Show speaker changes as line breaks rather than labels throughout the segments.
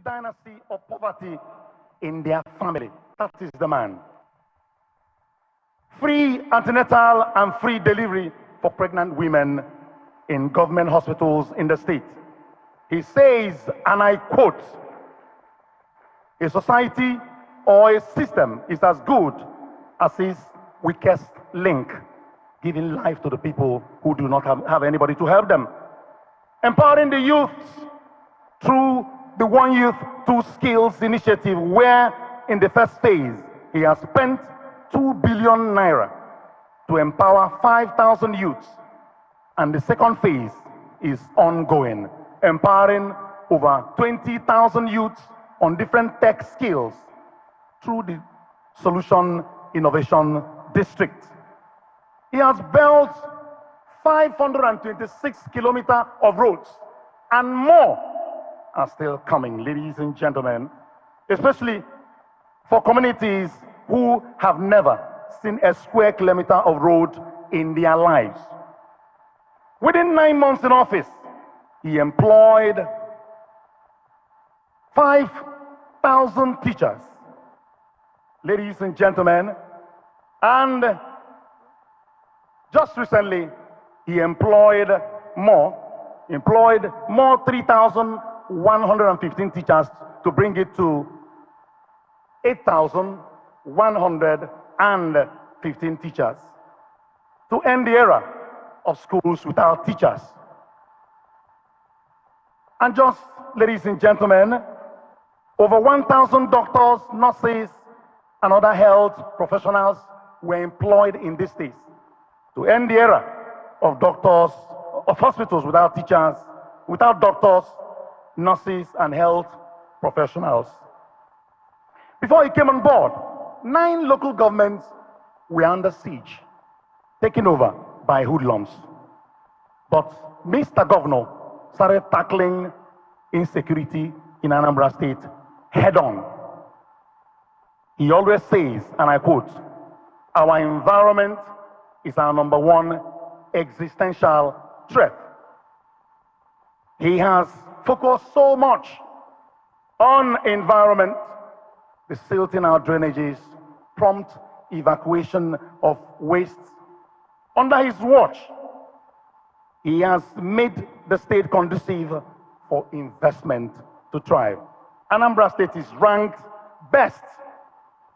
the dynasty of poverty in their family. That is the man. Free antenatal and free delivery for pregnant women in government hospitals in the state. He says, and I quote, "A society or a system is as good as its weakest link, giving life to the people who do not have anybody to help them. Empowering the youth through the One Youth, Two Skills initiative, where in the first phase, he has spent 2 billion naira to empower 5,000 youths. And the second phase is ongoing, empowering over 20,000 youths on different tech skills through the Solution Innovation District. He has built 526 kilometers of roads, and more are still coming, ladies and gentlemen, especially for communities who have never seen a square kilometer of road in their lives. Within 9 months in office, he employed 5,000 teachers, ladies and gentlemen, and just recently, he employed more 3,115 teachers to bring it to 8,115 teachers to end the era of schools without teachers. And just, ladies and gentlemen, over 1,000 doctors, nurses, and other health professionals were employed in this state to end the era of doctors, of hospitals without teachers, without doctors, nurses, and health professionals. Before he came on board, 9 local governments were under siege, taken over by hoodlums. But Mr. Governor started tackling insecurity in Anambra State head on. He always says, and I quote, "Our environment is our #1 existential threat." He has focused so much on environment, the silting out drainages, prompt evacuation of waste. Under his watch, he has made the state conducive for investment to thrive. Anambra State is ranked best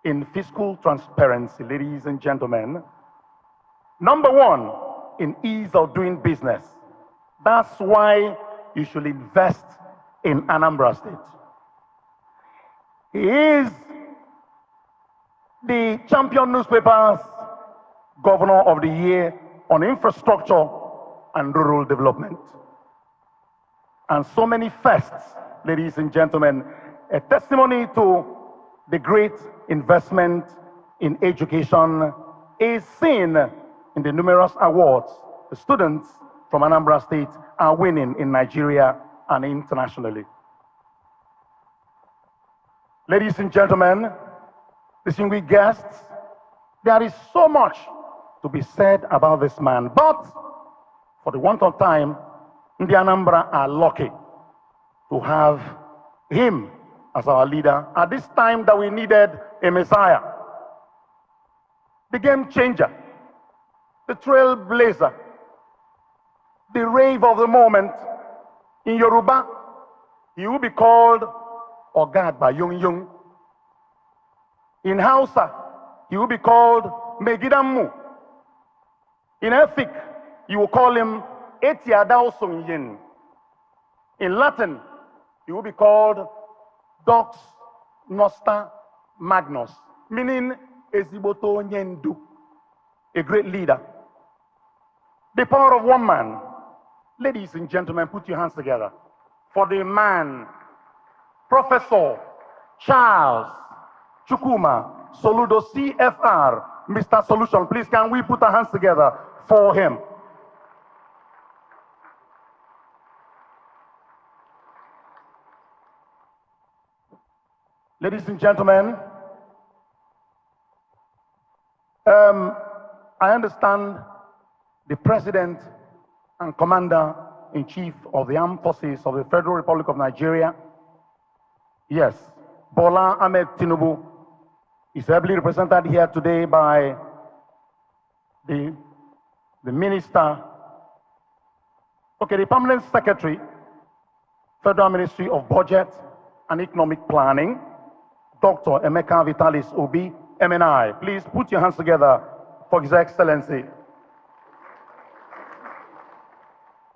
in fiscal transparency, ladies and gentlemen. #1 in ease of doing business. That's why you should invest in Anambra State. He is the Champion Newspaper's Governor of the Year on infrastructure and rural development. And so many firsts, ladies and gentlemen, a testimony to the great investment in education is seen in the numerous awards the students from Anambra State are winning in Nigeria and internationally. Ladies and gentlemen, distinguished guests, there is so much to be said about this man, but for the want of time, the Anambra are lucky to have him as our leader at this time that we needed a Messiah, the game changer, the trailblazer, the rave of the moment. In Yoruba, he will be called Ogad Bayung Yung. In Hausa, he will be called Megidamu. In Efik, you will call him Etiadao Songyin. In Latin, he will be called Dox Nosta Magnus, meaning Eziboto Nyendu, a great leader. The power of one man. Ladies and gentlemen, put your hands together for the man, Professor Charles Chukwuma Soludo, CFR, Mr. Solution. Please, can we put our hands together for him? Ladies and gentlemen, I understand the President and Commander-in-Chief of the Armed Forces of the Federal Republic of Nigeria Yes, Bola Ahmed Tinubu is ably represented here today by the Minister, the Permanent Secretary, Federal Ministry of Budget and Economic Planning, Dr. Emeka Vitalis Obi, MNI. Please put your hands together for His Excellency.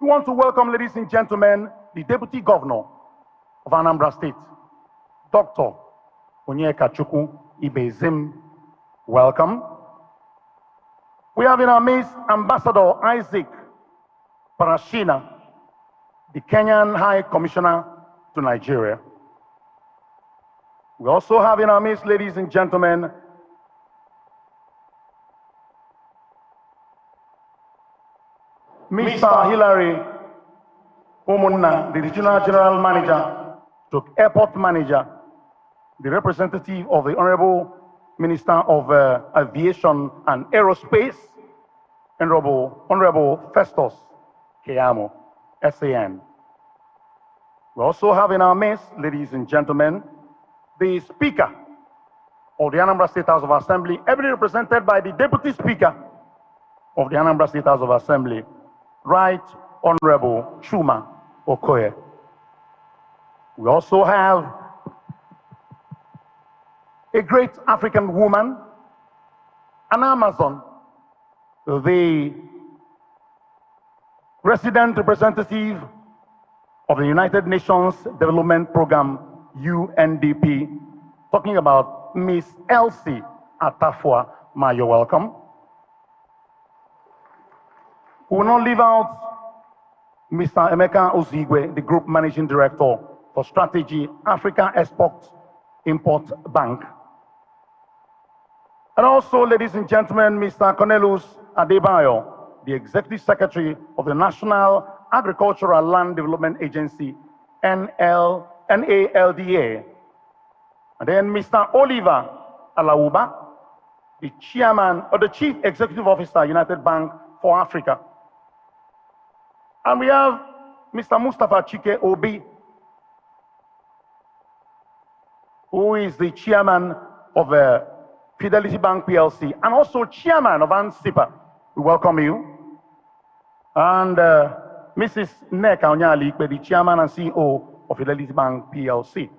We want to welcome, ladies and gentlemen, the Deputy Governor of Anambra State, Dr. Onyekachukwu Ibezim. Welcome. We have in our midst Ambassador Isaac Parashina, the Kenyan High Commissioner to Nigeria. We also have in our midst, ladies and gentlemen, Mr. Hilary Omunna, the Regional General Manager to Airport Manager, the representative of the Honorable Minister of Aviation and Aerospace, Honorable Festus Keyamo, SAN. We also have in our midst, ladies and gentlemen, the Speaker of the Anambra State House of Assembly, ably represented by the Deputy Speaker of the Anambra State House of Assembly, Right Honorable Chuma Okoye. We also have a great African woman, an Amazon, the resident representative of the United Nations Development Program, UNDP, talking about Miss Elsie Atafua. Ma, you're welcome. We will not leave out Mr. Emeka Ozigwe, the Group Managing Director for Strategy, Africa Export-Import Bank. And also, ladies and gentlemen, Mr. Cornelius Adebayo, the Executive Secretary of the National Agricultural Land Development Agency, NALDA. And then Mr. Oliver Alauba, the Chairman or the Chief Executive Officer, United Bank for Africa. And we have Mr. Mustafa Chike Obi, who is the Chairman of Fidelity Bank PLC and also Chairman of ANSIPA. We welcome you. And Mrs. Nneka Onyalikpe, the Chairman and CEO of Fidelity Bank PLC.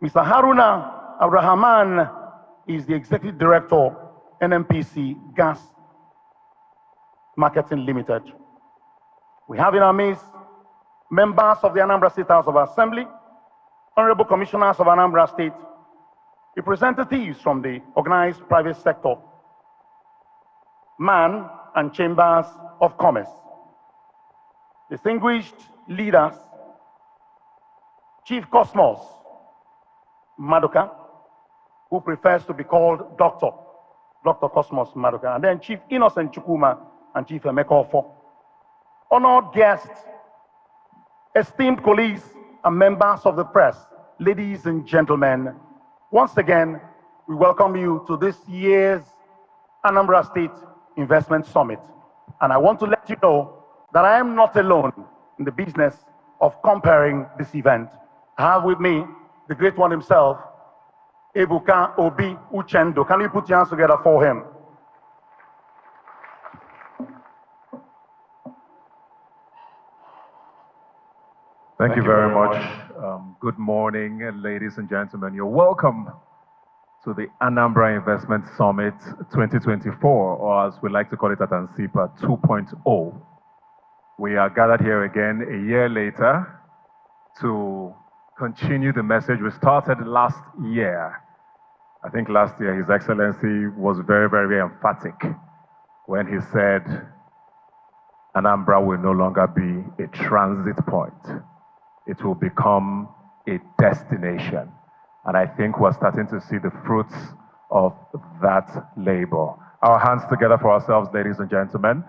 Mr. Haruna Abrahaman is the Executive Director, NMPC Gas Marketing Limited. We have in our midst members of the Anambra State House of Assembly, Honorable Commissioners of Anambra State, representatives from the organized private sector, MAN and Chambers of Commerce, distinguished leaders, Chief Cosmos Madoka, who prefers to be called Dr. Cosmos Madoka, and then Chief Innocent Chukuma and Chief Emeka Ofo. Honored guests, esteemed colleagues and members of the press, ladies and gentlemen, once again, we welcome you to this year's Anambra State Investment Summit. And I want to let you know that I am not alone in the business of comparing this event. I have with me the great one himself, Ebuka Obi Uchendo. Can you put your hands together for him?
Thank you very much. Good morning, ladies and gentlemen. You're welcome to the Anambra Investment Summit 2024, or as we like to call it at ANSIPA, 2.0. We are gathered here again a year later to continue the message we started last year. I think last year His Excellency was very, very emphatic when he said Anambra will no longer be a transit point. It will become a destination. And I think we're starting to see the fruits of that labor. Our hands together for ourselves, ladies and gentlemen.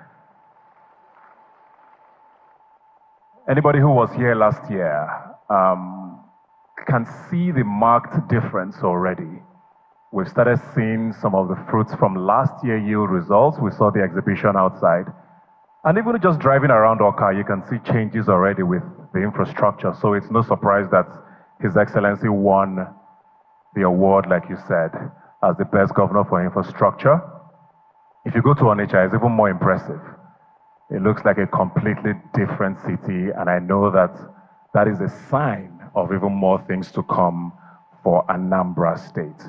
Anybody who was here last year can see the marked difference already. We've started seeing some of the fruits from last year's yield results. We saw the exhibition outside. And even just driving around Oka, you can see changes already with the infrastructure. So it's no surprise that His Excellency won the award, like you said, as the best governor for infrastructure. If you go to Onitsha, it's even more impressive. It looks like a completely different city, and I know that that is a sign of even more things to come for Anambra State.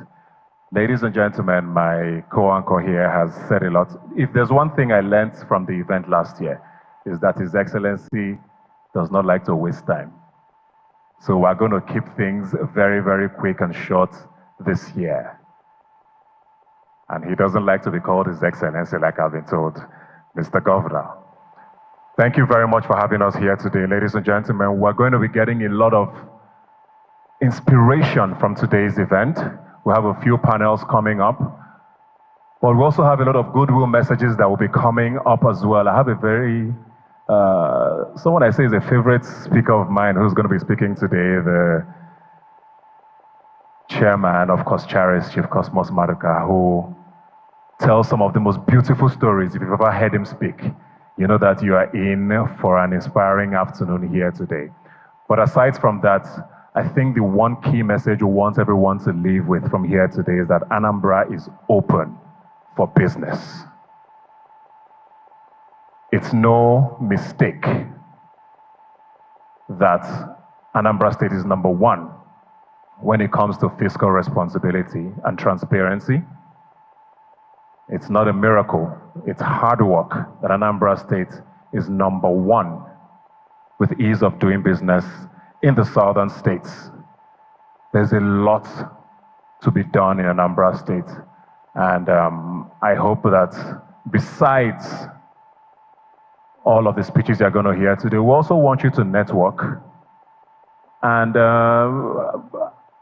Ladies and gentlemen, my co-anchor here has said a lot. If there's one thing I learned from the event last year, is that His Excellency does not like to waste time. So we're going to keep things very, very quick and short this year. And he doesn't like to be called His Excellency, like I've been told, Mr. Governor. Thank you very much for having us here today, ladies and gentlemen. We're going to be getting a lot of inspiration from today's event. We have a few panels coming up, but we also have a lot of goodwill messages that will be coming up as well. I have a very, someone I say is a favorite speaker of mine who's going to be speaking today, the chairman of Charis, Chief Cosmos Maduka, who tells some of the most beautiful stories. If you've ever heard him speak, you know that you are in for an inspiring afternoon here today. But aside from that, I think the one key message we want everyone to leave with from here today is that Anambra is open for business. It's no mistake that Anambra State is number one when it comes to fiscal responsibility and transparency. It's not a miracle, it's hard work that Anambra State is number one with ease of doing business in the southern states. There's a lot to be done in Anambra State. And I hope that besides all of the speeches you're going to hear today, we also want you to network. And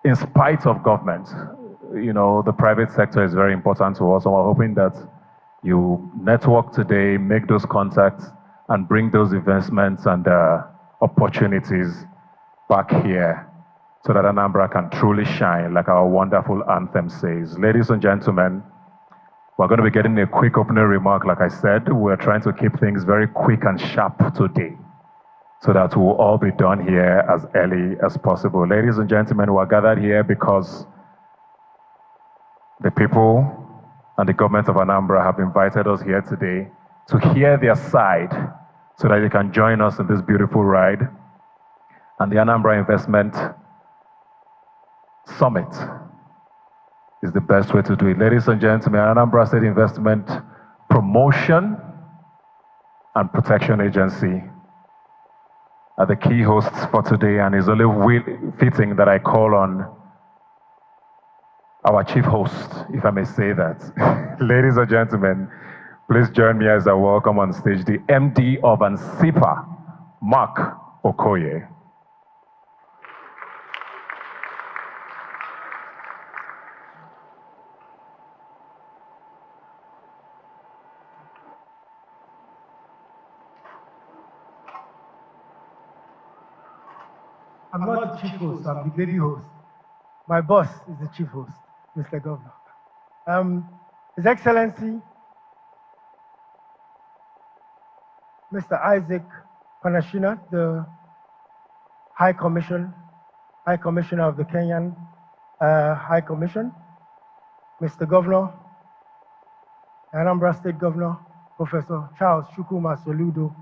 in spite of government, you know, the private sector is very important to us. So we're hoping that you network today, make those contacts, and bring those investments and opportunities back here so that Anambra can truly shine, like our wonderful anthem says. Ladies and gentlemen, we're going to be getting a quick opening remark. Like I said, we're trying to keep things very quick and sharp today so that we'll all be done here as early as possible. Ladies and gentlemen, we're gathered here because the people and the government of Anambra have invited us here today to hear their side so that they can join us in this beautiful ride. And the Anambra Investment Summit is the best way to do it. Ladies and gentlemen, Anambra State Investment Promotion and Protection Agency are the key hosts for today, and it's only fitting that I call on our chief host, if I may say that. Ladies and gentlemen, please join me as I welcome on stage the MD of ANSIPA, Mark Okoye.
I'm not the chief host, I'm the baby host. My boss is the chief host, Mr. Governor. His Excellency, Mr. Isaac Panashina, the High Commissioner of the Kenyan High Commission, Mr. Governor, Anambra State Governor, Professor Charles Chukwuma Soludo,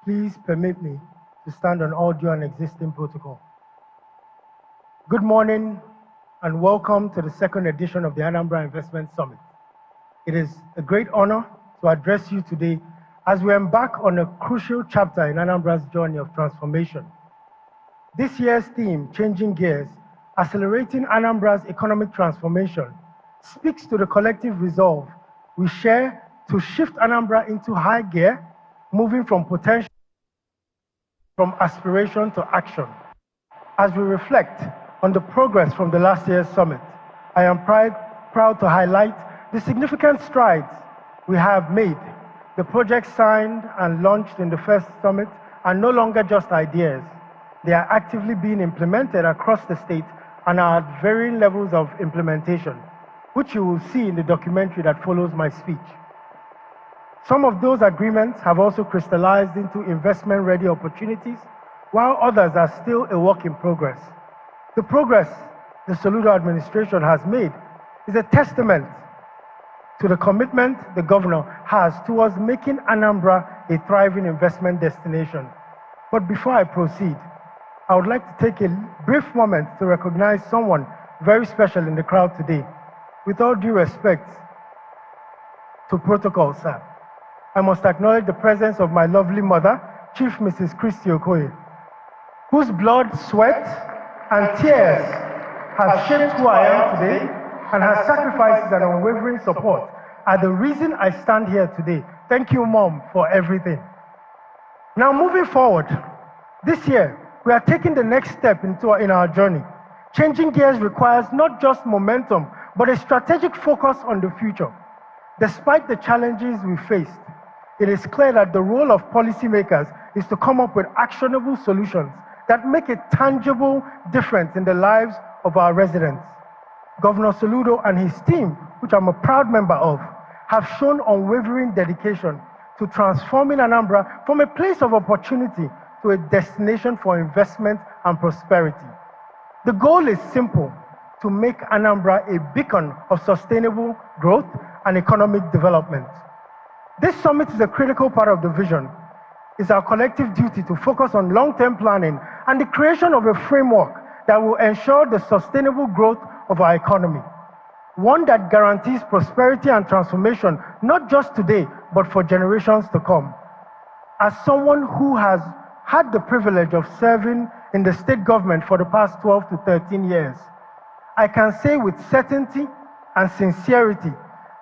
please permit me to stand on all due and existing protocol. Good morning and welcome to the second edition of the Anambra Investment Summit. It is a great honor to address you today as we embark on a crucial chapter in Anambra's journey of transformation. This year's theme, Changing Gears, Accelerating Anambra's Economic Transformation, speaks to the collective resolve we share to shift Anambra into high gear, moving from potential, from aspiration to action. As we reflect on the progress from the last year's summit, I am proud to highlight the significant strides we have made. The projects signed and launched in the first summit are no longer just ideas. They are actively being implemented across the state and are at varying levels of implementation, which you will see in the documentary that follows my speech. Some of those agreements have also crystallized into investment-ready opportunities, while others are still a work in progress. The progress the Soludo administration has made is a testament to the commitment the governor has towards making Anambra a thriving investment destination. But before I proceed, I would like to take a brief moment to recognize someone very special in the crowd today. With all due respect to protocol, sir, I must acknowledge the presence of my lovely mother, Chief Mrs. Christy Okoye, whose blood, sweat, and tears have shaped who I am today, and her sacrifices and unwavering support are the reason I stand here today. Thank you, Mom, for everything. Now, moving forward, this year, we are taking the next step in our journey. Changing gears requires not just momentum, but a strategic focus on the future. Despite the challenges we faced, it is clear that the role of policymakers is to come up with actionable solutions that make a tangible difference in the lives of our residents. Governor Soludo and his team, which I'm a proud member of, have shown unwavering dedication to transforming Anambra from a place of opportunity to a destination for investment and prosperity. The goal is simple: to make Anambra a beacon of sustainable growth and economic development. This summit is a critical part of the vision. It's our collective duty to focus on long-term planning and the creation of a framework that will ensure the sustainable growth of our economy, one that guarantees prosperity and transformation, not just today, but for generations to come. As someone who has had the privilege of serving in the state government for the past 12 to 13 years, I can say with certainty and sincerity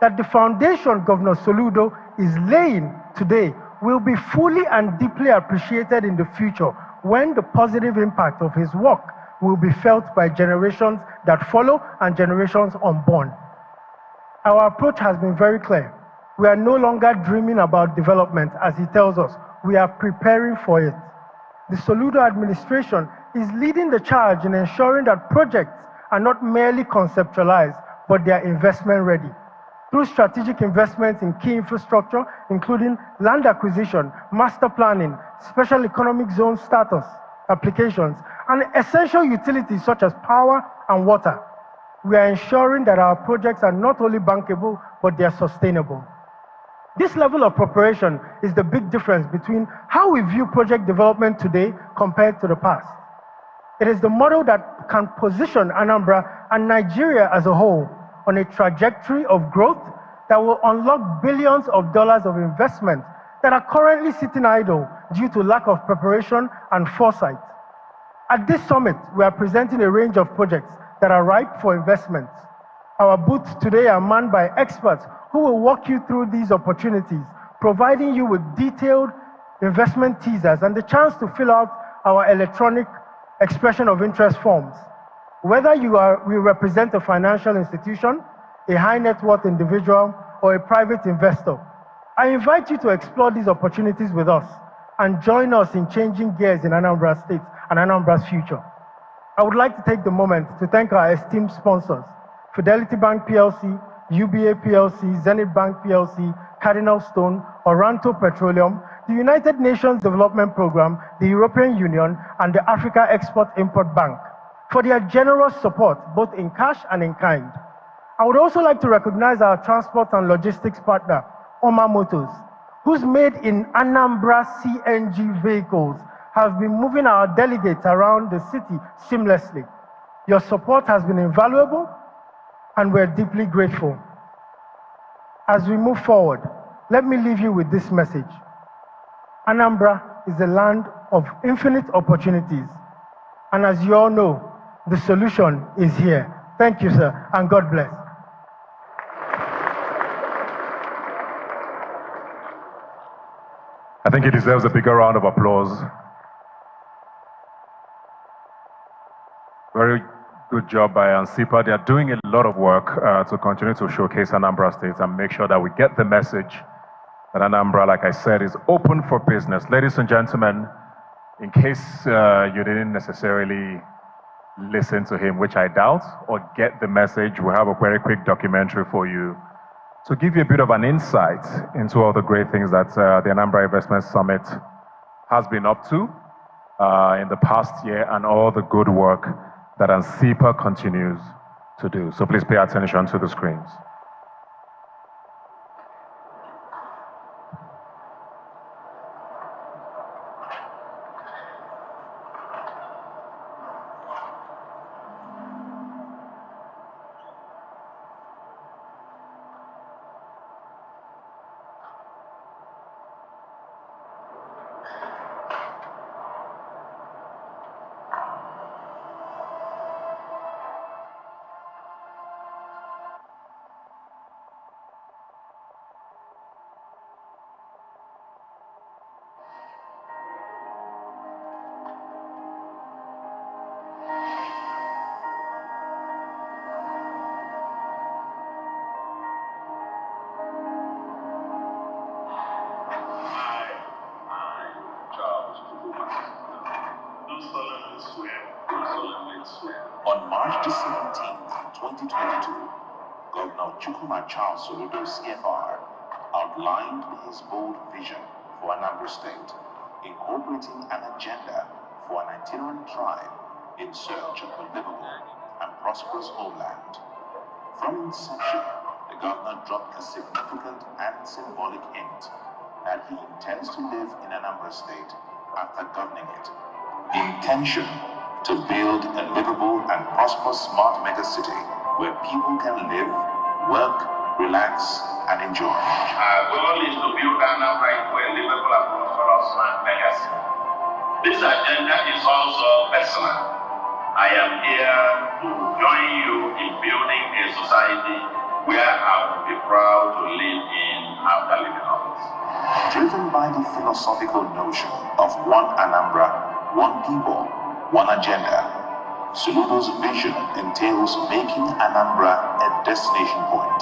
that the foundation Governor Soludo is laying today will be fully and deeply appreciated in the future when the positive impact of his work will be felt by generations that follow and generations unborn. Our approach has been very clear. We are no longer dreaming about development, as he tells us. We are preparing for it. The Soludo administration is leading the charge in ensuring that projects are not merely conceptualized, but they are investment ready. Through strategic investments in key infrastructure, including land acquisition, master planning, special economic zone status applications, and essential utilities such as power and water, we are ensuring that our projects are not only bankable, but they are sustainable. This level of preparation is the big difference between how we view project development today compared to the past. It is the model that can position Anambra and Nigeria as a whole on a trajectory of growth that will unlock billions of dollars of investment that are currently sitting idle due to lack of preparation and foresight. At this summit, we are presenting a range of projects that are ripe for investment. Our booths today are manned by experts who will walk you through these opportunities, providing you with detailed investment teasers and the chance to fill out our electronic expression of interest forms. Whether you represent a financial institution, a high net worth individual, or a private investor, I invite you to explore these opportunities with us and join us in changing gears in Anambra State and Anambra's future. I would like to take the moment to thank our esteemed sponsors: Fidelity Bank PLC, UBA PLC, Zenith Bank PLC, Cardinal Stone, Oranto Petroleum, the United Nations Development Programme, the European Union, and the Africa Export-Import Bank for their generous support, both in cash and in kind. I would also like to recognize our transport and logistics partner, Oma Motors, whose made in Anambra CNG vehicles have been moving our delegates around the city seamlessly. Your support has been invaluable, and we're deeply grateful. As we move forward, let me leave you with this message. Anambra is a land of infinite opportunities, and as you all know, the solution is here. Thank you, sir, and God bless.
I think he deserves a bigger round of applause. Very good job by ANSIPA. They are doing a lot of work to continue to showcase Anambra State and make sure that we get the message that Anambra, like I said, is open for business. Ladies and gentlemen, in case you didn't necessarily listen to him, which I doubt, or get the message, we have a very quick documentary for you to give you a bit of an insight into all the great things that the Anambra Investment Summit has been up to in the past year and all the good work that ANSIPA continues to do. So please pay attention to the screens.
On March the 17th, 2022, Governor Charles Soludo CFR outlined his bold vision for Anambra State, incorporating an agenda for an itinerant tribe in search of a livable and prosperous homeland. From inception, the governor dropped a significant and symbolic hint that he intends to live in Anambra State after governing it. Intention to build a livable and prosperous smart megacity where people can live, work, relax, and enjoy.
Our goal is to build Anambra into a livable and prosperous smart megacity. This agenda is also personal. I am here to join you in building a society where I will be proud to live in after living on it.
Driven by the philosophical notion of one Anambra, one people, one agenda, Soludo's vision entails making Anambra a destination point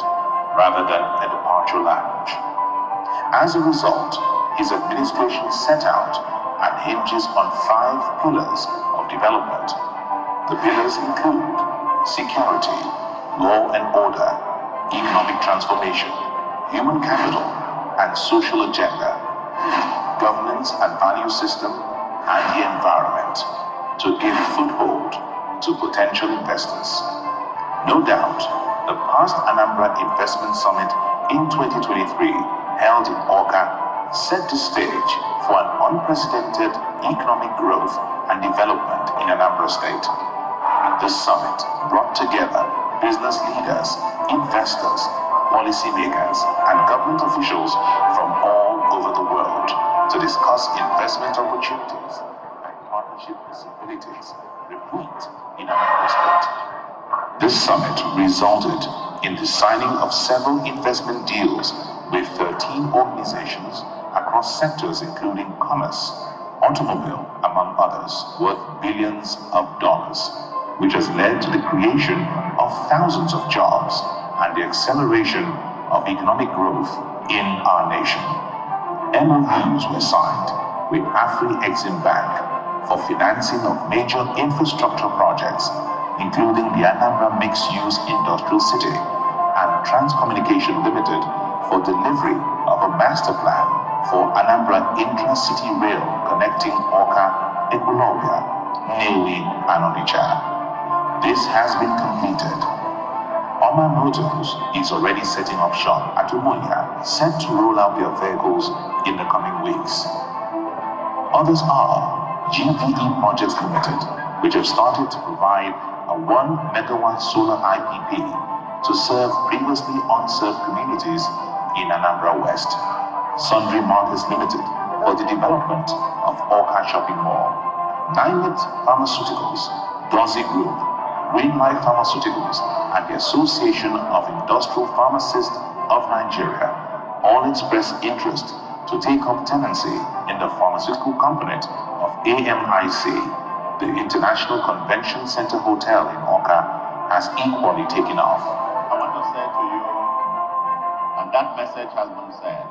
rather than a departure lounge. As a result, his administration set out and hinges on 5 pillars of development. The pillars include security, law and order, economic transformation, human capital, and social agenda, governance and value system, and the environment to give foothold to potential investors. No doubt, the past Anambra Investment Summit in 2023, held in Awka, set the stage for an unprecedented economic growth and development in Anambra State. This summit brought together business leaders, investors, policymakers, and government officials from all over the world to discuss investment opportunities and partnership possibilities replete in Anambra State. This summit resulted in the signing of several investment deals with 13 organizations across sectors including commerce, automobile, among others, worth billions of dollars, which has led to the creation of thousands of jobs and the acceleration of economic growth in our nation. MOUs were signed with Afri-Exim Bank for financing of major infrastructure projects, including the Anambra Mixed-Use Industrial City and Transcommunication Limited for delivery of a master plan for Anambra Intra-City Rail connecting Awka, Ekwulobia, Nnewi, and Onitsha. This has been completed. Oma Motors is already setting up shop at Umuahia, set to roll out their vehicles in the coming weeks. Others are GVE Projects Limited, which have started to provide a 1 megawatt solar IPP to serve previously unserved communities in Anambra West. Sundry Markets Limited for the development of Awka Shopping Mall. Nymit Pharmaceuticals, Dozie Group, Greenlight Pharmaceuticals, and the Association of Industrial Pharmacists of Nigeria all express interest to take up tenancy in the pharmaceutical component of AMIC. The International Convention Center Hotel in Awka has equally taken off.
I want to say to you, and that message has been said,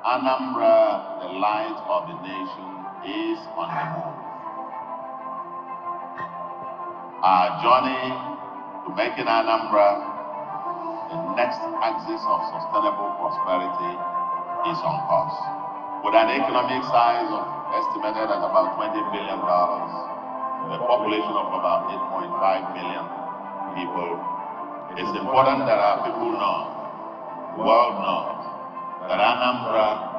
Anambra, the light of the nation, is on the move. Our journey to making Anambra the next axis of sustainable prosperity is on course. With an economic size of estimated at about $20 billion,
with a population of about 8.5 million people, it's important that our people know, the world knows, that Anambra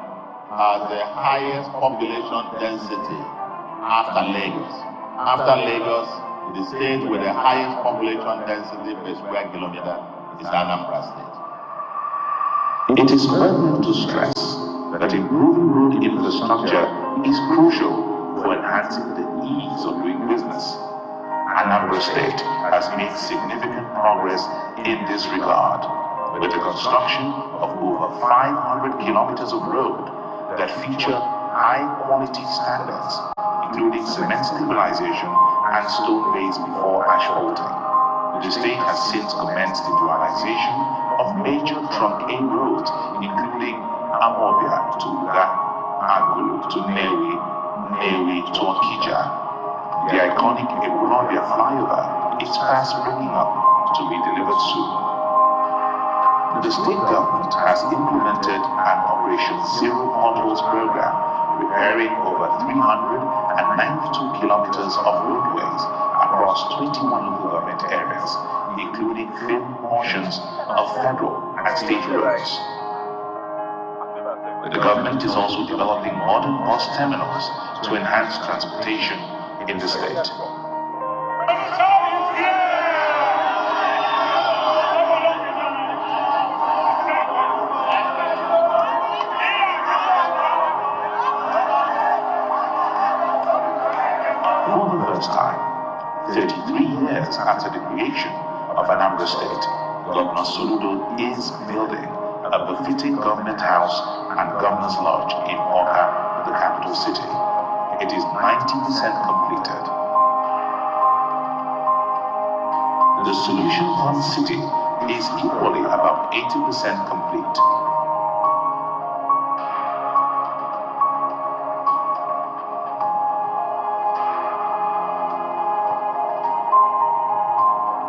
has the highest population density after Lagos. After Lagos, the state with the highest population density per square kilometer is Anambra State. It is pertinent to stress that improving road infrastructure is crucial for enhancing the ease of doing business. Anambra State has made significant progress in this regard, with the construction of over 500 kilometers of road that feature high-quality standards, including cement stabilization and stone base before asphalting. The state has since commenced the dualization of major trunk A roads, including Amobia to Uga, Agulu to Newi, Newi to Okija. The iconic Ekulobia flyover is fast bringing up to be delivered soon. The state government has implemented an Operation Zero Potholes program, repairing over 392 kilometers of roadways across 21 local government areas, including thin portions of federal and state roads. The government is also developing modern bus terminals to enhance transportation in the state. For the first time, 33 years after the creation of Anambra State, Governor Soludo is building a befitting government house and governor's lodge in Awka, the capital city. It is 90% completed. The Solution Fund City is equally about 80% complete.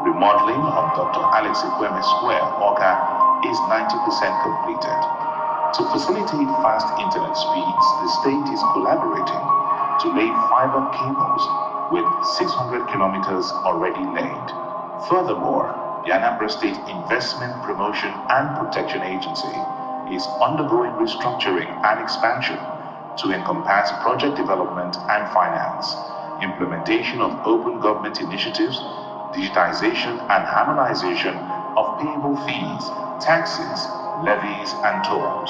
Remodeling of Dr. Alex Ikweme Square, Awka, is 90% completed. To facilitate fast internet speeds, the state is collaborating to lay fiber cables with 600 kilometers already laid. Furthermore, the Anambra State Investment Promotion and Protection Agency is undergoing restructuring and expansion to encompass project development and finance, implementation of open government initiatives, digitization and harmonization of payable fees, taxes, levies, and tolls.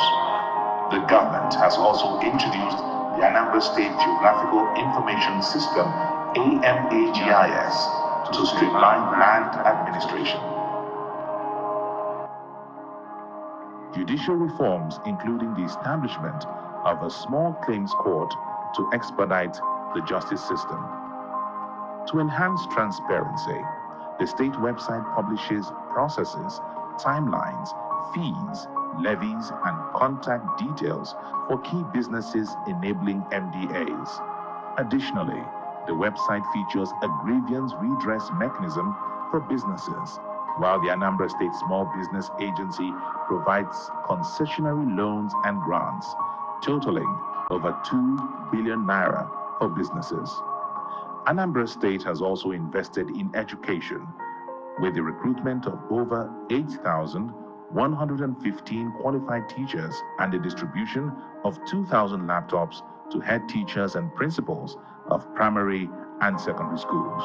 The government has also introduced the Anambra State Geographical Information System, AMAGIS, to streamline land administration. Judicial reforms, including the establishment of a small claims court to expedite the justice system. To enhance transparency, the state website publishes processes, timelines, fees, levies, and contact details for key businesses enabling MDAs. Additionally, the website features a grievance redress mechanism for businesses, while the Anambra State Small Business Agency provides concessionary loans and grants, totaling over 2 billion naira for businesses. Anambra State has also invested in education, with the recruitment of over 8,115 qualified teachers and the distribution of 2,000 laptops to head teachers and principals of primary and secondary schools.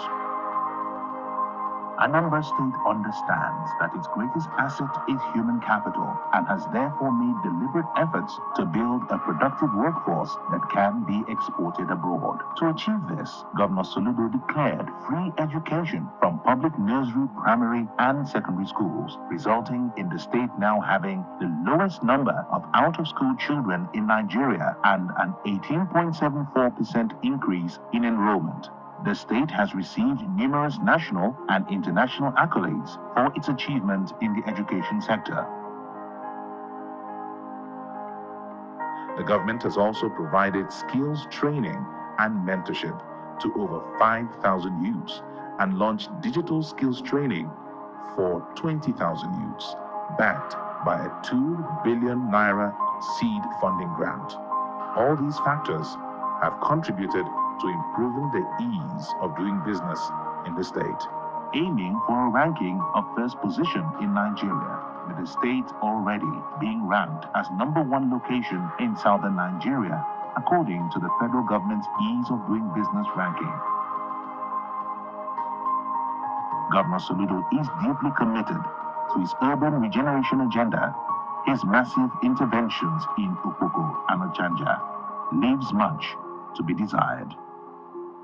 Anambra State understands that its greatest asset is human capital and has therefore made deliberate efforts to build a productive workforce that can be exported abroad. To achieve this, Governor Soludo declared free education from public nursery, primary, and secondary schools, resulting in the state now having the lowest number of out-of-school children in Nigeria and an 18.74% increase in enrollment. The state has received numerous national and international accolades for its achievement in the education sector. The government has also provided skills training and mentorship to over 5,000 youths and launched digital skills training for 20,000 youths, backed by a 2 billion naira seed funding grant. All these factors have contributed to improving the ease of doing business in the state, aiming for a ranking of first position in Nigeria, with the state already being ranked as #1 location in southern Nigeria, according to the federal government's Ease of Doing Business ranking. Governor Soludo is deeply committed to his urban regeneration agenda. His massive interventions in Ukpoko and Ochanja leaves much to be desired.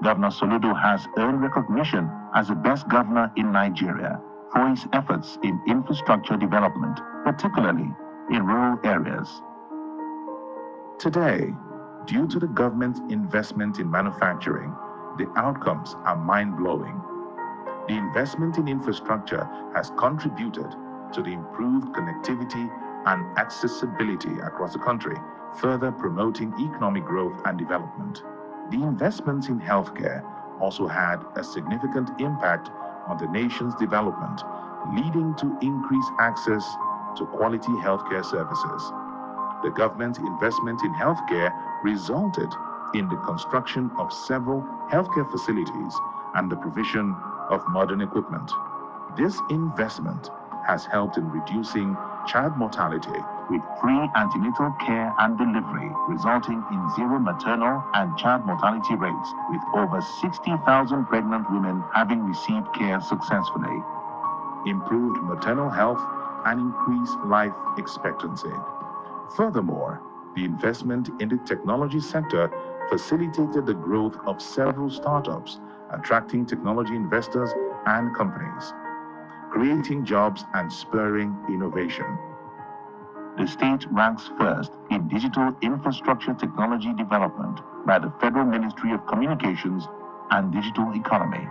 Governor Soludo has earned recognition as the best governor in Nigeria for his efforts in infrastructure development, particularly in rural areas. Today, due to the government's investment in manufacturing, the outcomes are mind-blowing. The investment in infrastructure has contributed to the improved connectivity and accessibility across the country, further promoting economic growth and development. The investments in healthcare also had a significant impact on the nation's development, leading to increased access to quality healthcare services. The government's investment in healthcare resulted in the construction of several healthcare facilities and the provision of modern equipment. This investment has helped in reducing child mortality, with free antenatal care and delivery resulting in zero maternal and child mortality rates, with over 60,000 pregnant women having received care successfully. Improved maternal health and increased life expectancy. Furthermore, the investment in the technology sector facilitated the growth of several startups, attracting technology investors and companies, creating jobs and spurring innovation. The state ranks first in digital infrastructure technology development by the Federal Ministry of Communications and Digital Economy.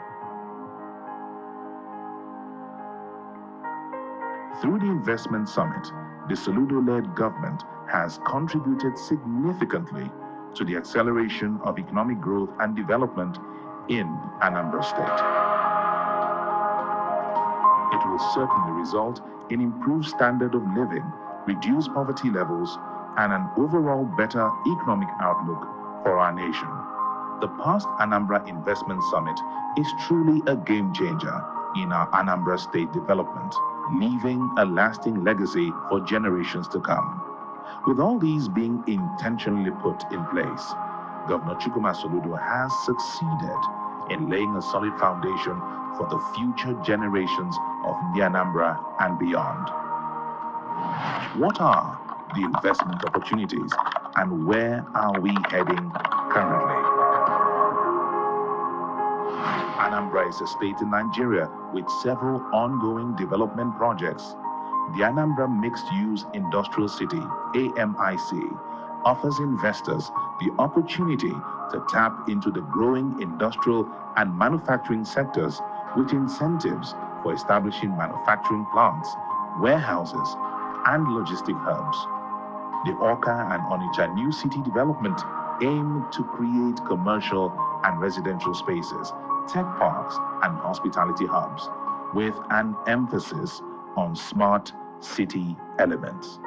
Through the Investment Summit, the Soludo-led government has contributed significantly to the acceleration of economic growth and development in Anambra State. It will certainly result in improved standard of living, reduced poverty levels, and an overall better economic outlook for our nation. The past Anambra Investment Summit is truly a game changer in our Anambra State development, leaving a lasting legacy for generations to come. With all these being intentionally put in place, Governor Chukwuma Soludo has succeeded in laying a solid foundation for the future generations of the Anambra and beyond. What are the investment opportunities and where are we heading currently? Anambra is a state in Nigeria with several ongoing development projects. The Anambra Mixed-Use Industrial City, AMIC, offers investors the opportunity to tap into the growing industrial and manufacturing sectors with incentives for establishing manufacturing plants, warehouses, and logistic hubs. The Awka and Onitsha New City development aim to create commercial and residential spaces, tech parks, and hospitality hubs, with an emphasis on smart city elements.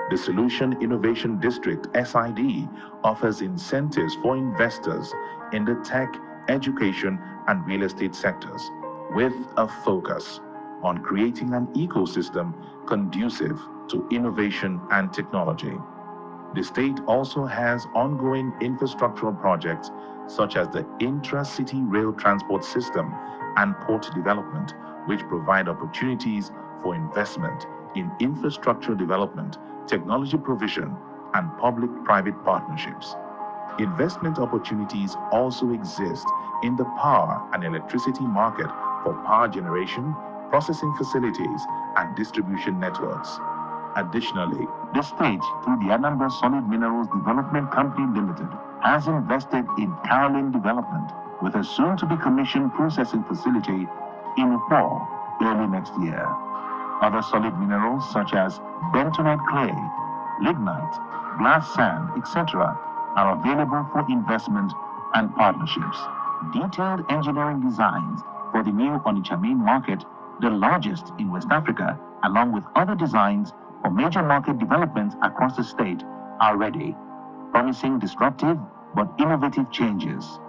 The Solution Innovation District, SID, offers incentives for investors in the tech, education, and real estate sectors, with a focus on creating an ecosystem conducive to innovation and technology. The state also has ongoing infrastructural projects such as the intra-city rail transport system and port development, which provide opportunities for investment in infrastructure development, technology provision, and public-private partnerships. Investment opportunities also exist in the power and electricity market for power generation, processing facilities, and distribution networks. Additionally, the state, through the Anambra Solid Minerals Development Company Limited, has invested in kaolin development with a soon-to-be-commissioned processing facility in Ukpo early next year. Other solid minerals such as bentonite clay, lignite, glass sand, etc. are available for investment and partnerships. Detailed engineering designs for the new Onitsha main market, the largest in West Africa, along with other designs for major market developments across the state, are ready, promising disruptive but innovative changes.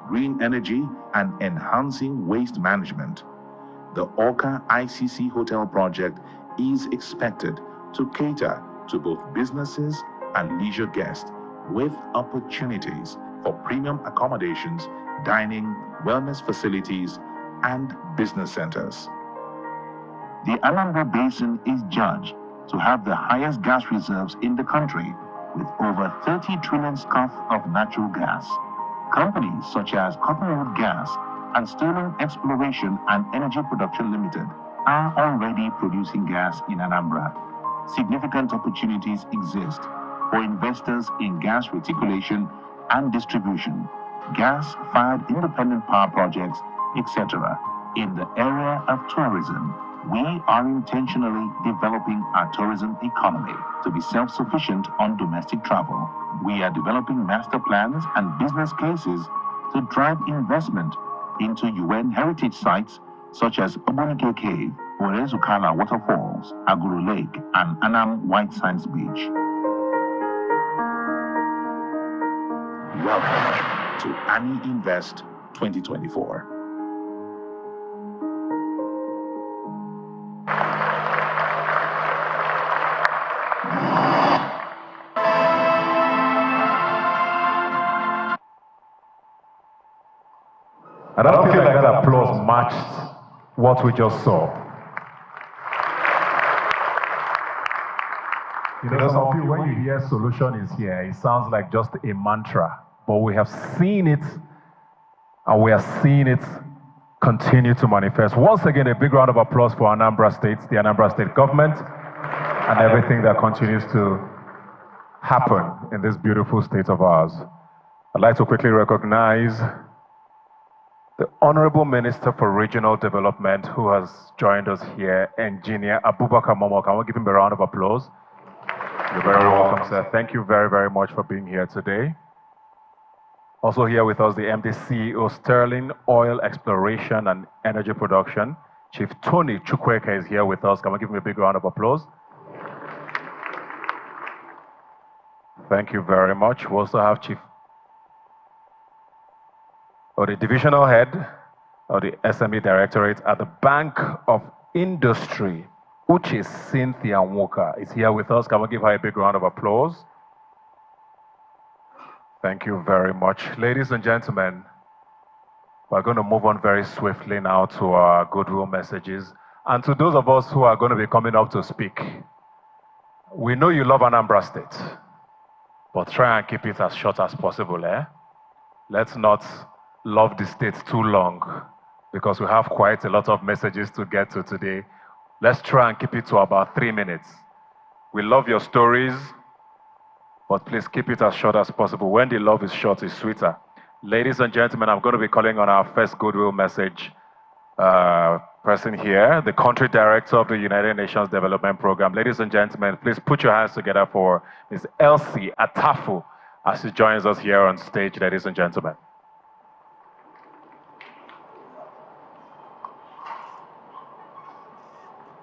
green energy, and enhancing waste management. The Orca ICC Hotel project is expected to cater to both businesses and leisure guests, with opportunities for premium accommodations, dining, wellness facilities, and business centers. The Anambra Basin is judged to have the highest gas reserves in the country, with over 30 trillion scuff of natural gas. Companies such as Cottonwood Gas and Sterling Exploration and Energy Production Limited are already producing gas in Anambra. Significant opportunities exist for investors in gas reticulation and distribution, gas-fired independent power projects, etc. In the area of tourism, we are intentionally developing our tourism economy to be self-sufficient on domestic travel. We are developing master plans and business cases to drive investment into UN heritage sites such as Obanike Cave, Orezukala Waterfalls, Aguru Lake, and Anam White Sands Beach. Welcome to Annie Invest 2024.
I don't feel like that applause matched what we just saw. You know, some people, when you hear solution is here, it sounds like just a mantra. But we have seen it, and we are seeing it continue to manifest. Once again, a big round of applause for Anambra State, the Anambra State government, and everything that continues to happen in this beautiful state of ours. I'd like to quickly recognize the Honorable Minister for Regional Development, who has joined us here, Engineer Abubakar Momo. Can we give him a round of applause? You're very welcome, sir. Thank you very, very much for being here today. Also here with us, the MD CEO, Sterling Oil Exploration and Energy Production. Chief Tony Chukwueke is here with us. Can we give him a big round of applause? Thank you very much. We also have the Divisional Head of the SME Directorate at the Bank of Industry, Uche Cynthia Nwoka, is here with us. Can we give her a big round of applause? Thank you very much. Ladies and gentlemen, we're going to move on very swiftly now to our goodwill messages. And to those of us who are going to be coming up to speak, we know you love Anambra State, but try and keep it as short as possible, eh? Let's not love the state too long, because we have quite a lot of messages to get to today. Let's try and keep it to about 3 minutes. We love your stories, but please keep it as short as possible. When the love is short, it's sweeter. Ladies and gentlemen, I'm going to be calling on our first goodwill message person here, the Country Director of the United Nations Development Program. Ladies and gentlemen, please put your hands together for Ms. Elsie Atafu as she joins us here on stage, ladies and gentlemen.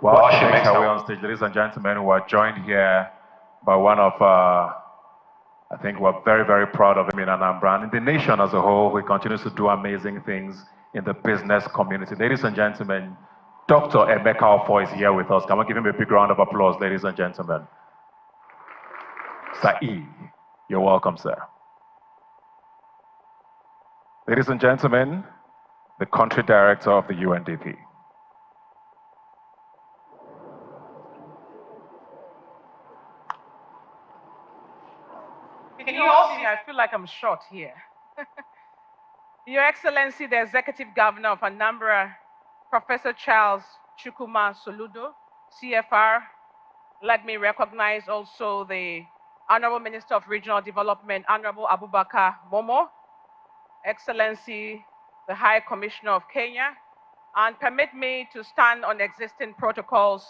While she makes her way on stage, ladies and gentlemen, we are joined here by one of, I think we're very, very proud of him in Anambra. And in the nation as a whole, he continues to do amazing things in the business community. Ladies and gentlemen, Dr. Emeka Ofo is here with us. Can we give him a big round of applause, ladies and gentlemen? Sa'i, you're welcome, sir. Ladies and gentlemen, the Country Director of the UNDP.
Can you all see me? I feel like I'm short here. Your Excellency, the Executive Governor of Anambra, Professor Charles Chukwuma Soludo, CFR. Let me recognize also the Honorable Minister of Regional Development, Honorable Abubakar Momo, Excellency, the High Commissioner of Kenya, and permit me to stand on existing protocols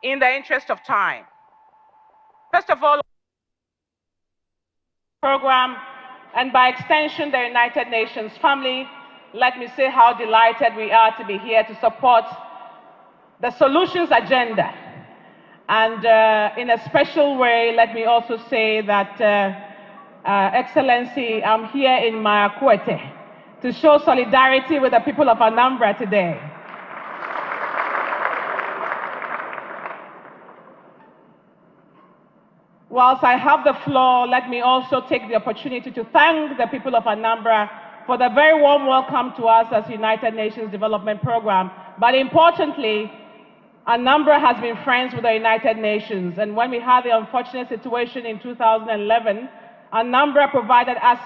in the interest of time. First of all, program, and by extension, the United Nations family, let me say how delighted we are to be here to support the solutions agenda. And in a special way, let me also say that, Excellency, I'm here in Mayakwete, to show solidarity with the people of Anambra today. Whilst I have the floor, let me also take the opportunity to thank the people of Anambra for the very warm welcome to us as United Nations Development Program. But importantly, Anambra has been friends with the United Nations. And when we had the unfortunate situation in 2011, Anambra provided us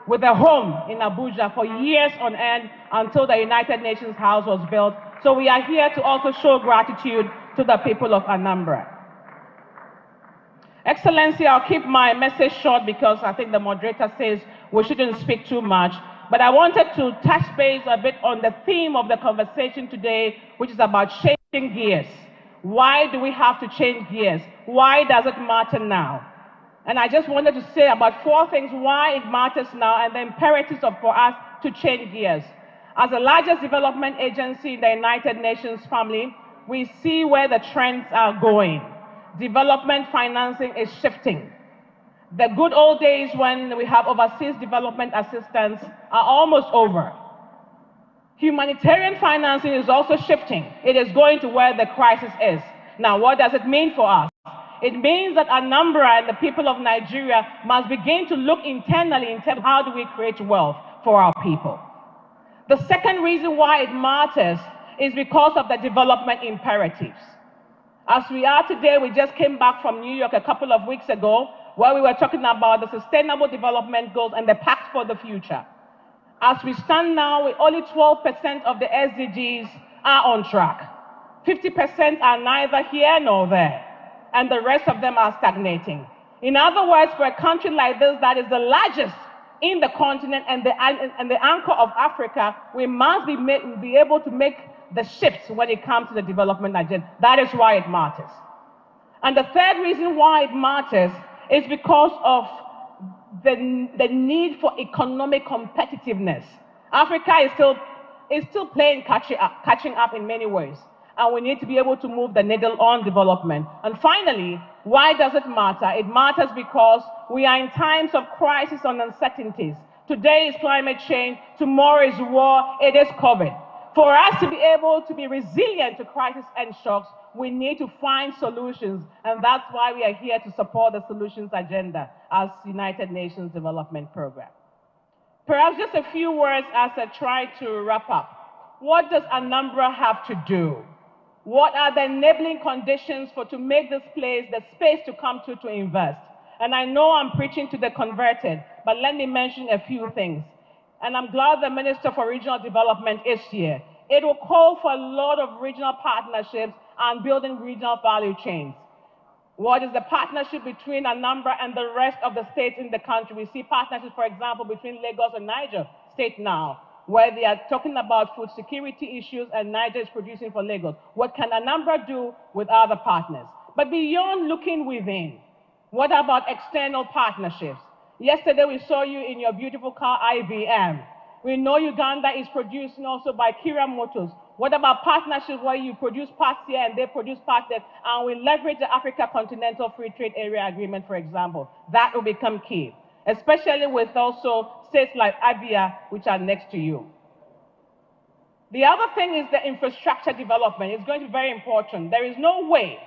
with a home in Abuja for years on end until the United Nations House was built. So we are here to also show gratitude to the people of Anambra. Excellency, I'll keep my message short because I think the moderator says we shouldn't speak too much. But I wanted to touch base a bit on the theme of the conversation today, which is about changing gears. Why do we have to change gears? Why does it matter now? And I just wanted to say about 4 things why it matters now and the imperatives for us to change gears. As the largest development agency in the United Nations family, we see where the trends are going. Development financing is shifting. The good old days when we have overseas development assistance are almost over. Humanitarian financing is also shifting. It is going to where the crisis is. Now, what does it mean for us? It means that Anambra and the people of Nigeria must begin to look internally in terms of how do we create wealth for our people. The second reason why it matters is because of the development imperatives. As we are today, we just came back from New York a couple of weeks ago, where we were talking about the Sustainable Development Goals and the Pact for the Future. As we stand now, with only 12% of the SDGs are on track. 50% are neither here nor there, and the rest of them are stagnating. In other words, for a country like this that is the largest in the continent and the anchor of Africa, we must be able to make the shifts when it comes to the development agenda. That is why it matters. And the third reason why it matters is because of the need for economic competitiveness. Africa is still playing catching up in many ways. And we need to be able to move the needle on development. And finally, why does it matter? It matters because we are in times of crisis and uncertainties. Today is climate change, tomorrow is war, it is COVID. For us to be able to be resilient to crisis and shocks, we need to find solutions, and that's why we are here to support the solutions agenda as United Nations Development Program. Perhaps just a few words as I try to wrap up. What does Anambra have to do? What are the enabling conditions to make this place the space to come to invest? And I know I'm preaching to the converted, but let me mention a few things. And I'm glad the Minister for Regional Development is here. It will call for a lot of regional partnerships and building regional value chains. What is the partnership between Anambra and the rest of the states in the country? We see partnerships, for example, between Lagos and Niger State now, where they are talking about food security issues and Niger is producing for Lagos. What can Anambra do with other partners? But beyond looking within, what about external partnerships? Yesterday, we saw you in your beautiful car, IBM. We know Uganda is producing also by Kira Motors. What about partnerships where you produce parts here and they produce parts there, and we leverage the Africa Continental Free Trade Area Agreement, for example? That will become key, especially with also states like Abia, which are next to you. The other thing is the infrastructure development. It's going to be very important. There is no way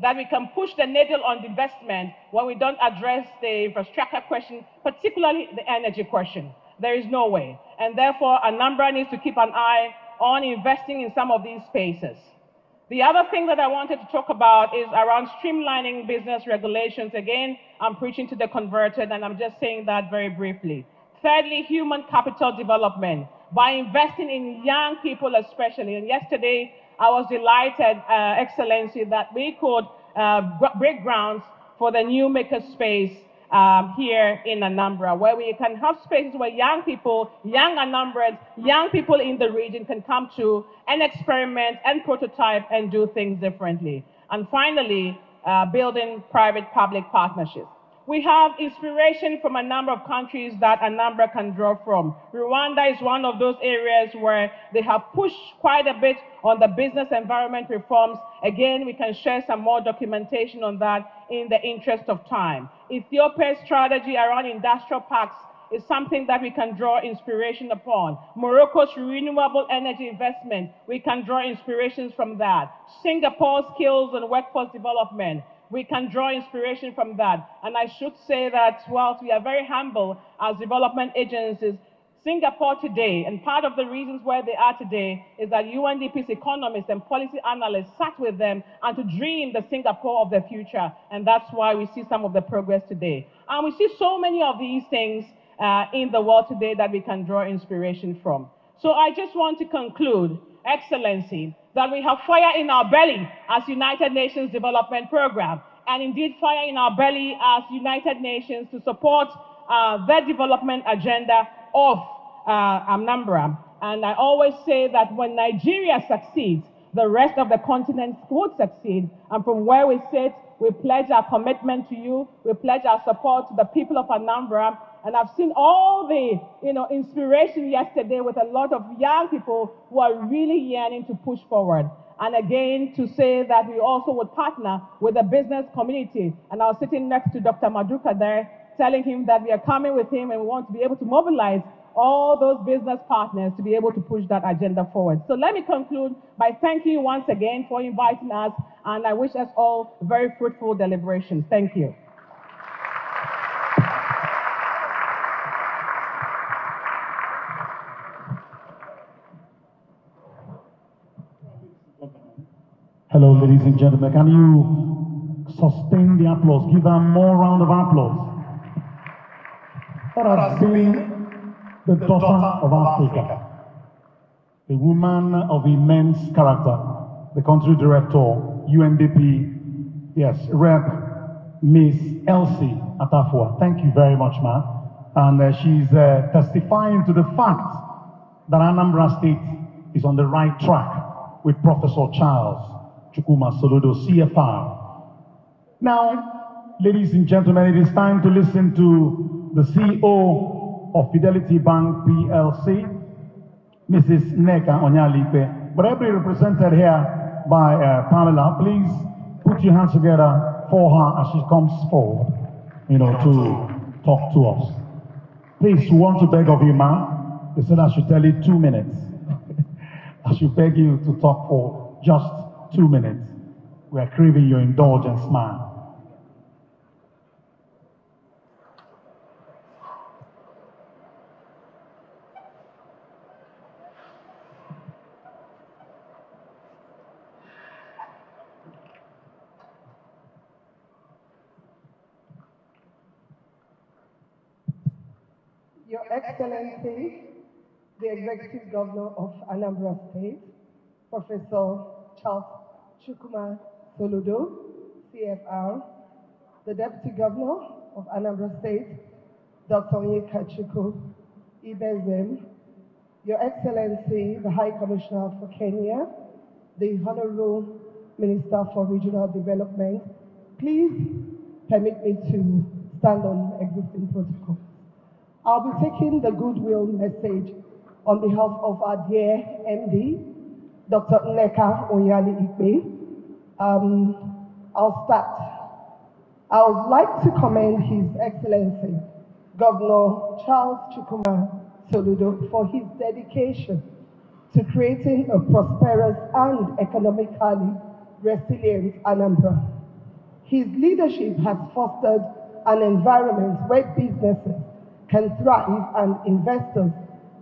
that we can push the needle on investment when we don't address the infrastructure question, particularly the energy question. There is no way. And therefore, Anambra needs to keep an eye on investing in some of these spaces. The other thing that I wanted to talk about is around streamlining business regulations. Again, I'm preaching to the converted, and I'm just saying that very briefly. Thirdly, human capital development, by investing in young people especially. And yesterday, I was delighted, Excellency, that we could break grounds for the new makerspace here in Anambra, where we can have spaces where young people, young Anambrans, young people in the region can come to and experiment and prototype and do things differently. And finally, building private-public partnerships. We have inspiration from a number of countries that Anambra can draw from. Rwanda is one of those areas where they have pushed quite a bit on the business environment reforms. Again, we can share some more documentation on that in the interest of time. Ethiopia's strategy around industrial parks is something that we can draw inspiration upon. Morocco's renewable energy investment, we can draw inspirations from that. Singapore's skills and workforce development, we can draw inspiration from that. And I should say that whilst we are very humble as development agencies, Singapore today, and part of the reasons where they are today, is that UNDP's economists and policy analysts sat with them and to dream the Singapore of the future. And that's why we see some of the progress today. And we see so many of these things in the world today that we can draw inspiration from. So I just want to conclude, Excellency, that we have fire in our belly as United Nations Development Program, and indeed fire in our belly as United Nations to support the development agenda of Anambra. And I always say that when Nigeria succeeds, the rest of the continent would succeed. And from where we sit, we pledge our commitment to you. We pledge our support to the people of Anambra. And I've seen all the inspiration yesterday with a lot of young people who are really yearning to push forward. And again, to say that we also would partner with the business community. And I was sitting next to Dr. Maduka there, telling him that we are coming with him and we want to be able to mobilize all those business partners to be able to push that agenda forward. So let me conclude by thanking you once again for inviting us, and I wish us all very fruitful deliberations. Thank you.
Hello, ladies and gentlemen. Can you sustain the applause? Give them more round of applause. That has been the daughter of Africa, a woman of immense character, the country director, UNDP, yes, Rep. Miss Elsie Atafua. Thank you very much, ma'am. And she's testifying to the fact that Anambra State is on the right track with Professor Charles Chukwuma Soludo, CFR. Now, ladies and gentlemen, it is time to listen to the CEO of Fidelity Bank PLC, Mrs. Nneka Onyalipe, but ably represented here by Pamela. Please put your hands together for her as she comes forward, to talk to us. Please, we want to beg of you, ma'am. They said I should tell you 2 minutes. I should beg you to talk for just 2 minutes. We are craving your indulgence, ma'am.
Your Excellency, the Executive Governor of Anambra State, Professor Charles Chukwuma Soludo, CFR, the Deputy Governor of Anambra State, Dr. Onyeka Ibezem, Your Excellency, the High Commissioner for Kenya, the Honorable Minister for Regional Development, please permit me to stand on existing protocols. I'll be taking the goodwill message on behalf of our dear MD, Dr. Nneka Onyalipe. I'll start. I would like to commend His Excellency, Governor Charles Chukwuma Soludo, for his dedication to creating a prosperous and economically resilient Anambra. His leadership has fostered an environment where businesses can thrive and investors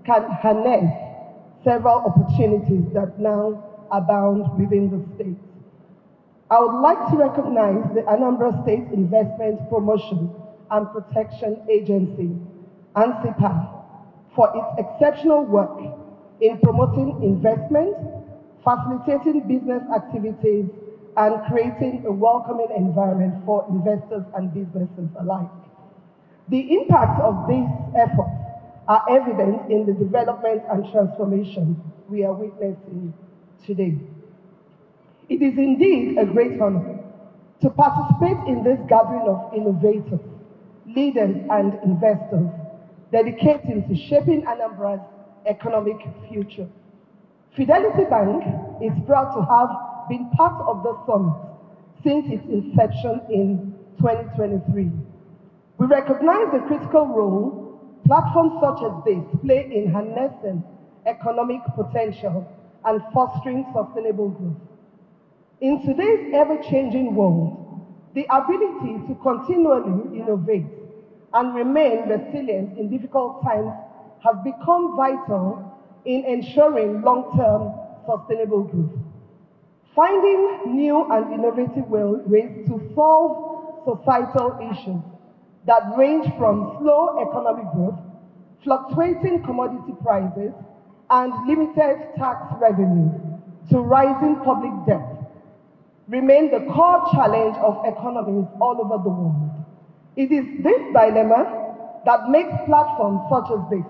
can harness several opportunities that now abound within the state. I would like to recognize the Anambra State Investment Promotion and Protection Agency, ANSIPA, for its exceptional work in promoting investment, facilitating business activities, and creating a welcoming environment for investors and businesses alike. The impact of these efforts are evident in the development and transformation we are witnessing today. It is indeed a great honor to participate in this gathering of innovators, leaders, and investors dedicating to shaping Anambra's economic future. Fidelity Bank is proud to have been part of the summit since its inception in 2023. We recognize the critical role Platforms such as this play in harnessing economic potential and fostering sustainable growth. In today's ever-changing world, the ability to continually innovate and remain resilient in difficult times has become vital in ensuring long-term sustainable growth. Finding new and innovative ways to solve societal issues that range from slow economic growth, fluctuating commodity prices, and limited tax revenues to rising public debt remain the core challenge of economies all over the world. It is this dilemma that makes platforms such as this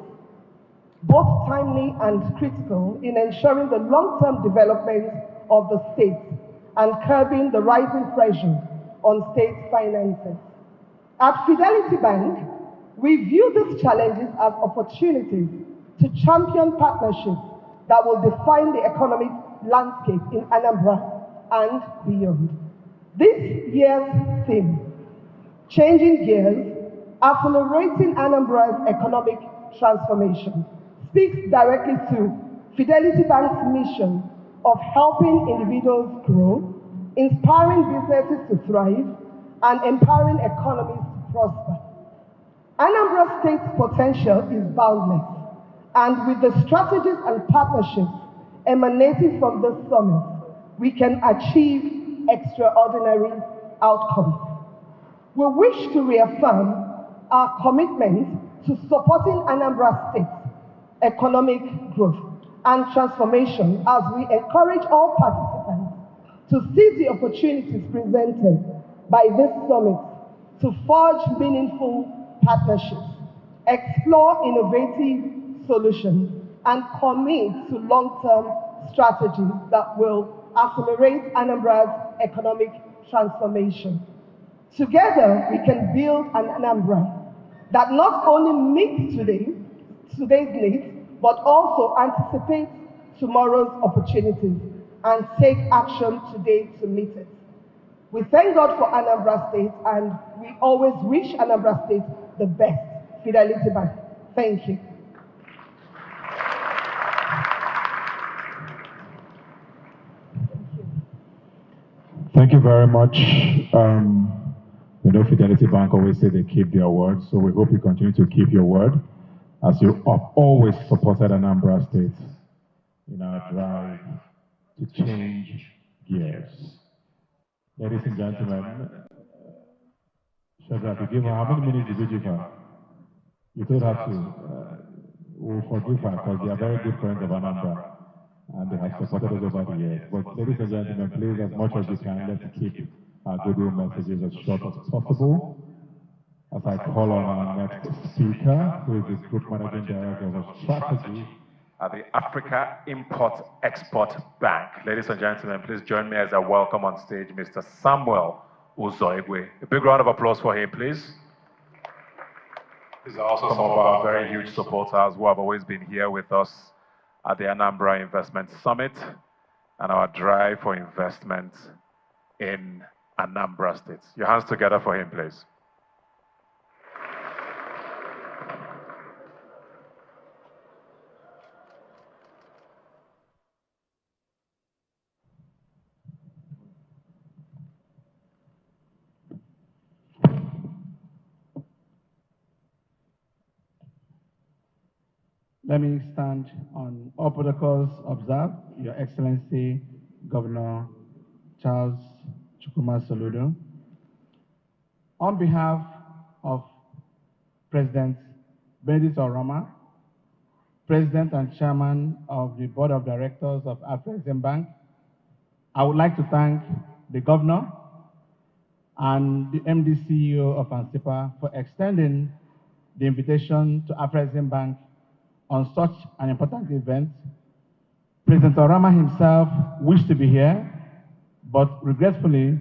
both timely and critical in ensuring the long-term development of the state and curbing the rising pressure on state finances. At Fidelity Bank, we view these challenges as opportunities to champion partnerships that will define the economic landscape in Anambra and beyond. This year's theme, Changing Gears, Accelerating Anambra's Economic Transformation, speaks directly to Fidelity Bank's mission of helping individuals grow, inspiring businesses to thrive, and empowering economies to prosper. Anambra State's potential is boundless, and with the strategies and partnerships emanating from this summit, we can achieve extraordinary outcomes. We wish to reaffirm our commitment to supporting Anambra State's economic growth and transformation as we encourage all participants to seize the opportunities presented by this summit to forge meaningful partnerships, explore innovative solutions, and commit to long-term strategies that will accelerate Anambra's economic transformation. Together, we can build an Anambra that not only meets today's needs, but also anticipates tomorrow's opportunities and take action today to meet it. We thank God for Anambra State, and we always wish Anambra State the best. Fidelity Bank. Thank you.
Thank you very much. We know Fidelity Bank always say they keep their word, so we hope you continue to keep your word as you have always supported Anambra State in our drive to change gears. Ladies and gentlemen, Shazza, to give her, how many minutes did you give her? You told her to. We'll forgive her because they are very good friends of Anambra and they have supported us over the years. But ladies and gentlemen, please, as much as you can, let's keep our goodwill messages as short as possible. As I call on our next speaker, who is the Group Managing Director of Strategy
at the Africa Import-Export Bank. Ladies and gentlemen, please join me as I welcome on stage Mr. Samuel Uzoigwe. A big round of applause for him, please. These are also some of our very huge supporters who have always been here with us at the Anambra Investment Summit and our drive for investment in Anambra State. Your hands together for him, please.
Let me stand on all protocols observed. Your Excellency, Governor Charles Chukwuma Soludo. On behalf of President Benedict Oroma, President and Chairman of the Board of Directors of Afrexim Bank, I would like to thank the Governor and the MD CEO of ANSIPA for extending the invitation to Afrexim Bank on such an important event. President Oroma himself wished to be here, but regretfully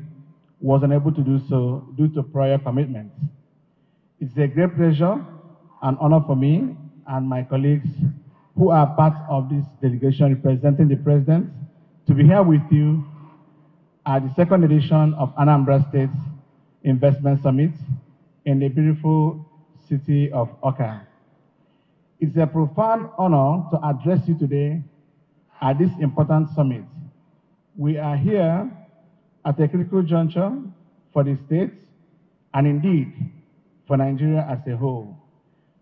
was unable to do so due to prior commitments. It's a great pleasure and honor for me and my colleagues who are part of this delegation representing the President to be here with you at the second edition of Anambra State's Investment Summit in the beautiful city of Awka. It's a profound honor to address you today at this important summit. We are here at a critical juncture for the state and indeed for Nigeria as a whole,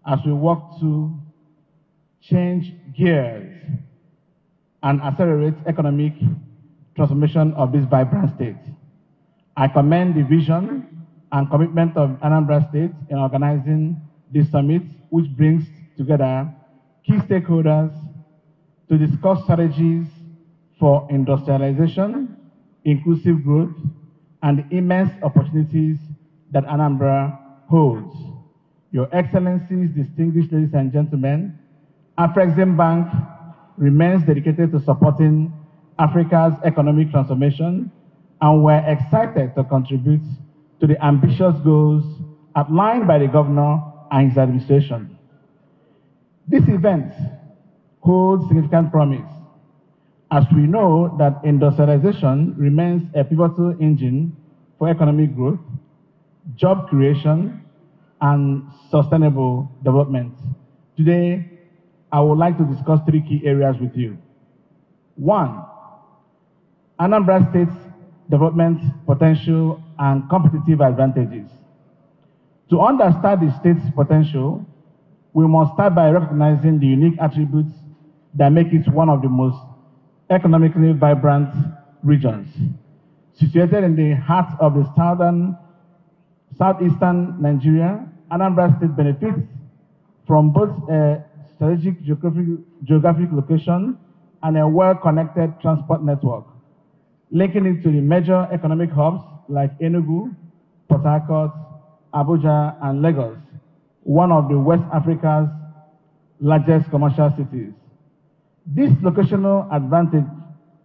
as we work to change gears and accelerate economic transformation of this vibrant state. I commend the vision and commitment of Anambra State in organizing this summit, which brings together key stakeholders to discuss strategies for industrialization, inclusive growth, and the immense opportunities that Anambra holds. Your Excellencies, distinguished ladies and gentlemen, Afrexim remains dedicated to supporting Africa's economic transformation, and we're excited to contribute to the ambitious goals outlined by the governor and his administration. This event holds significant promise, as we know that industrialization remains a pivotal engine for economic growth, job creation, and sustainable development. Today, I would like to discuss three key areas with you. One, Anambra State's development potential and competitive advantages. To understand the state's potential, we must start by recognizing the unique attributes that make it one of the most economically vibrant regions. Situated in the heart of the southeastern Nigeria, Anambra State benefits from both a strategic geographic location and a well-connected transport network, linking it to the major economic hubs like Enugu, Port Harcourt, Abuja, and Lagos, one of the West Africa's largest commercial cities. This locational advantage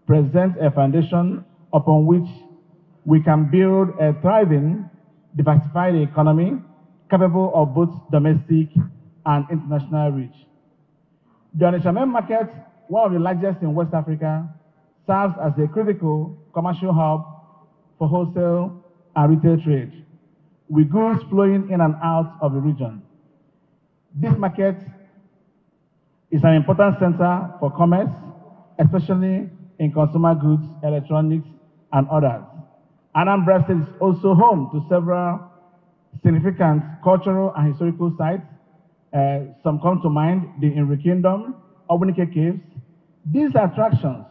presents a foundation upon which we can build a thriving, diversified economy capable of both domestic and international reach. The Onitsha market, one of the largest in West Africa, serves as a critical commercial hub for wholesale and retail trade, with goods flowing in and out of the region. This market is an important center for commerce, especially in consumer goods, electronics, and others. Anambra State is also home to several significant cultural and historical sites. Some come to mind: the Inri Kingdom, Obunike Caves. These attractions,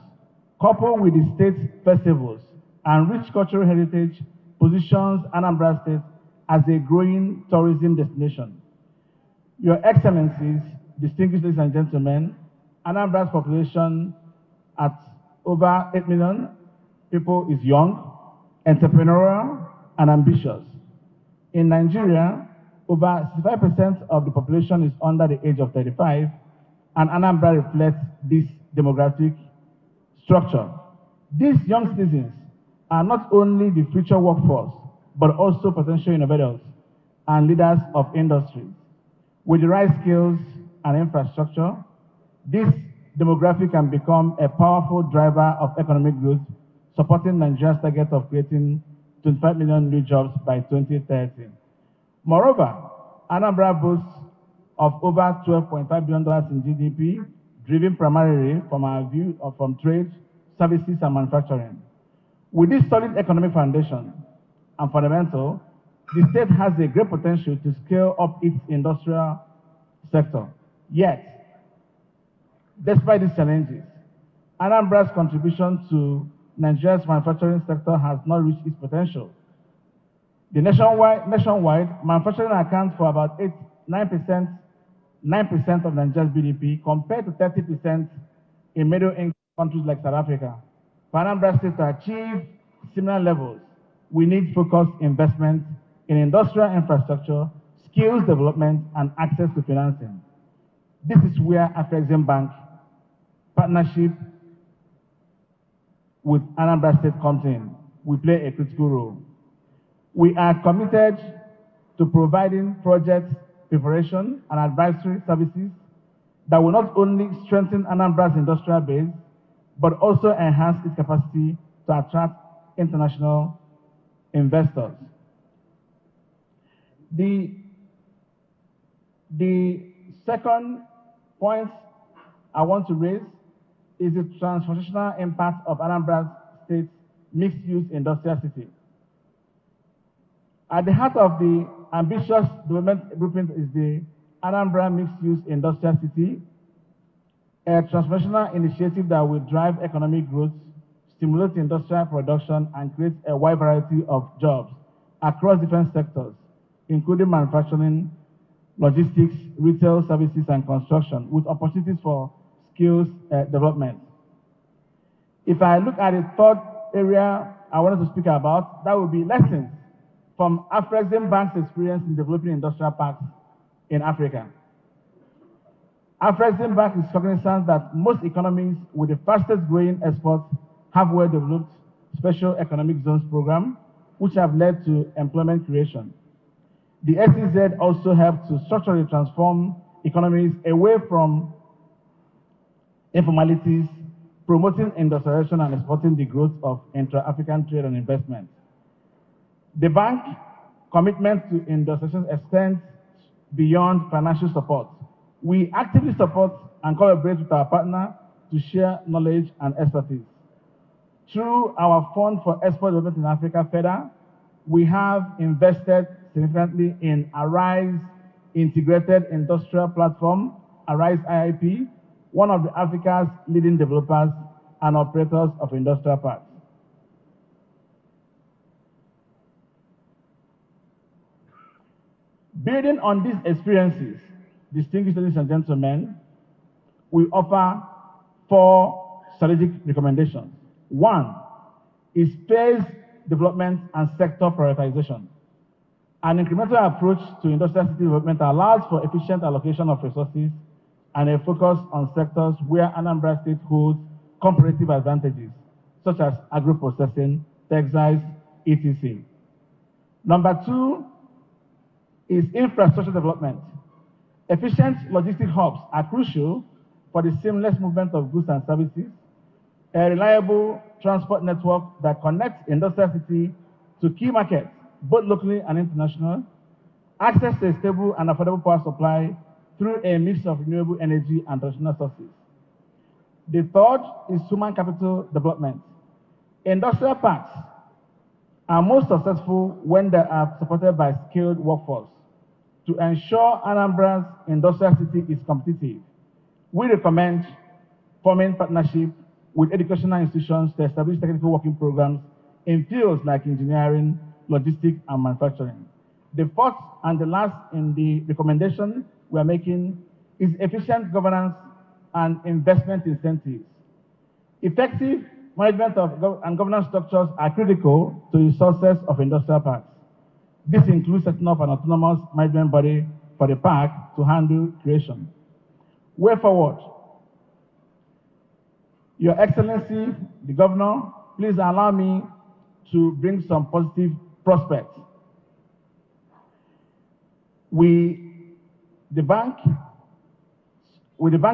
coupled with the state's festivals and rich cultural heritage, positions Anambra State as a growing tourism destination. Your Excellencies, distinguished ladies and gentlemen, Anambra's population at over 8 million people is young, entrepreneurial, and ambitious. In Nigeria, over 65% of the population is under the age of 35, and Anambra reflects this demographic structure. These young citizens are not only the future workforce, but also potential innovators and leaders of industries. With the right skills and infrastructure, this demographic can become a powerful driver of economic growth, supporting Nigeria's target of creating 25 million new jobs by 2030. Moreover, Anambra boasts of over $12.5 billion in GDP, driven primarily from trade, services, and manufacturing. With this solid economic foundation and fundamental, the state has a great potential to scale up its industrial sector. Yet, despite these challenges, Anambra's contribution to Nigeria's manufacturing sector has not reached its potential. The nationwide manufacturing accounts for about 9% of Nigeria's GDP, compared to 30% in middle-income countries like South Africa. For Anambra State to achieve similar levels, we need focused investment in industrial infrastructure, skills development, and access to financing. This is where Afrexim Bank partnership with Anambra State comes in. We play a critical role. We are committed to providing project preparation and advisory services that will not only strengthen Anambra's industrial base, but also enhance its capacity to attract international investors. The second point I want to raise is the transformational impact of Anambra State's mixed-use industrial city. At the heart of the ambitious development blueprint is the Anambra Mixed-Use Industrial City, a transformational initiative that will drive economic growth, stimulate industrial production, and create a wide variety of jobs across different sectors, including manufacturing, logistics, retail services, and construction, with opportunities for skills development. If I look at the third area I wanted to speak about, that would be lessons from Afrexim Bank's experience in developing industrial parks in Africa. Afrexim Bank is cognizant that most economies with the fastest growing exports have well-developed special economic zones program, which have led to employment creation. The SEZ also helped to structurally transform economies away from informalities, promoting industrialization and exporting the growth of intra-African trade and investment. The bank's commitment to industrialization extends beyond financial support. We actively support and collaborate with our partner to share knowledge and expertise. Through our Fund for Export Development in Africa, FEDA, we have invested significantly in Arise Integrated Industrial Platform, Arise IIP, one of Africa's leading developers and operators of industrial parks. Building on these experiences, distinguished ladies and gentlemen, we offer 4 strategic recommendations. 1 is phased development and sector prioritization. An incremental approach to industrial city development allows for efficient allocation of resources and a focus on sectors where Anambra State holds comparative advantages, such as agro-processing, textiles, etc. Number 2 is infrastructure development. Efficient logistic hubs are crucial for the seamless movement of goods and services. A reliable transport network that connects industrial city to key markets, both locally and international. Access to a stable and affordable power supply through a mix of renewable energy and traditional sources. The third is human capital development. Industrial parks are most successful when they are supported by skilled workforce. To ensure Anambra's industrial city is competitive, we recommend forming partnership with educational institutions to establish technical working programs in fields like engineering, logistics, and manufacturing. The fourth and the last in the recommendation we are making is efficient governance and investment incentives. Effective management and governance structures are critical to the success of industrial parks. This includes setting up an autonomous management body for the park to handle creation. Way forward. Your Excellency, the Governor, please allow me to bring some positive prospects. With the bank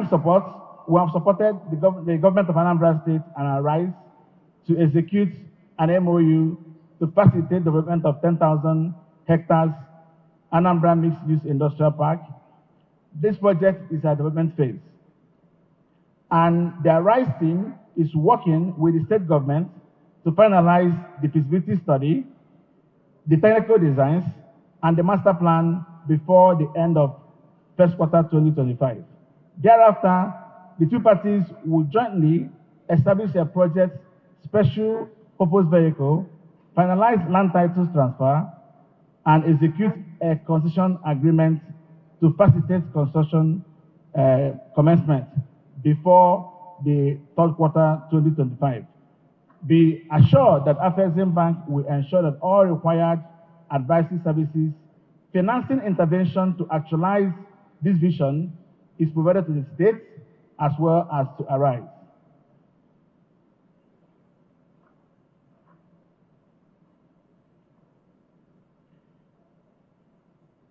support, we have supported the government of Anambra State and Arise to execute an MOU to facilitate development of 10,000 hectares Anambra Mixed-Use Industrial Park. This project is at development phase. And the Arise team is working with the state government to finalize the feasibility study, the technical designs, and the master plan before the end of first quarter 2025. Thereafter, the two parties will jointly establish a project special purpose vehicle, finalize land titles transfer, and execute a concession agreement to facilitate construction commencement before the third quarter 2025. Be assured that Afrexim Bank will ensure that all required advisory services, financing intervention to actualize this vision is provided to the states as well as to Arise.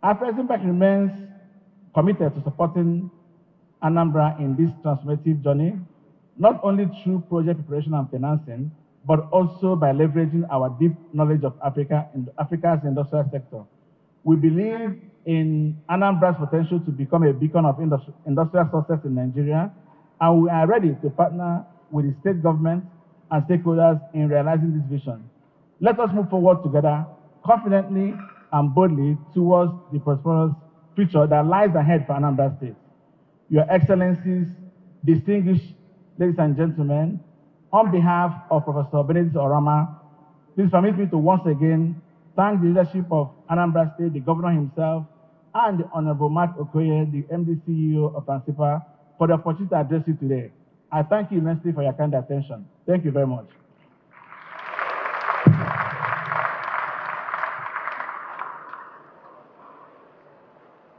Afrexim Bank remains committed to supporting Anambra in this transformative journey, not only through project preparation and financing, but also by leveraging our deep knowledge of Africa and Africa's industrial sector. We believe in Anambra's potential to become a beacon of industrial success in Nigeria, and we are ready to partner with the state government and stakeholders in realizing this vision. Let us move forward together, confidently and boldly towards the prosperous future that lies ahead for Anambra State. Your Excellencies, distinguished ladies and gentlemen, on behalf of Professor Benedict Orama, please permit me to once again thank the leadership of Anambra State, the governor himself, and the Honorable Mark Okoye, the MD CEO of ANSIPA, for the opportunity to address you today. I thank you immensely for your kind attention. Thank you very much.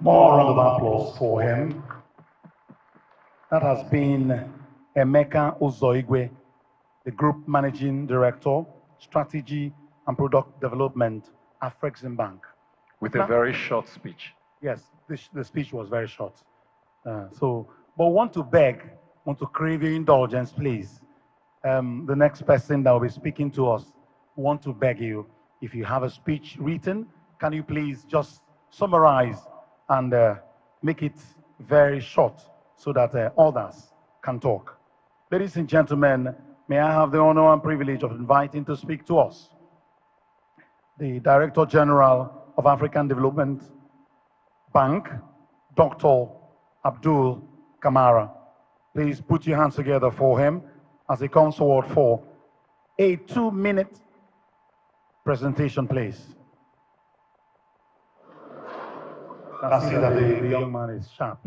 More round of applause for him. That has been Emeka Uzoigwe, the Group Managing Director, Strategy and Product Development at Afrexim Bank.
With a very short speech.
Yes, the speech was very short. But want to crave your indulgence, please. The next person that will be speaking to us, want to beg you, if you have a speech written, can you please just summarize and make it very short so that others can talk. Ladies and gentlemen, may I have the honor and privilege of inviting to speak to us the Director General of African Development Bank, Dr. Abdul Kamara. Please put your hands together for him as he comes forward for a 2-minute presentation, please. I see that the young man is sharp.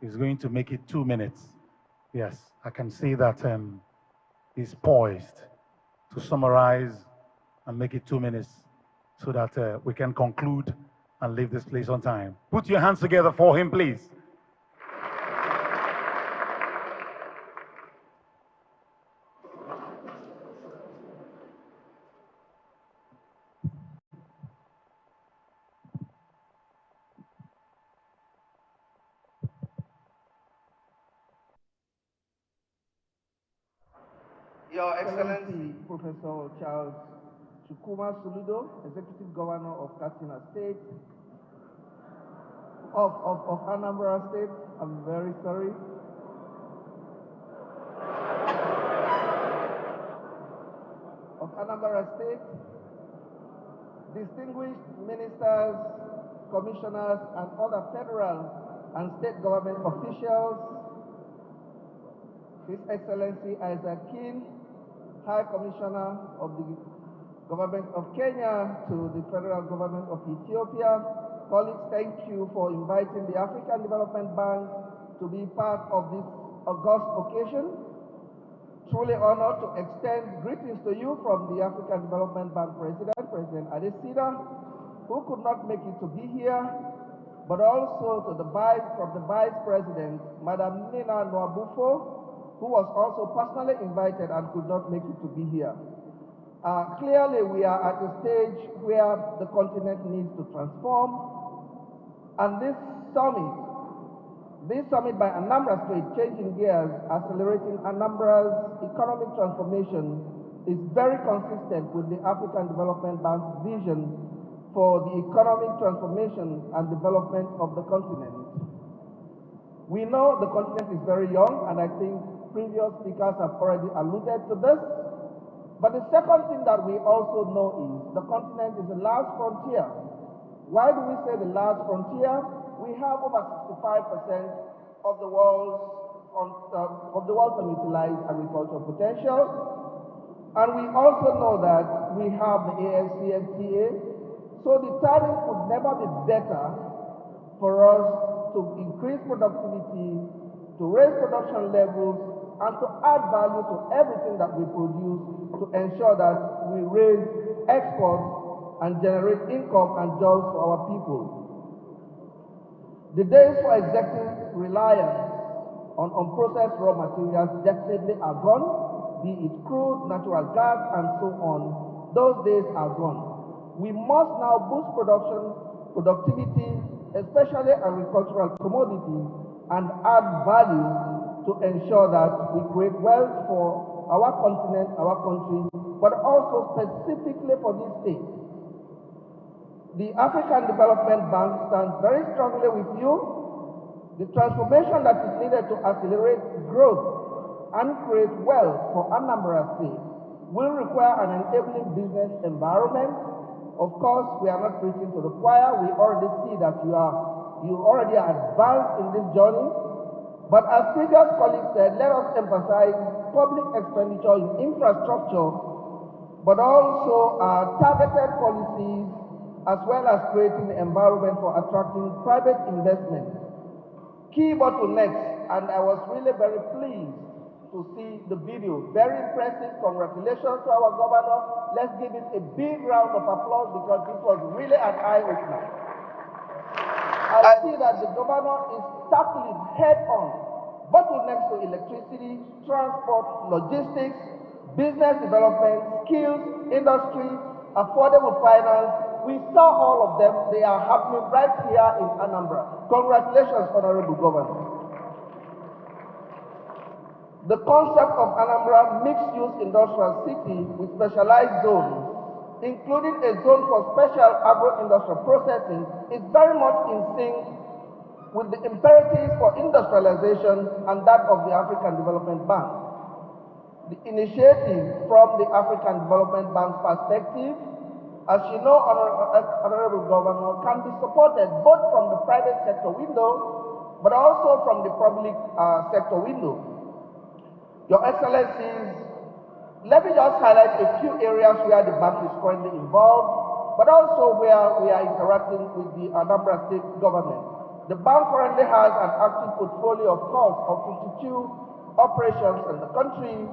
He's going to make it 2 minutes. Yes, I can see that he's poised to summarize and make it 2 minutes so that we can conclude and leave this place on time. Put your hands together for him, please.
Your Excellency, Professor Charles Chukwuma Soludo, Executive Governor of Katsina State, of Anambra State, I'm very sorry. Of Anambra State, distinguished ministers, commissioners, and other federal and state government officials, His Excellency Isaac King, High Commissioner of the Government of Kenya to the Federal Government of Ethiopia. Colleagues, thank you for inviting the African Development Bank to be part of this august occasion. Truly honored to extend greetings to you from the African Development Bank President, President Adesina, who could not make it to be here, but also to the Vice President, Madam Nina Nwabufo, who was also personally invited and could not make it to be here. Clearly, we are at a stage where the continent needs to transform, and this summit by Anambra State, changing gears, accelerating Anambra's economic transformation, is very consistent with the African Development Bank's vision for the economic transformation and development of the continent. We know the continent is very young, and I think previous speakers have already alluded to this. But the second thing that we also know is the continent is the last frontier. Why do we say the last frontier? We have over 65% of the world's unutilized agricultural potential. And we also know that we have the AFCFTA. So the timing could never be better for us to increase productivity, to raise production levels, and to add value to everything that we produce to ensure that we raise exports and generate income and jobs for our people. The days for executive reliance on unprocessed raw materials definitely are gone, be it crude, natural gas, and so on. Those days are gone. We must now boost productivity, especially agricultural commodities, and add value to ensure that we create wealth for our continent, our country, but also specifically for this state. the African Development Bank stands very strongly with you. The transformation that is needed to accelerate growth and create wealth for Anambra State will require an enabling business environment. Of course, we are not preaching to the choir. We already see that you already are advanced in this journey. But as previous colleagues said, let us emphasize public expenditure in infrastructure, but also targeted policies, as well as creating the environment for attracting private investment. Key bottlenecks, and I was really very pleased to see the video. Very impressive. Congratulations to our governor. Let's give him a big round of applause because this was really an eye-opener. I see that the governor is tackling head-on bottlenecks to electricity, transport, logistics, business development, skills, industry, affordable finance. We saw all of them. They are happening right here in Anambra. Congratulations, Honorable Governor. The concept of Anambra mixed-use industrial city with specialized zones, including a zone for special agro-industrial processing, is very much in sync with the imperatives for industrialization and that of the African Development Bank. The initiative from the African Development Bank's perspective, as you know, Honorable Governor, can be supported both from the private sector window, but also from the public sector window. Your Excellencies, let me just highlight a few areas where the bank is currently involved, but also where we are interacting with the Anambra State government. The bank currently has an active portfolio, of course, of 52 operations in the country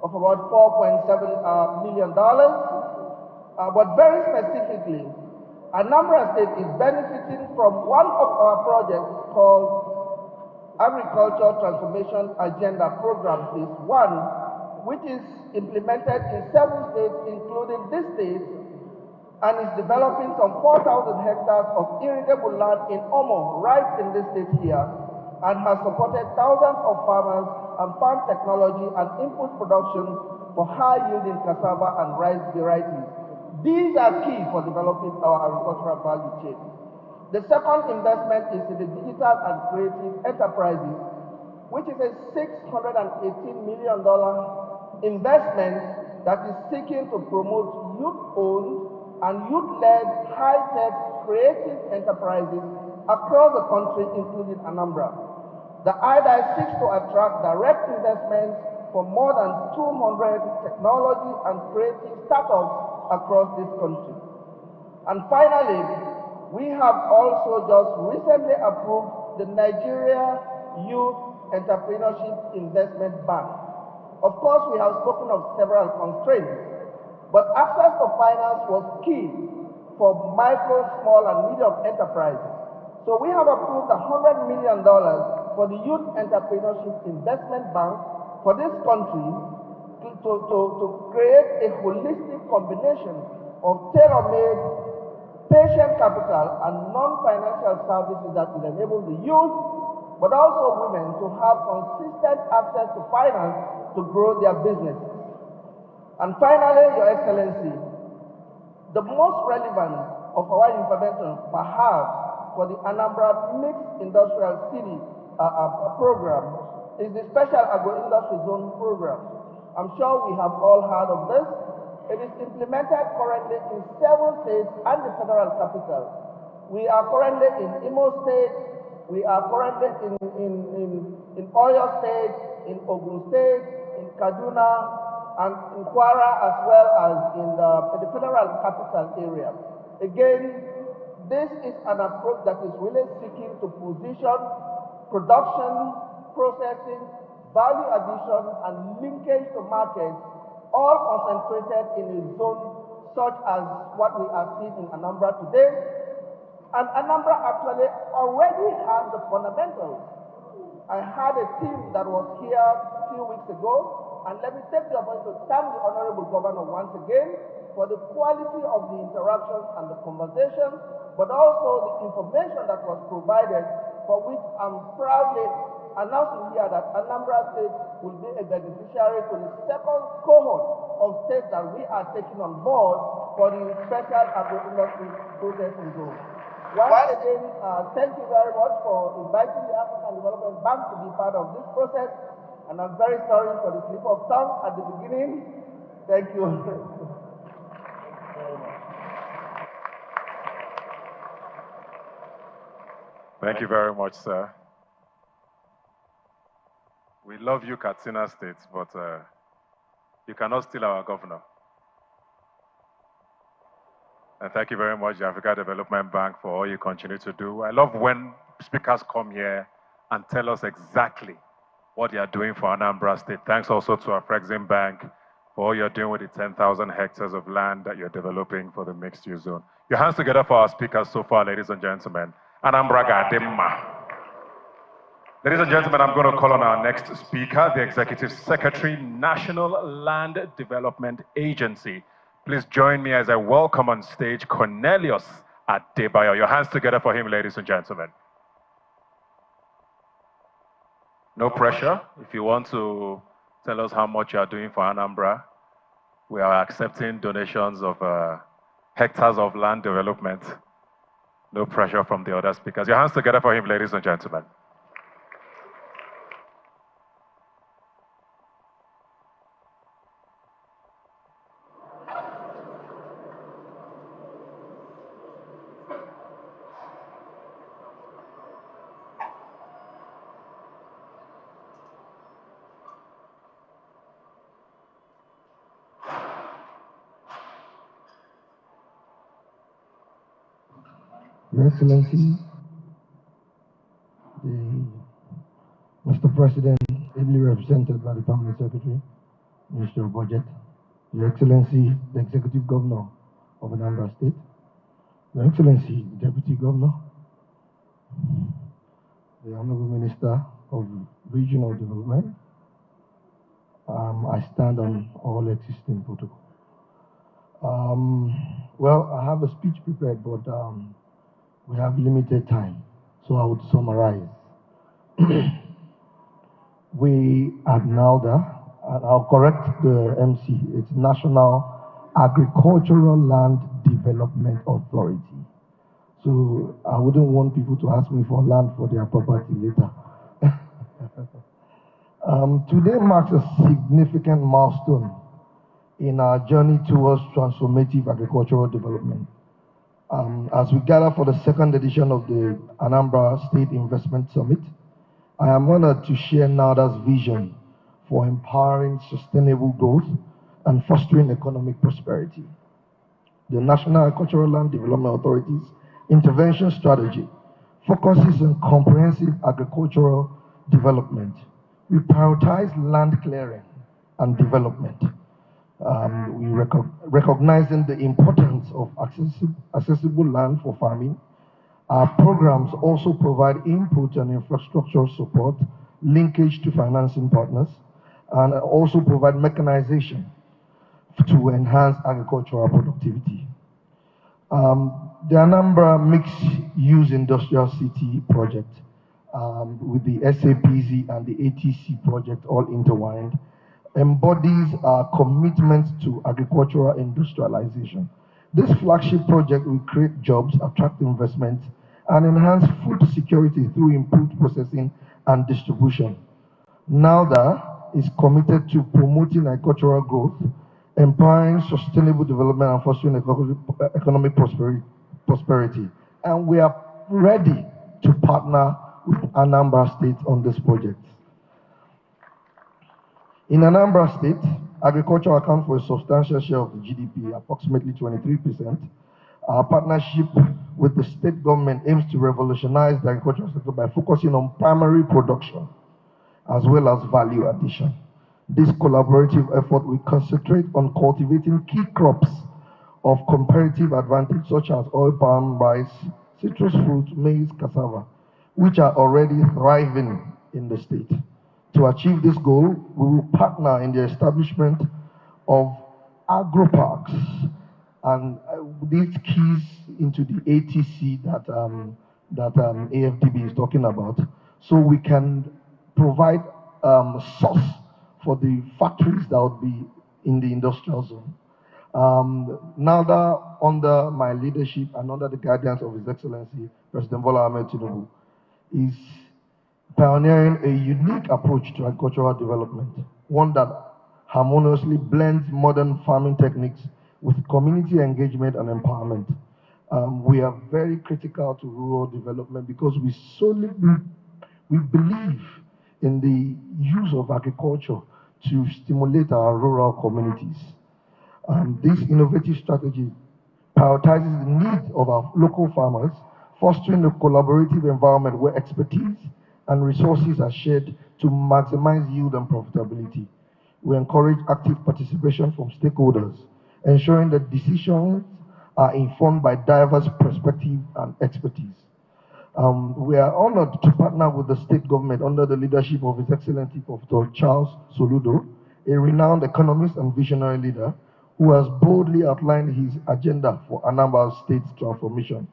of about $4.7 million. But very specifically, Anambra State is benefiting from one of our projects called Agriculture Transformation Agenda Program Phase 1, which is implemented in 7 states, including this state, and is developing some 4,000 hectares of irrigable land in Omo, right in this state here, and has supported thousands of farmers and farm technology and input production for high-yielding cassava and rice varieties. These are key for developing our agricultural value chain. The second investment is in the digital and creative enterprises, which is a $618 million investment that is seeking to promote youth-owned and youth-led high-tech creative enterprises across the country, including Anambra. The IDI seeks to attract direct investments for more than 200 technology and creative startups across this country. And finally, we have also just recently approved the Nigeria Youth Entrepreneurship Investment Bank. Of course, we have spoken of several constraints, but access to finance was key for micro, small, and medium enterprises. So we have approved $100 million for the Youth Entrepreneurship Investment Bank for this country to create a holistic combination of tailor-made patient capital and non-financial services that will enable the youth, but also women, to have consistent access to finance to grow their businesses. And finally, Your Excellency, the most relevant of our intervention, perhaps, for the Anambra Mixed Industrial City program is the Special Agro-Industry Zone program. I'm sure we have all heard of this. It is implemented currently in 7 states and the federal capital. We are currently in Imo State, we are currently in Oyo State, in Ogun State, in Kaduna, and in Kwara, as well as in the federal capital area. Again, this is an approach that is really seeking to position production, processing, value addition, and linkage to markets, all concentrated in a zone such as what we are seeing in Anambra today. And Anambra actually already has the fundamentals. I had a team that was here a few weeks ago, and let me take the opportunity to thank the Honorable Governor once again for the quality of the interactions and the conversation, but also the information that was provided, for which I'm proudly announcing here that Anambra State will be a beneficiary to the second cohort of states that we are taking on board for the special agro-industry processing zone. Once again, thank you very much for inviting the African Development Bank to be part of this process, and I'm very sorry for the slip of tongue at the beginning. Thank you.
Thank you very much, sir. We love you, Katsina State, but you cannot steal our governor. And thank you very much, the Africa Development Bank, for all you continue to do. I love when speakers come here and tell us exactly what they are doing for Anambra State. Thanks also to our Exim Bank for all you're doing with the 10,000 hectares of land that you're developing for the mixed-use zone. Your hands together for our speakers so far, ladies and gentlemen. Anambra Gadimma. Ladies and gentlemen, I'm going to call on our next speaker, the Executive Secretary, National Land Development Agency. Please join me as I welcome on stage Cornelius Adebayo. Your hands together for him, ladies and gentlemen. No pressure. If you want to tell us how much you are doing for Anambra, we are accepting donations of hectares of land development. No pressure from the other speakers. Your hands together for him, ladies and gentlemen.
Your Excellency, Mr. President, ably represented by the Permanent Secretary, Minister of Budget, Your Excellency, the Executive Governor of Anambra State, Your Excellency, the Deputy Governor, the Honorable Minister of Regional Development, I stand on all existing protocol. Well, I have a speech prepared, but we have limited time, so I would summarize. We at NALDA, and I'll correct the MC, it's National Agricultural Land Development Authority. So I wouldn't want people to ask me for land for their property later. Today marks a significant milestone in our journey towards transformative agricultural development. As we gather for the second edition of the Anambra State Investment Summit, I am honored to share NALDA's vision for empowering sustainable growth and fostering economic prosperity. The National Agricultural Land Development Authority's intervention strategy focuses on comprehensive agricultural development. We prioritize land clearing and development. We recognizing the importance of accessible land for farming. Our programs also provide input and infrastructure support, linkage to financing partners, and also provide mechanization to enhance agricultural productivity. The Anambra Mixed-Use Industrial City project with the SAPZ and the ATC project all intertwined embodies our commitment to agricultural industrialization. This flagship project will create jobs, attract investment, and enhance food security through improved processing and distribution. NALDA is committed to promoting agricultural growth, empowering sustainable development, and fostering economic prosperity. And we are ready to partner with Anambra State on this project. In Anambra State, agriculture accounts for a substantial share of the GDP, approximately 23%. Our partnership with the state government aims to revolutionize the agricultural sector by focusing on primary production as well as value addition. This collaborative effort will concentrate on cultivating key crops of comparative advantage such as oil palm, rice, citrus fruit, maize, cassava, which are already thriving in the state. To achieve this goal, we will partner in the establishment of agro-parks and these keys into the ATC that AFDB is talking about, so we can provide source for the factories that would be in the industrial zone. Now that under my leadership and under the guidance of His Excellency President Bola Ahmed Tinubu, is pioneering a unique approach to agricultural development, one that harmoniously blends modern farming techniques with community engagement and empowerment. We are very critical to rural development because we believe in the use of agriculture to stimulate our rural communities. This innovative strategy prioritizes the needs of our local farmers, fostering a collaborative environment where expertise and resources are shared to maximize yield and profitability. We encourage active participation from stakeholders, ensuring that decisions are informed by diverse perspectives and expertise. We are honored to partner with the state government under the leadership of His Excellency Professor Charles Soludo, a renowned economist and visionary leader who has boldly outlined his agenda for Anambra State's transformation.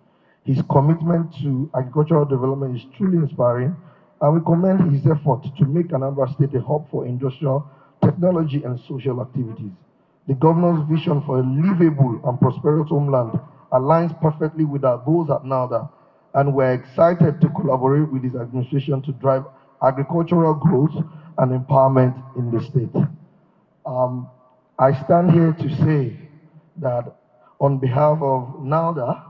His commitment to agricultural development is truly inspiring, and we commend his effort to make Anambra State a hub for industrial, technology, and social activities. The governor's vision for a livable and prosperous homeland aligns perfectly with our goals at NALDA, and we're excited to collaborate with his administration to drive agricultural growth and empowerment in the state. I stand here to say that on behalf of NALDA,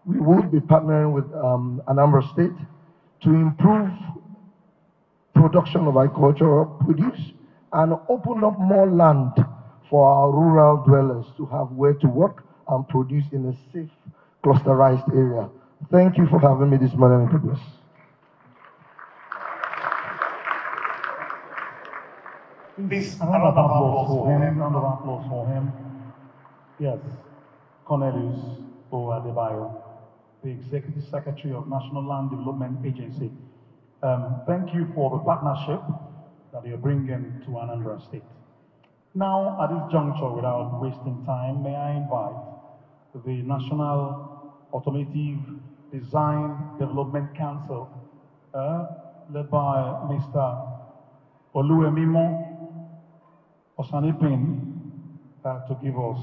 we will be partnering with Anambra State to improve production of agricultural produce and open up more land for our rural dwellers to have where to work and produce in a safe, clusterized area. Thank you for having me this morning, Progress.
Please, a round of applause for him, round of applause for him. Yes, Cornelius O. Adebayo, the Executive Secretary of National Land Development Agency. Thank you for the partnership that you're bringing to Anambra State. Now, at this juncture, without wasting time, may I invite the National Automotive Design Development Council, led by Mr. Oluwemimo Osanipin, to give us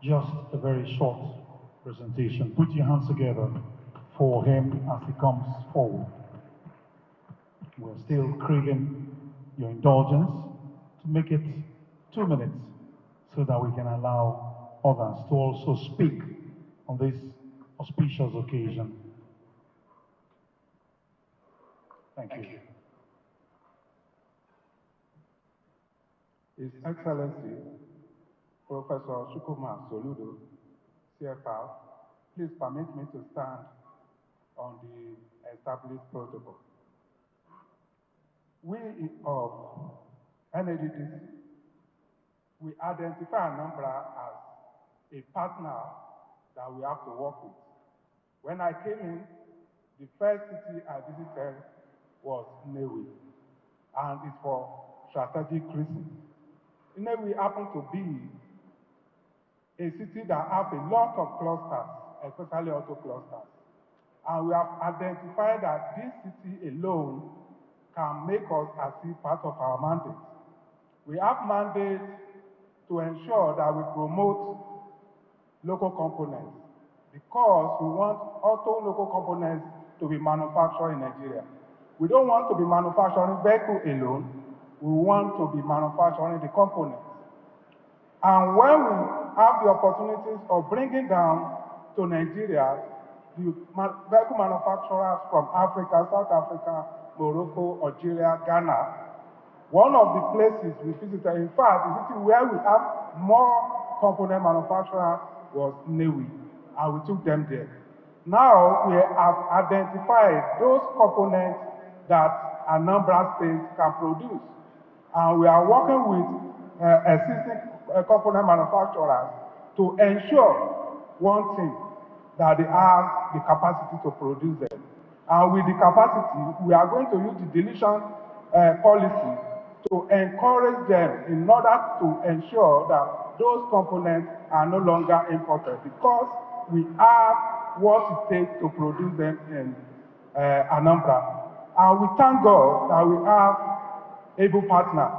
just a very short presentation. Put your hands together for him as he comes forward. We're still craving your indulgence to make it 2 minutes so that we can allow others to also speak on this auspicious occasion. Thank you.
His Excellency, Professor Chukwuma Soludo, CFR, please permit me to stand on the established protocol. We of NADDC, we identify Anambra as a partner that we have to work with. When I came in, the first city I visited was Nnewi, and it's for strategic reasons. Nnewi happened to be a city that has a lot of clusters, especially auto clusters. And we have identified that this city alone can make us achieve part of our mandate. We have mandate to ensure that we promote local components because we want auto local components to be manufactured in Nigeria. We don't want to be manufacturing vehicles alone. We want to be manufacturing the components. And when we have the opportunities of bringing down to Nigeria the vehicle manufacturers from Africa, South Africa, Morocco, Algeria, Ghana, one of the places we visited, in fact, the city where we have more component manufacturers was Nnewi, and we took them there. Now we have identified those components that Anambra State can produce. And we are working with existing component manufacturers to ensure one thing, that they have the capacity to produce them. And with the capacity, we are going to use the deletion policy to encourage them in order to ensure that those components are no longer imported because we have what it takes to produce them in Anambra. And we thank God that we have able partners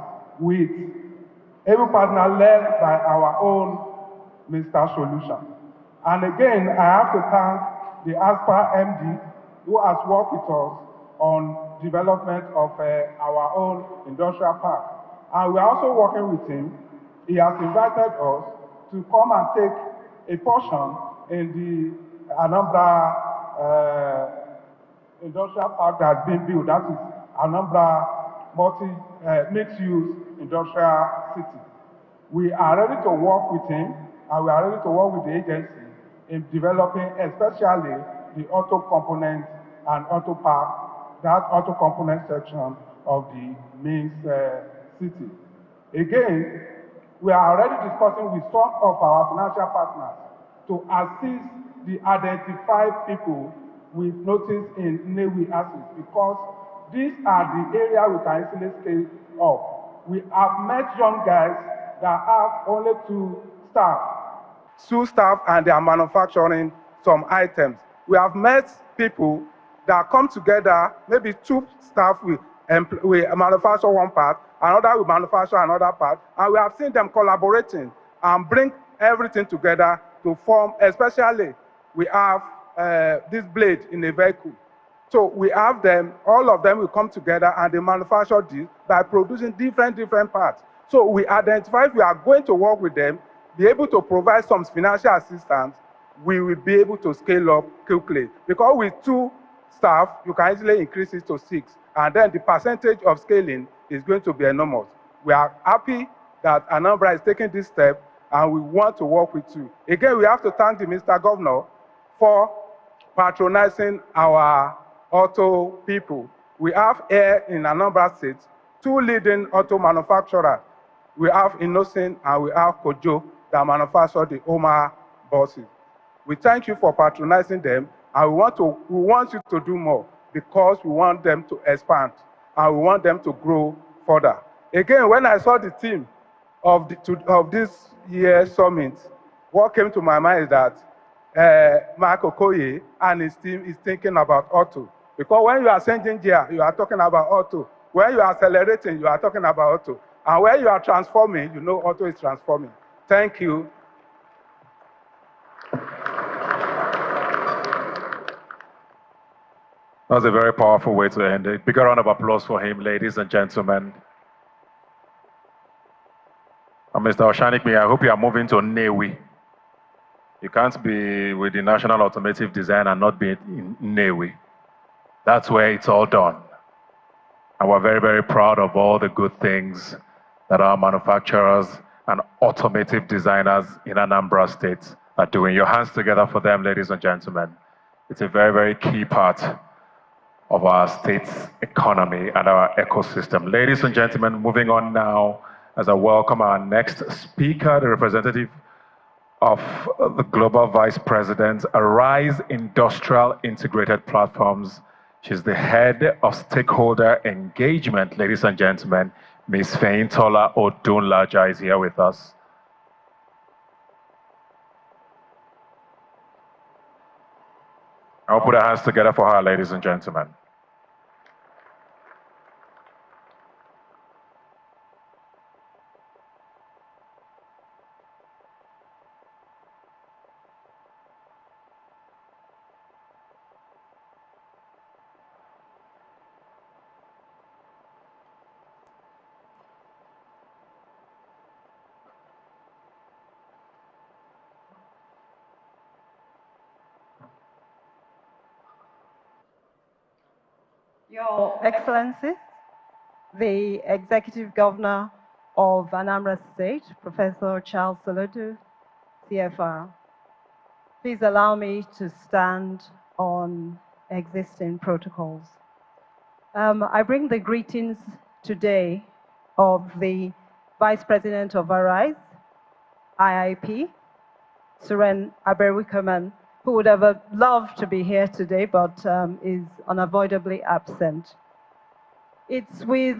led by our own Mr. Solution. And again, I have to thank the ASPA MD who has worked with us on development of our own industrial park. And we are also working with him. He has invited us to come and take a portion in the Anambra industrial park that has been built. That is Anambra mixed-use industrial city. We are ready to work with him, and we are ready to work with the agency in developing especially the auto component and auto park, that auto component section of the main city. Again, we are already discussing with some of our financial partners to assist the identified people we've noticed in Nnewi axis, because these are the areas we can easily scale up. We have met young guys that have only two staff, and they are manufacturing some items. We have met people that come together, maybe two staff we manufacture one part, another will manufacture another part, and we have seen them collaborating and bring everything together to form, especially we have this blade in a vehicle. So we have them, all of them will come together and they manufacture this by producing different parts. So we identify if we are going to work with them, be able to provide some financial assistance, we will be able to scale up quickly. Because with two staff, you can easily increase it to 6. And then the percentage of scaling is going to be enormous. We are happy that Anambra is taking this step and we want to work with you. Again, we have to thank the Mr. Governor for patronizing our auto people. We have here in Anambra State 2 leading auto manufacturers. We have Innocent and we have Kojo that manufacture the Oma buses. We thank you for patronizing them, and we want you to do more because we want them to expand and we want them to grow further. Again, when I saw the theme of this year's summit, what came to my mind is that Mark Okoye and his team is thinking about auto. Because when you are changing gear, you are talking about auto. When you are accelerating, you are talking about auto. And when you are transforming, you know auto is transforming. Thank you.
That's a very powerful way to end it. Bigger round of applause for him, ladies and gentlemen. And Mr. Oshanikmi, I hope you are moving to Nnewi. You can't be with the National Automotive Design and not be in Nnewi. That's where it's all done. And we're very proud of all the good things that our manufacturers and automotive designers in Anambra State are doing. Your hands together for them, ladies and gentlemen. It's a very key part of our state's economy and our ecosystem. Ladies and gentlemen, moving on now as I welcome our next speaker, the representative of the Global Vice President, Arise Industrial Integrated Platforms. She's the head of stakeholder engagement, ladies and gentlemen. Ms. Feintola Odunlaja is here with us. I'll put our hands together for her, ladies and gentlemen.
Your Excellencies, the Executive Governor of Anambra State, Professor Charles Soludo, CFR, please allow me to stand on existing protocols. I bring the greetings today of the Vice President of Arise, IIP, Suren Aberwikaman, who would have loved to be here today, but is unavoidably absent. It's with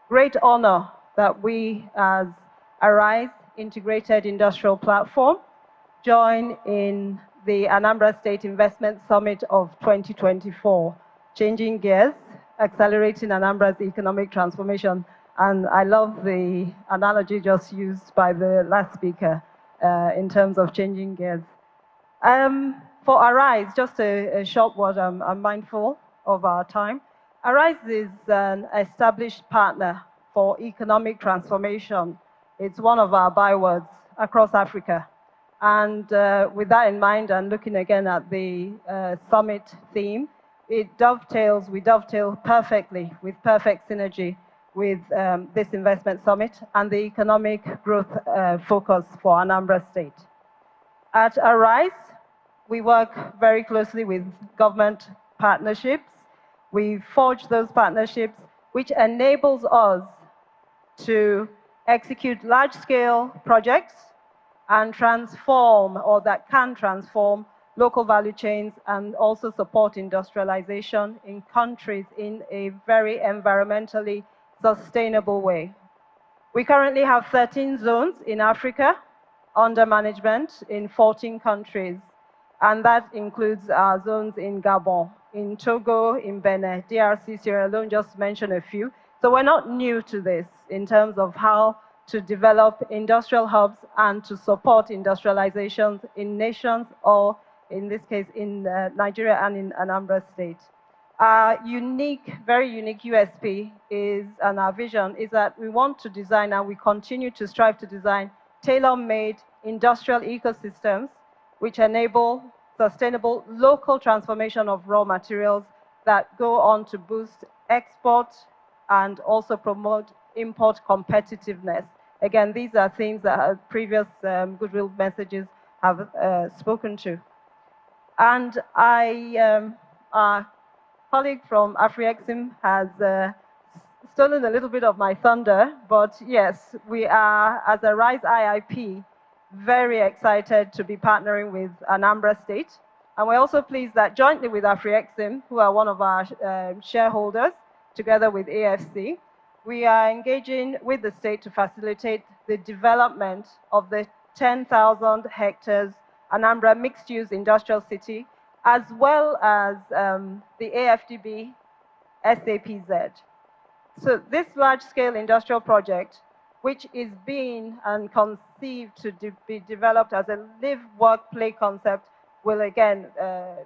great honor that we, as Arise Integrated Industrial Platform, join in the Anambra State Investment Summit of 2024, Changing Gears, Accelerating Anambra's Economic Transformation. And I love the analogy just used by the last speaker. in terms of changing gears. For Arise, just a short word, I'm mindful of our time. Arise is an established partner for economic transformation. It's one of our bywords across Africa. And with that in mind, and looking again at the summit theme, we dovetail perfectly, with perfect synergy with this investment summit and the economic growth focus for Anambra State. At Arise, we work very closely with government partnerships. We forge those partnerships, which enables us to execute large-scale projects and transform, or that can transform, local value chains and also support industrialization in countries in a very environmentally sustainable way. We currently have 13 zones in Africa under management in 14 countries, and that includes our zones in Gabon, in Togo, in Benin, DRC, Sierra Leone, just to mention a few. So we're not new to this in terms of how to develop industrial hubs and to support industrializations in nations, or in this case, in Nigeria and in Anambra State. Our very unique USP is, and our vision is that we want to design, and we continue to strive to design, tailor-made industrial ecosystems which enable sustainable local transformation of raw materials that go on to boost export and also promote import competitiveness. Again, these are things that previous goodwill messages have spoken to. And our colleague from AfriExim has stolen a little bit of my thunder, but yes, we are, as a RISE IIP, very excited to be partnering with Anambra State. And we're also pleased that jointly with AfriExim, who are one of our shareholders, together with AFC, we are engaging with the state to facilitate the development of the 10,000 hectares Anambra mixed-use industrial city, as well as the AFDB SAPZ. So this large-scale industrial project, which is being and conceived to be developed as a live, work, play concept, will again,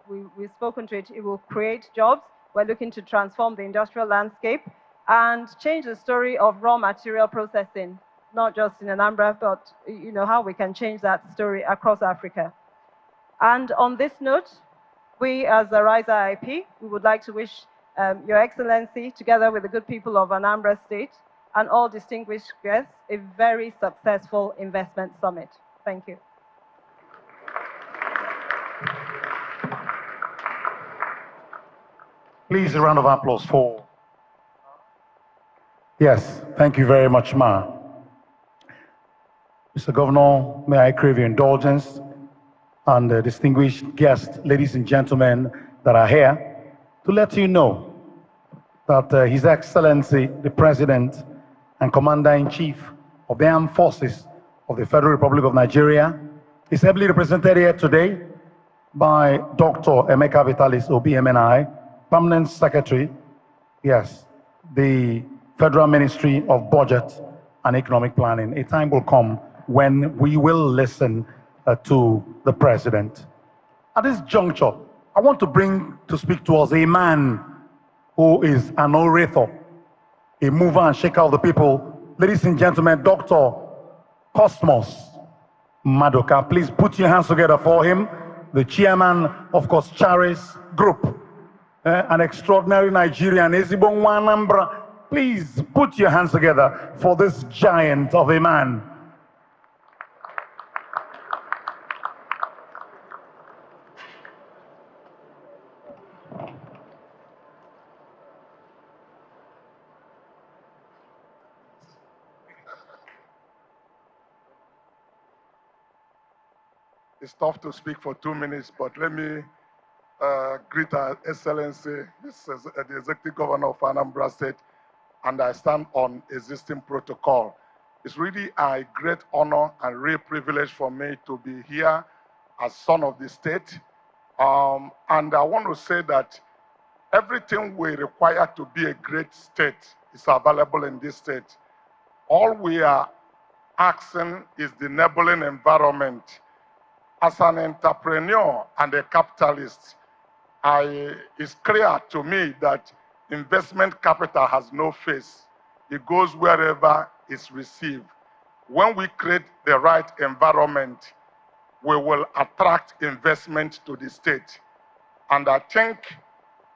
we've spoken to it, it will create jobs. We're looking to transform the industrial landscape and change the story of raw material processing, not just in Anambra, but how we can change that story across Africa. And on this note, we as the RISE IIP, we would like to wish Your Excellency, together with the good people of Anambra State and all distinguished guests, a very successful investment summit. Thank you.
Please, a round of applause for. Yes, thank you very much, Ma. Mr. Governor, may I crave your indulgence and the distinguished guests, ladies and gentlemen that are here, to let you know that His Excellency, the President and Commander-in-Chief of the Armed Forces of the Federal Republic of Nigeria, is heavily represented here today by Dr. Emeka Vitalis, OBMNI, Permanent Secretary, yes, the Federal Ministry of Budget and Economic Planning. A time will come when we will listen to the President. At this juncture, I want to bring to speak to us a man who is an orator, a mover and shaker of the people. Ladies and gentlemen, Dr. Cosmos Madoka. Please put your hands together for him, the chairman of Charis Group, an extraordinary Nigerian, Ezibon Anambra. Please put your hands together for this giant of a man.
It's tough to speak for 2 minutes, but let me greet Her Excellency, the Executive Governor of Anambra State, and I stand on existing protocol. It's really a great honor and real privilege for me to be here as son of the state. And I want to say that everything we require to be a great state is available in this state. All we are
asking is the enabling environment. As an entrepreneur and a capitalist, it's clear to me that investment capital has no face. It goes wherever it's received. When we create the right environment, we will attract investment to the state. And I think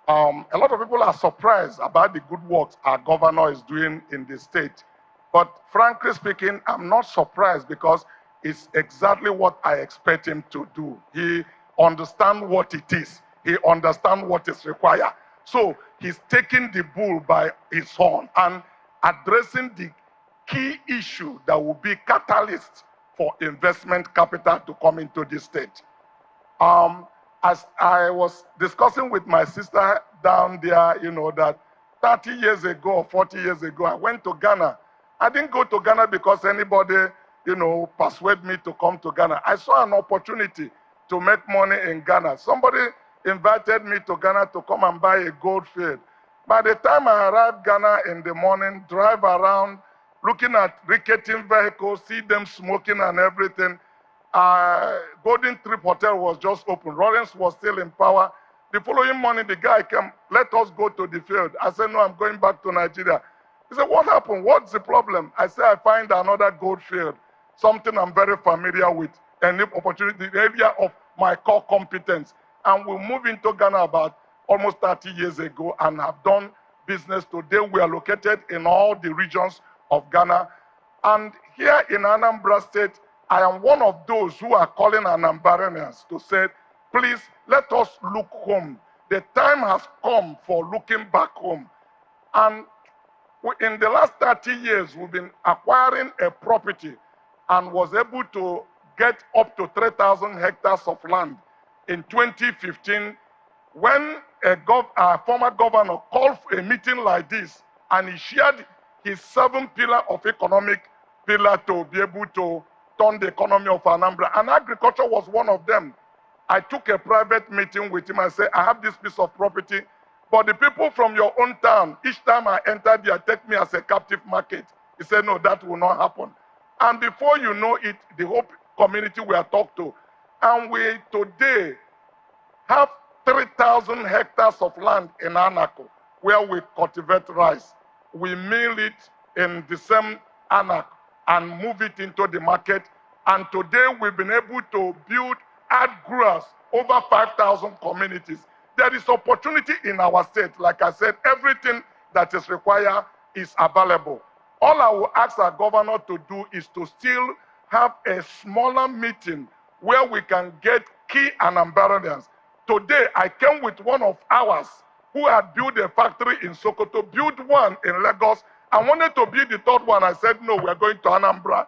a lot of people are surprised about the good work our governor is doing in the state. But frankly speaking, I'm not surprised because it's exactly what I expect him to do. He understands what it is. He understands what is required. So he's taking the bull by his horn and addressing the key issue that will be catalyst for investment capital to come into the state. As I was discussing with my sister down there, you know, that 30 years ago or 40 years ago, I went to Ghana. I didn't go to Ghana because anybody, you know, persuaded me to come to Ghana. I saw an opportunity to make money in Ghana. Somebody invited me to Ghana to come and buy a gold field. By the time I arrived Ghana in the morning, drive around, looking at ricketing vehicles, see them smoking and everything, Golden Trip Hotel was just open. Lawrence was still in power. The following morning, the guy came, let us go to the field. I said, no, I'm going back to Nigeria. He said, what happened? What's the problem? I said, I find another gold field, something I'm very familiar with, and the opportunity, the area of my core competence. And we moved into Ghana about almost 30 years ago and have done business. Today, we are located in all the regions of Ghana. And here in Anambra State, I am one of those who are calling Anambaranians to say, please, let us look home. The time has come for looking back home. And in the last 30 years, we've been acquiring a property and was able to get up to 3,000 hectares of land. In 2015, when a former governor called for a meeting like this, and he shared his 7 pillars of economic pillar to be able to turn the economy of Anambra, and agriculture was one of them. I took a private meeting with him and said, I have this piece of property, but the people from your own town, each time I enter there, take me as a captive market. He said, no, that will not happen. And before you know it, the whole community we are talked to. And we today have 3,000 hectares of land in Anako where we cultivate rice. We mill it in the same Anak and move it into the market. And today we've been able to build art growers over 5,000 communities. There is opportunity in our state. Like I said, everything that is required is available. All I will ask our governor to do is to still have a smaller meeting where we can get key Anambaranians. Today, I came with one of ours who had built a factory in Sokoto, built one in Lagos. I wanted to build the third one. I said, no, we're going to Anambra.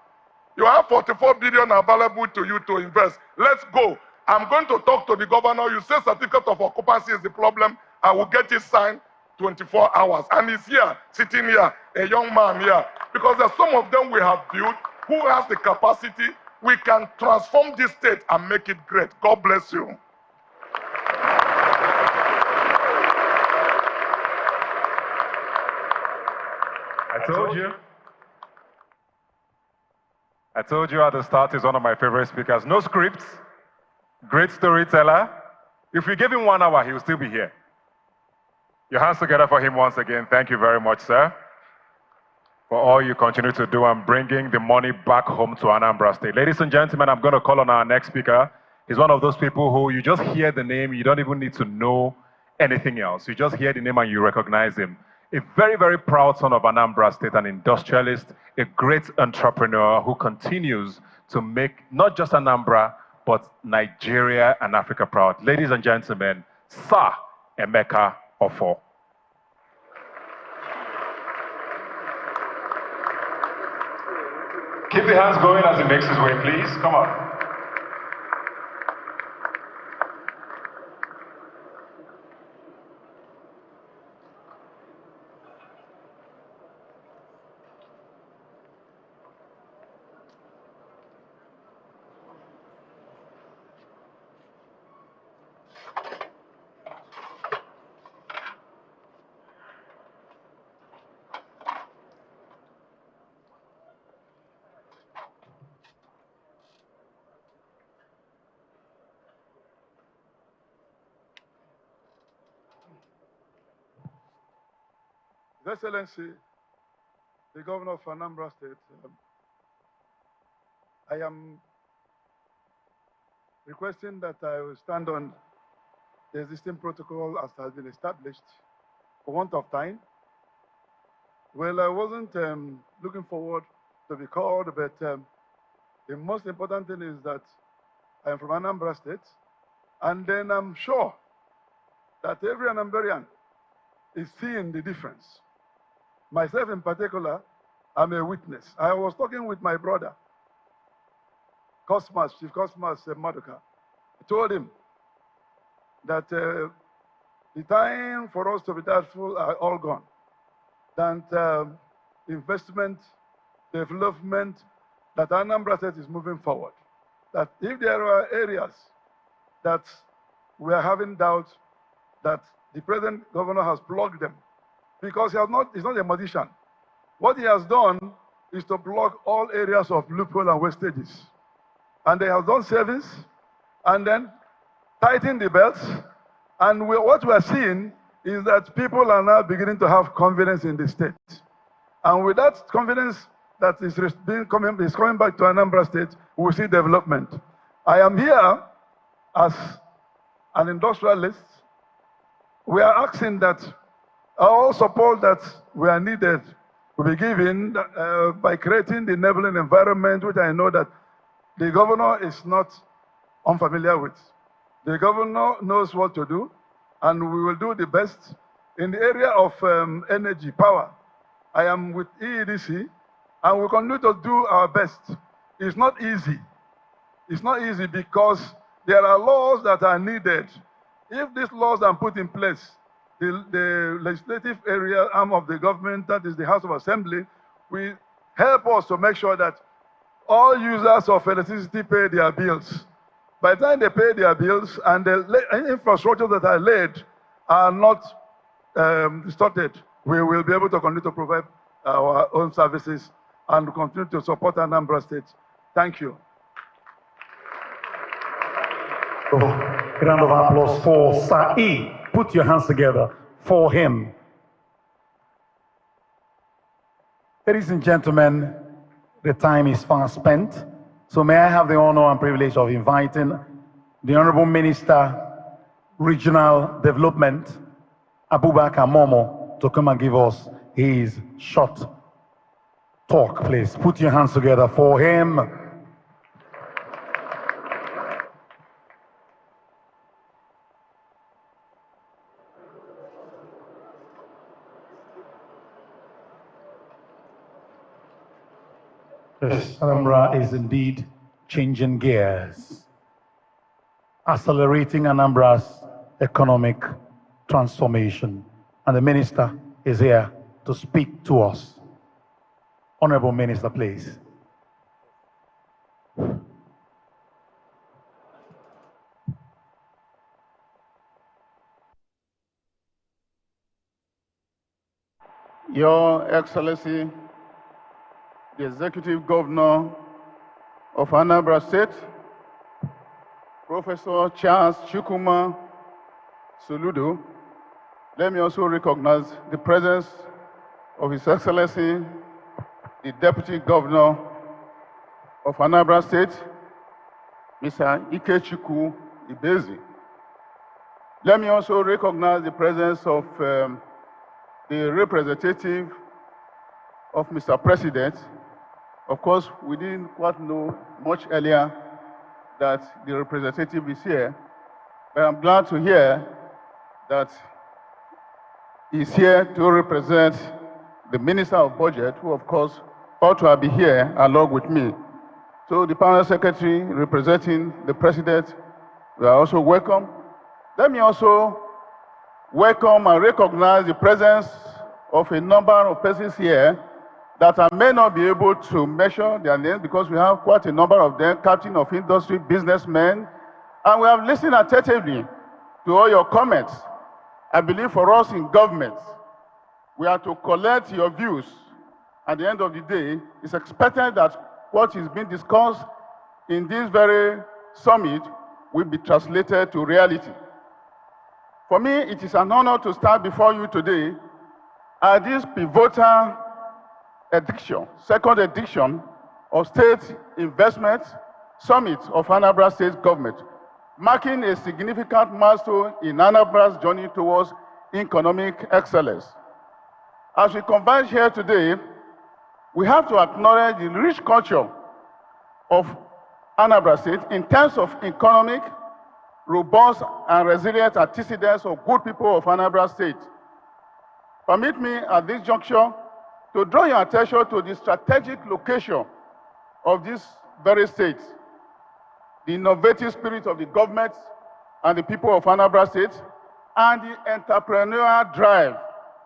You have 44 billion available to you to invest. Let's go. I'm going to talk to the governor. You say certificate of occupancy is the problem. I will get it signed 24 hours. And he's here, sitting here, a young man here. Because there's some of them we have built who has the capacity. We can transform this state and make it great. God bless you.
I told you at the start he's one of my favorite speakers. No scripts, great storyteller. If we give him 1 hour, he will still be here. Your hands together for him once again. Thank you very much, sir, for all you continue to do and bringing the money back home to Anambra State. Ladies and gentlemen, I'm going to call on our next speaker. He's one of those people who you just hear the name, you don't even need to know anything else. You just hear the name and you recognize him. A very, very proud son of Anambra State, an industrialist, a great entrepreneur who continues to make not just Anambra, but Nigeria and Africa proud. Ladies and gentlemen, Sir Emeka Ofo. Keep the hands going as he makes his way, please. Come on.
Excellency, the Governor of Anambra State, I am requesting that I will stand on the existing protocol as has been established for want of time. Well, I wasn't looking forward to be called, but the most important thing is that I am from Anambra State, and then I'm sure that every Anambarian is seeing the difference. Myself in particular, I'm a witness. I was talking with my brother, Chief Cosmas Maduka. I told him that the time for us to be doubtful are all gone. That investment, development, that Anambra State is moving forward. That if there are areas that we are having doubts, that the present governor has plugged them, because he's not a magician. What he has done is to plug all areas of loophole and wastages. And they have done savings, and then tighten the belts. And what we are seeing is that people are now beginning to have confidence in the state. And with that confidence that is coming back to Anambra State, we will see development. I am here as an industrialist. We are asking that all support that we are needed will be given by creating the enabling environment, which I know that the governor is not unfamiliar with. The governor knows what to do, and we will do the best. In the area of energy, power, I am with EEDC, and we continue to do our best. It's not easy. It's not easy because there are laws that are needed. If these laws are put in place, the legislative area arm of the government, that is the House of Assembly, will help us to make sure that all users of electricity pay their bills. By the time they pay their bills and the infrastructure that are laid are not distorted, we will be able to continue to provide our own services and continue to support Anambra State. Thank you.
Round of applause for Sir E. Put your hands together for him. Ladies and gentlemen, the time is far spent. So may I have the honor and privilege of inviting the Honorable Minister, Regional Development, Abubakar Momo, to come and give us his short talk, please. Put your hands together for him. Yes, Anambra is indeed changing gears, accelerating Anambra's economic transformation. And the minister is here to speak to us. Honorable Minister, please.
Your Excellency, the Executive Governor of Anambra State, Professor Charles Chukwuma Soludo, let me also recognize the presence of His Excellency, the Deputy Governor of Anambra State, Mr. Ikechukwu Ibezi. Let me also recognize the presence of the representative of Mr. President. Of course, we didn't quite know much earlier that the representative is here, but I'm glad to hear that he's here to represent the Minister of Budget, who of course ought to be here along with me. So the Permanent Secretary representing the President, we are also welcome. Let me also welcome and recognize the presence of a number of persons here that I may not be able to measure their names because we have quite a number of them, captain of industry, businessmen, and we have listened attentively to all your comments. I believe for us in government, we are to collect your views. At the end of the day, it's expected that what is being discussed in this very summit will be translated to reality. For me, it is an honor to stand before you today at this pivotal second edition of State Investment Summit of Anambra State Government, marking a significant milestone in Anambra's journey towards economic excellence. As we converge here today, we have to acknowledge the rich culture of Anambra State in terms of economic, robust and resilient antecedents of good people of Anambra State. Permit me at this juncture to draw your attention to the strategic location of this very state, the innovative spirit of the government and the people of Anambra State, and the entrepreneurial drive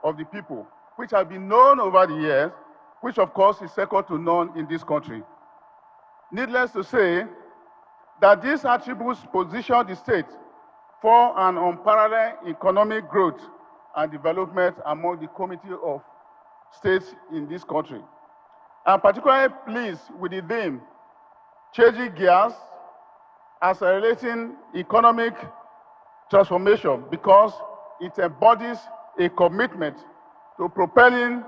of the people, which have been known over the years, which of course is second to none in this country. Needless to say, that these attributes position the state for an unparalleled economic growth and development among the community of states in this country. I'm particularly pleased with the theme, changing gears, accelerating economic transformation, because it embodies a commitment to propelling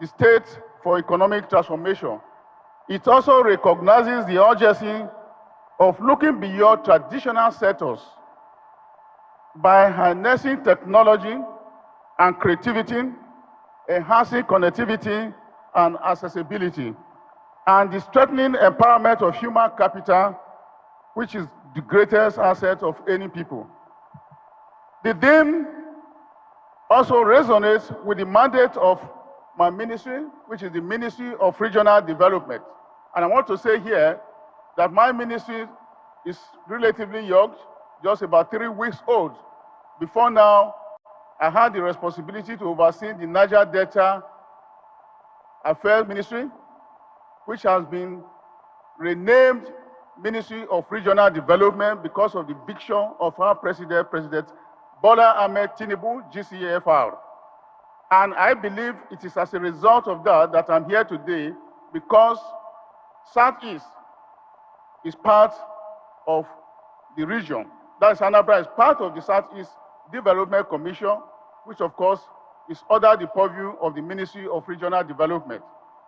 the state for economic transformation. It also recognizes the urgency of looking beyond traditional sectors by harnessing technology and creativity, enhancing connectivity and accessibility, and the strengthening empowerment of human capital, which is the greatest asset of any people. The theme also resonates with the mandate of my ministry, which is the Ministry of Regional Development. And I want to say here that my ministry is relatively young, just about 3 weeks old. Before now, I had the responsibility to oversee the Niger Delta Affairs Ministry, which has been renamed Ministry of Regional Development because of the vision of our President Bola Ahmed Tinubu, GCFR. And I believe it is as a result of that that I'm here today, because Southeast is part of the region. That is, Anambra is part of the Southeast Development Commission, which of course is under the purview of the Ministry of Regional Development.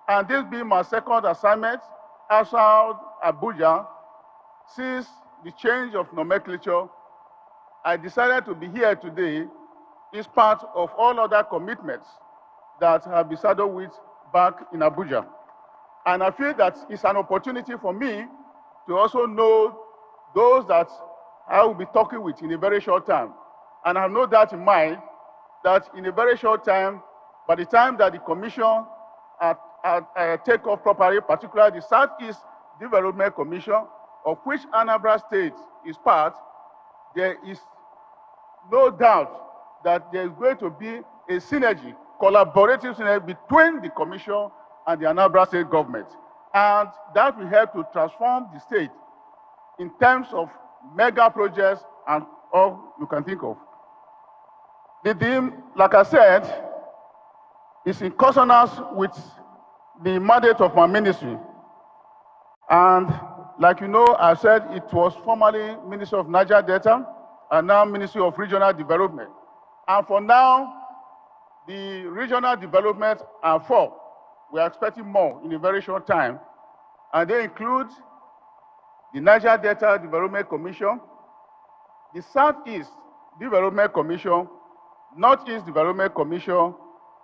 And this being my second assignment outside Abuja, since the change of nomenclature, I decided to be here today is part of all other commitments that have been saddled with back in Abuja. And I feel that it's an opportunity for me to also know those that I will be talking with in a very short time. And I know that in mind, that in a very short time, by the time that the commission take off properly, particularly the Southeast Development Commission, of which Anambra State is part, there is no doubt that there is going to be a synergy, collaborative synergy between the commission and the Anambra State government. And that will help to transform the state in terms of mega projects and all you can think of. The theme, like I said, is in consonance with the mandate of my ministry. And like you know, I said it was formerly Ministry of Niger Delta and now Ministry of Regional Development. And for now, the regional development are 4. We are expecting more in a very short time. And they include the Niger Delta Development Commission, the Southeast Development Commission, Northeast Development Commission,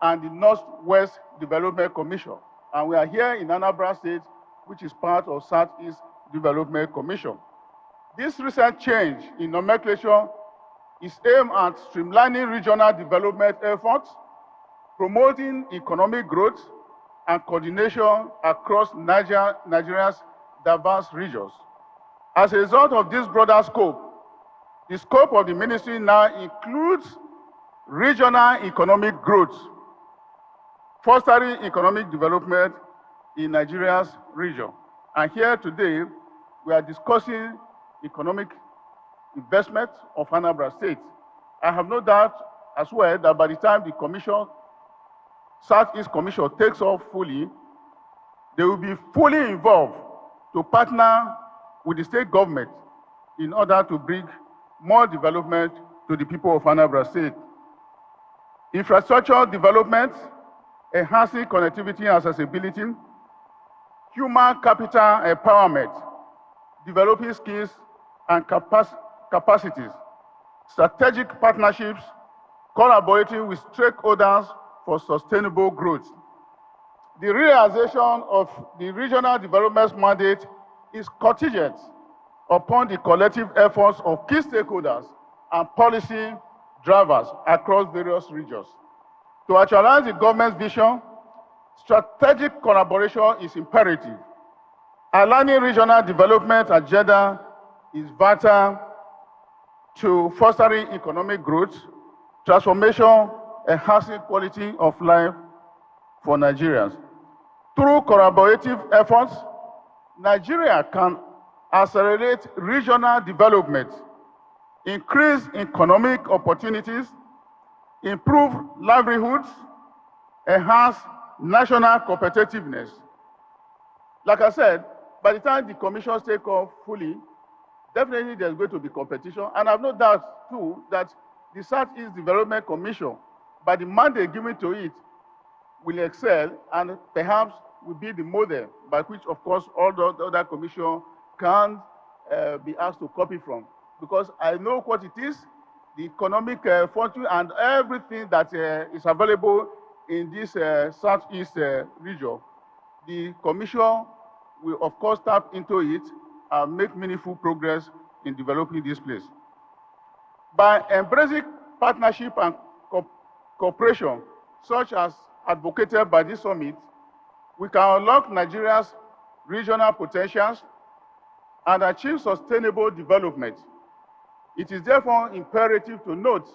and the Northwest Development Commission. And we are here in Anambra State, which is part of Southeast Development Commission. This recent change in nomenclature is aimed at streamlining regional development efforts, promoting economic growth, and coordination across Nigeria's diverse regions. As a result of this broader scope, the scope of the ministry now includes regional economic growth, fostering economic development in Nigeria's region. And here today, we are discussing economic investment of Anambra State. I have no doubt as well that by the time the commission, Southeast Commission, takes off fully, they will be fully involved to partner with the state government in order to bring more development to the people of Anambra State. infrastructure development, enhancing connectivity and accessibility, human capital empowerment, developing skills and capacities, strategic partnerships, collaborating with stakeholders for sustainable growth. The realization of the regional development mandate is contingent upon the collective efforts of key stakeholders and policy drivers across various regions. To actualize the government's vision, strategic collaboration is imperative. Aligning regional development agenda is vital to fostering economic growth, transformation, enhancing quality of life for Nigerians. Through collaborative efforts, Nigeria can accelerate regional development, increase economic opportunities, improve livelihoods, enhance national competitiveness. Like I said, by the time the commissions take off fully, definitely there's going to be competition. And I've no doubt, too, that the Southeast Development Commission, by the mandate given to it, will excel and perhaps will be the model by which, of course, all the other commissions can be asked to copy from. Because I know what it is, the economic fortune and everything that is available in this Southeast region. The commission will, of course, tap into it and make meaningful progress in developing this place. By embracing partnership and cooperation, such as advocated by this summit, we can unlock Nigeria's regional potentials and achieve sustainable development. It is therefore imperative to note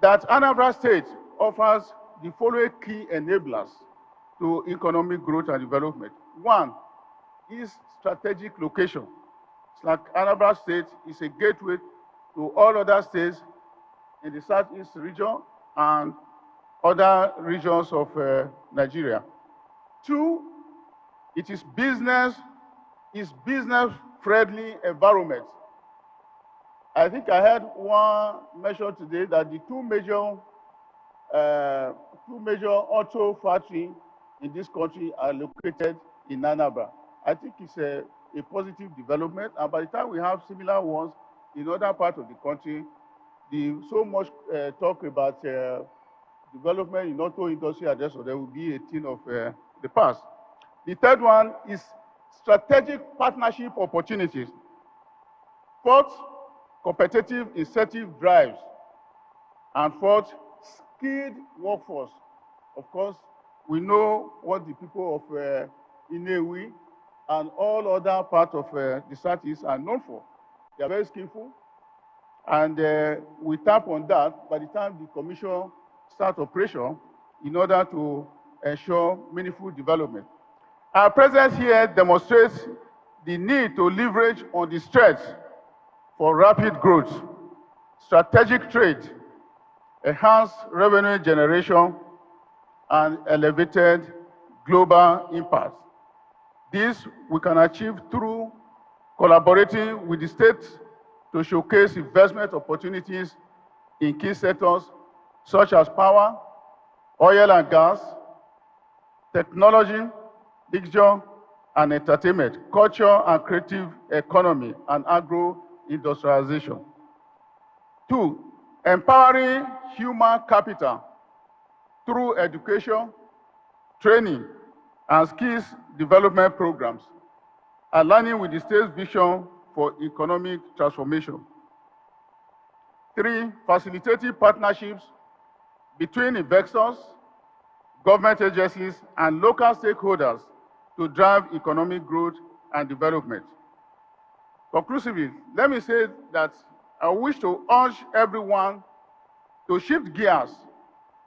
that Anambra State offers the following key enablers to economic growth and development. One is strategic location. It's like Anambra State is a gateway to all other states in the Southeast region and other regions of Nigeria. Two, it is business-friendly environment. I think I heard one mention today that the two major auto factories in this country are located in Anambra. I think it's a positive development, and by the time we have similar ones in other parts of the country, so much talk about development in auto industry address, so there will be a thing of the past. The third one is strategic partnership opportunities. Fourth, competitive incentive drives. And fourth, skilled workforce. Of course, we know what the people of Inewi and all other parts of the Southeast are known for. They are very skillful, and we tap on that by the time the commission starts operation in order to ensure meaningful development. Our presence here demonstrates the need to leverage on the strengths for rapid growth, strategic trade, enhanced revenue generation, and elevated global impact. This we can achieve through collaborating with the state to showcase investment opportunities in key sectors such as power, oil and gas, technology, digital and entertainment, culture and creative economy, and agro-industrialization. Two, empowering human capital through education, training, and skills development programs, aligning with the state's vision for economic transformation. Three, facilitating partnerships between investors, government agencies, and local stakeholders to drive economic growth and development. Conclusively, let me say that I wish to urge everyone to shift gears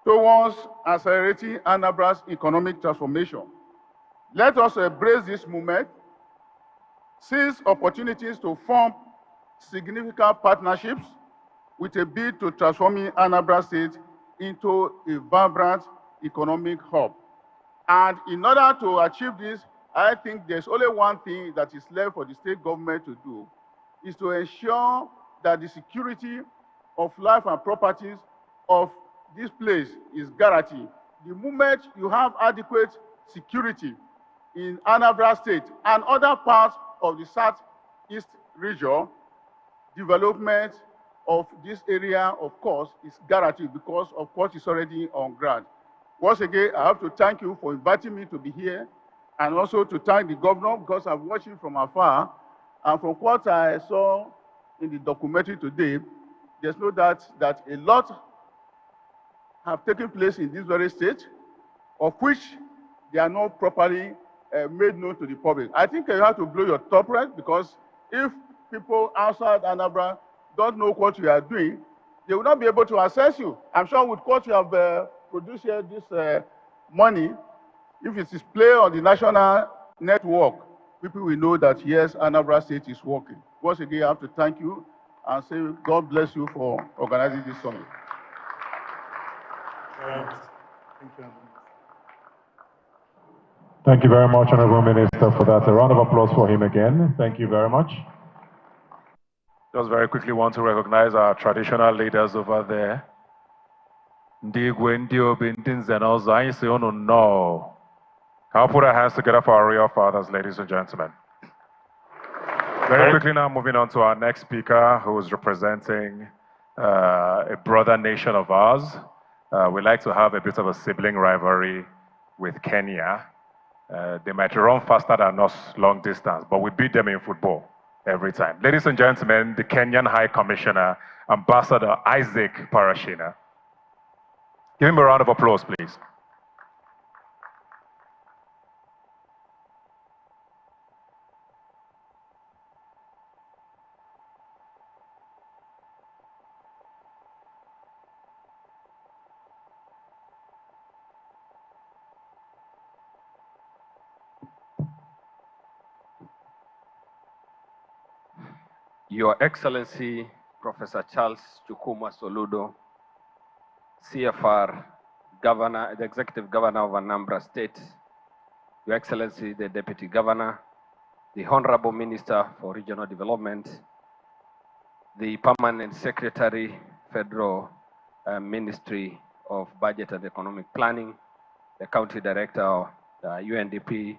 towards accelerating Anambra's economic transformation. Let us embrace this movement, seize opportunities to form significant partnerships with a bid to transforming Anambra State into a vibrant economic hub. And in order to achieve this, I think there's only one thing that is left for the state government to do, is to ensure that the security of life and properties of this place is guaranteed. The moment you have adequate security in Anambra State and other parts of the Southeast region, development of this area, of course, is guaranteed because of what is already on ground. Once again, I have to thank you for inviting me to be here, and also to thank the governor because I'm watching from afar. And from what I saw in the documentary today, there's no doubt that a lot have taken place in this very state, of which they are not properly made known to the public. I think you have to blow your top right, because if people outside Anambra don't know what you are doing, they will not be able to assess you. I'm sure with what you have produced here this money, if it is played on the national network, people will know that yes, Anambra State is working. Once again, I have to thank you and say God bless you for organizing this summit.
Thank you very much, Honorable Minister, for that. A round of applause for him again. Thank you very much.
Just very quickly want to recognize our traditional leaders over there. Ndigwe, Ndiobi, Ndinze, and also I say, no. I'll put our hands together for our real fathers, ladies and gentlemen. Very quickly now, moving on to our next speaker, who is representing a brother nation of ours. We like to have a bit of a sibling rivalry with Kenya. They might run faster than us long distance, but we beat them in football every time. Ladies and gentlemen, the Kenyan High Commissioner, Ambassador Isaac Parashina. Give him a round of applause, please.
Your Excellency, Professor Charles Chukuma Soludo, CFR, Governor, the Executive Governor of Anambra State, Your Excellency, the Deputy Governor, the Honorable Minister for Regional Development, the Permanent Secretary, Federal Ministry of Budget and Economic Planning, the County Director of UNDP,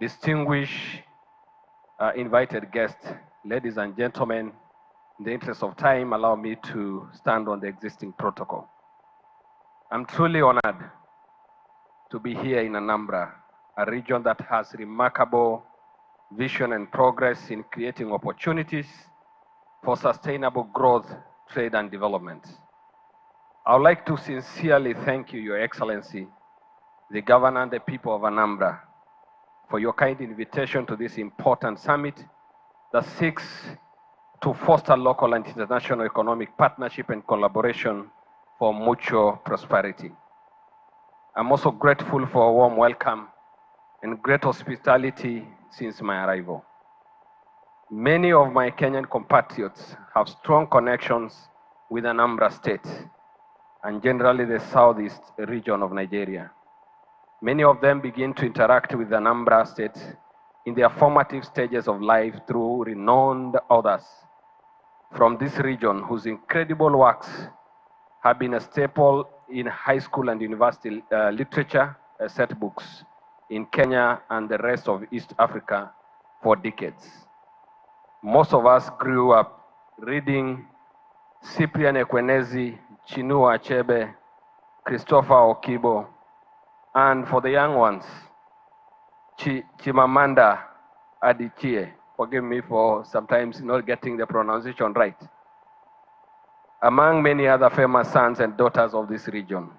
distinguished invited guests, ladies and gentlemen, in the interest of time, allow me to stand on the existing protocol. I'm truly honored to be here in Anambra, a region that has remarkable vision and progress in creating opportunities for sustainable growth, trade, and development. I would like to sincerely thank you, Your Excellency, the Governor and the people of Anambra, for your kind invitation to this important summit that seeks to foster local and international economic partnership and collaboration for mutual prosperity. I'm also grateful for a warm welcome and great hospitality since my arrival. Many of my Kenyan compatriots have strong connections with Anambra State and generally the southeast region of Nigeria. Many of them begin to interact with Anambra State in their formative stages of life through renowned authors from this region whose incredible works have been a staple in high school and university literature set books in Kenya and the rest of East Africa for decades. Most of us grew up reading Cyprian Ekwenezi, Chinua Achebe, Christopher Okibo, and for the young ones, Chimamanda Adichie. Forgive me for sometimes not getting the pronunciation right. Among many other famous sons and daughters of this region.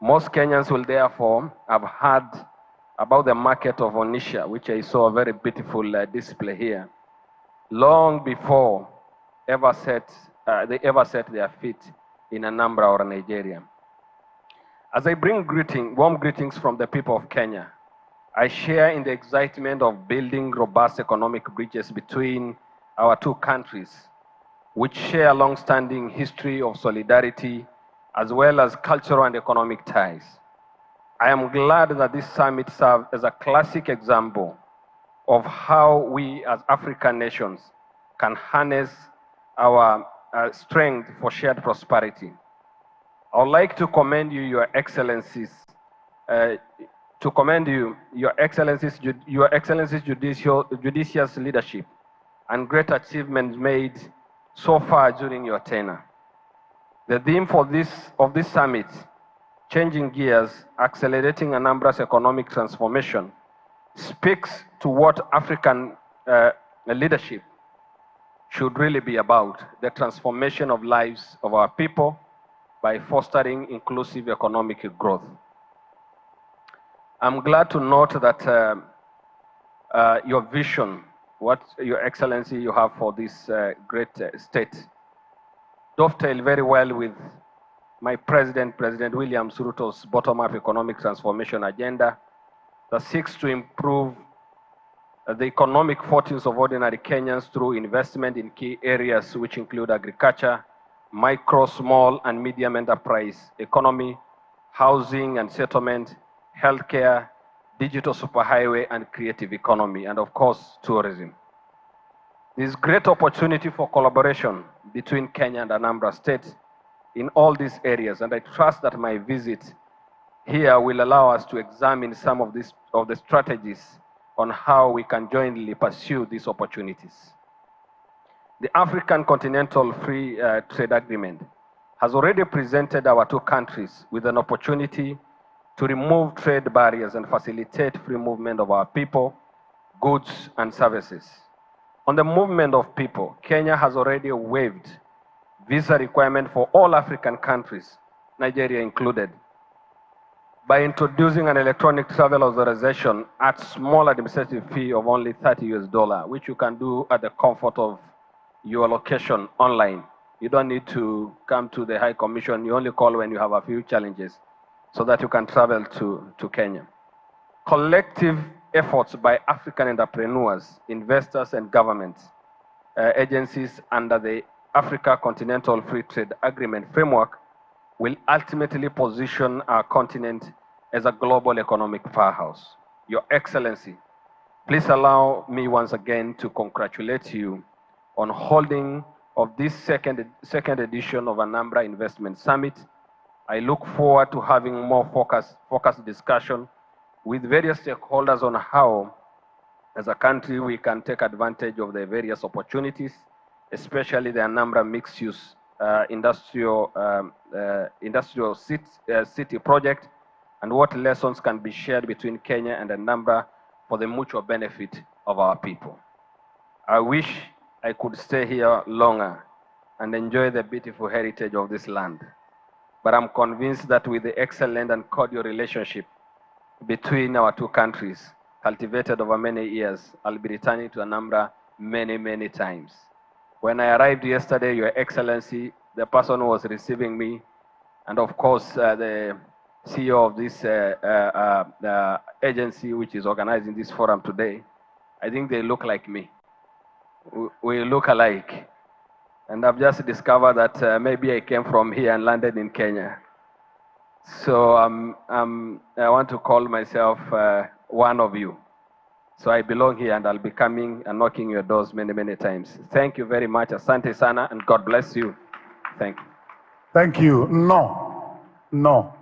Most Kenyans will therefore have heard about the market of Onitsha, which I saw a very beautiful display here, long before they ever set their feet in Anambra or Nigeria. As I bring warm greetings from the people of Kenya, I share in the excitement of building robust economic bridges between our two countries, which share a long-standing history of solidarity as well as cultural and economic ties. I am glad that this summit serves as a classic example of how we as African nations can harness our strength for shared prosperity. I would like to commend you, Your Excellencies, Your Excellencies judicious leadership and great achievements made so far during your tenure. The theme of this summit, changing gears, accelerating Anambra's economic transformation, speaks to what African leadership should really be about, the transformation of lives of our people by fostering inclusive economic growth. I'm glad to note that your vision, what Your Excellency you have for this great state, dovetail very well with my President William Ruto's bottom-up economic transformation agenda that seeks to improve the economic fortunes of ordinary Kenyans through investment in key areas which include agriculture, micro, small, and medium enterprise economy, housing and settlement, healthcare, digital superhighway, and creative economy, and of course, tourism. There is great opportunity for collaboration between Kenya and Anambra State in all these areas, and I trust that my visit here will allow us to examine some of the strategies on how we can jointly pursue these opportunities. The African Continental Free Trade Agreement has already presented our two countries with an opportunity to remove trade barriers and facilitate free movement of our people, goods, and services. On the movement of people, Kenya has already waived visa requirement for all African countries, Nigeria included, by introducing an electronic travel authorization at small administrative fee of only $30, which you can do at the comfort of your location online. You don't need to come to the High Commission. You only call when you have a few challenges so that you can travel to Kenya. Collective efforts by African entrepreneurs, investors, and government agencies under the Africa Continental Free Trade Agreement framework will ultimately position our continent as a global economic powerhouse. Your Excellency, please allow me once again to congratulate you on holding of this second edition of Anambra Investment Summit. I look forward to having more focused discussion with various stakeholders on how, as a country, we can take advantage of the various opportunities, especially the Anambra mixed-use industrial city project, and what lessons can be shared between Kenya and Anambra for the mutual benefit of our people. I wish I could stay here longer and enjoy the beautiful heritage of this land, but I'm convinced that with the excellent and cordial relationship between our two countries, cultivated over many years, I'll be returning to Anambra many, many times. When I arrived yesterday, Your Excellency, the person who was receiving me, and of course, the CEO of this agency which is organizing this forum today, I think they look like me. We look alike. And I've just discovered that maybe I came from here and landed in Kenya. So I want to call myself one of you. So I belong here and I'll be coming and knocking your doors many, many times. Thank you very much. Asante sana, and God bless you. Thank you.
Thank you. No.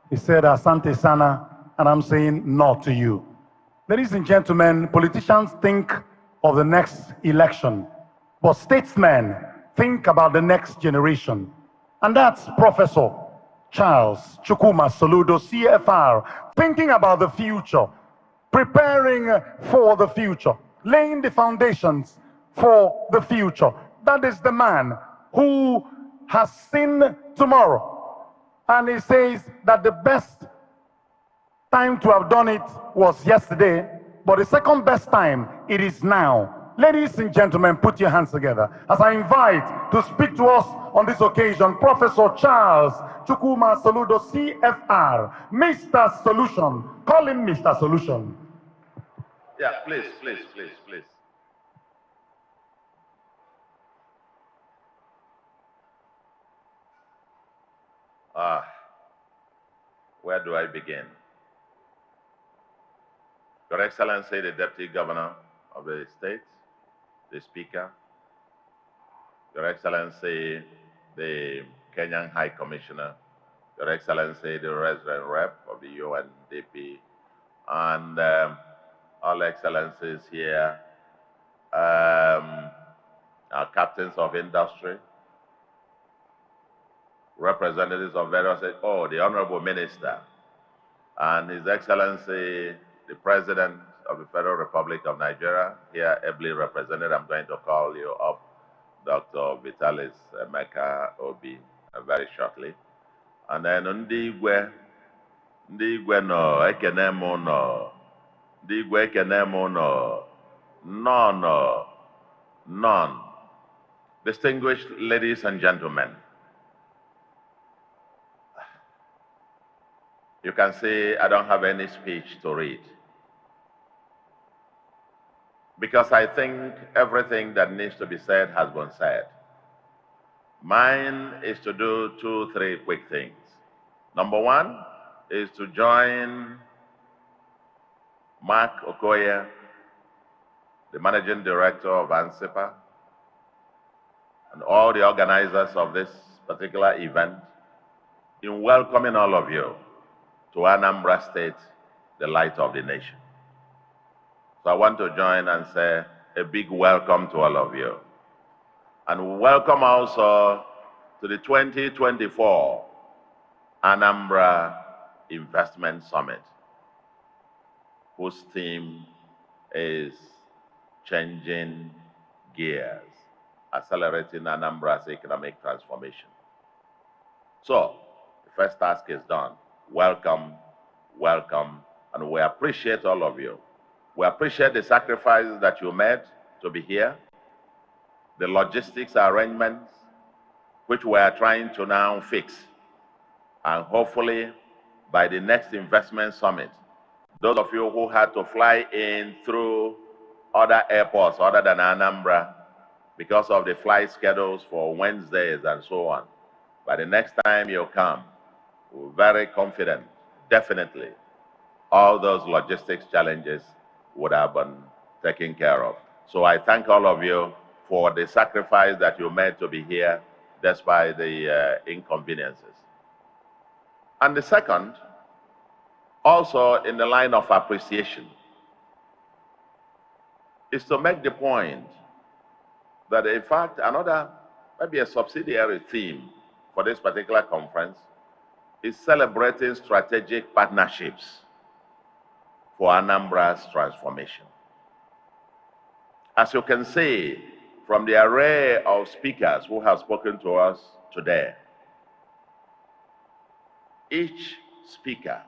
He said Asante sana, and I'm saying no to you. Ladies and gentlemen, politicians think of the next election, but statesmen think about the next generation. And that's Professor Charles Chukwuma Soludo, CFR, thinking about the future, preparing for the future, laying the foundations for the future. That is the man who has seen tomorrow. And he says that the best time to have done it was yesterday, but the second best time, it is now. Ladies and gentlemen, put your hands together as I invite to speak to us on this occasion, Professor Charles Chukwuma Soludo, CFR, Mr. Solution. Call him Mr. Solution.
Yeah, please. Where do I begin? Your Excellency, the Deputy Governor of the state, the Speaker, Your Excellency, the Kenyan High Commissioner Your Excellency, the Resident Rep of the UNDP, and all excellencies here, our captains of industry, representatives of various, the Honorable Minister, and His Excellency, the President of the Federal Republic of Nigeria, here ably represented. I'm going to call you up, Dr. Vitalis Emeka Obi, very shortly. And then ndị igwe nọ ekene m nọ, ndị igwe ekene m nọ, none. Distinguished ladies and gentlemen, you can see I don't have any speech to read, because I think everything that needs to be said has been said. Mine is to do 2, 3 quick things. Number one is to join Mark Okoye, the Managing Director of ANSIPA, and all the organizers of this particular event in welcoming all of you to Anambra State, the light of the nation. So I want to join and say a big welcome to all of you. And welcome also to the 2024 Anambra Investment Summit, whose theme is changing gears, accelerating Anambra's economic transformation. So, the first task is done. Welcome, welcome, and we appreciate all of you. We appreciate the sacrifices that you made to be here, the logistics arrangements, which we are trying to now fix. And hopefully, by the next investment summit, those of you who had to fly in through other airports other than Anambra because of the flight schedules for Wednesdays and so on, by the next time you come, we're very confident, definitely, all those logistics challenges would have been taken care of. So I thank all of you for the sacrifice that you made to be here, despite the inconveniences. And the second, also in the line of appreciation, is to make the point that in fact another, maybe a subsidiary theme for this particular conference is celebrating strategic partnerships for Anambra's transformation. As you can see from the array of speakers who have spoken to us today, each speaker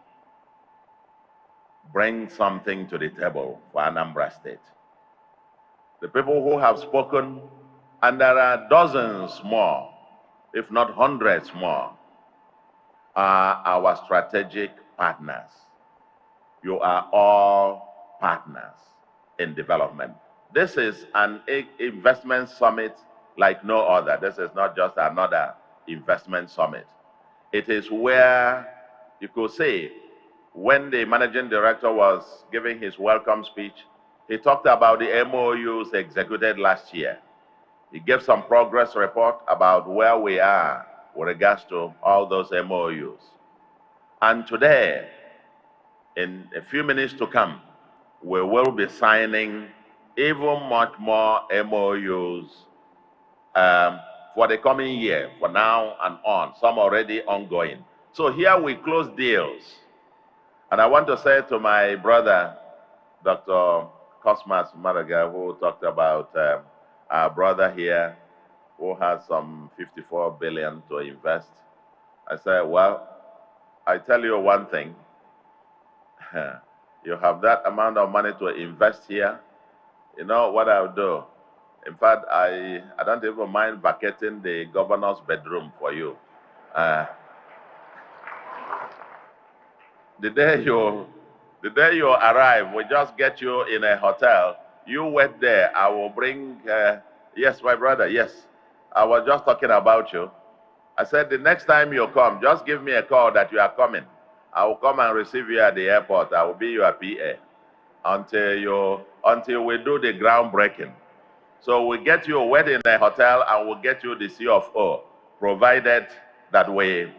brings something to the table for Anambra State. The people who have spoken, and there are dozens more, if not hundreds more, are our strategic partners. You are all partners in development. This is an investment summit like no other. This is not just another investment summit. It is where you could say, when the managing director was giving his welcome speech, he talked about the MOUs executed last year. He gave some progress report about where we are with regards to all those MOUs. And today, in a few minutes to come, we will be signing even much more MOUs for the coming year, for now and on, some already ongoing. So here we close deals. And I want to say to my brother, Dr. Cosmas Maraga, who talked about our brother here, who has some 54 billion to invest. I said, well, I tell you one thing. You have that amount of money to invest here. You know what I'll do? In fact, I don't even mind vacating the governor's bedroom for you. The day you arrive, we just get you in a hotel. You wait there. I will bring, yes, my brother, yes. I was just talking about you. I said, the next time you come, just give me a call that you are coming. I will come and receive you at the airport. I will be your PA until we do the groundbreaking. So we get you wet in a hotel and we'll get you the C of O, provided that we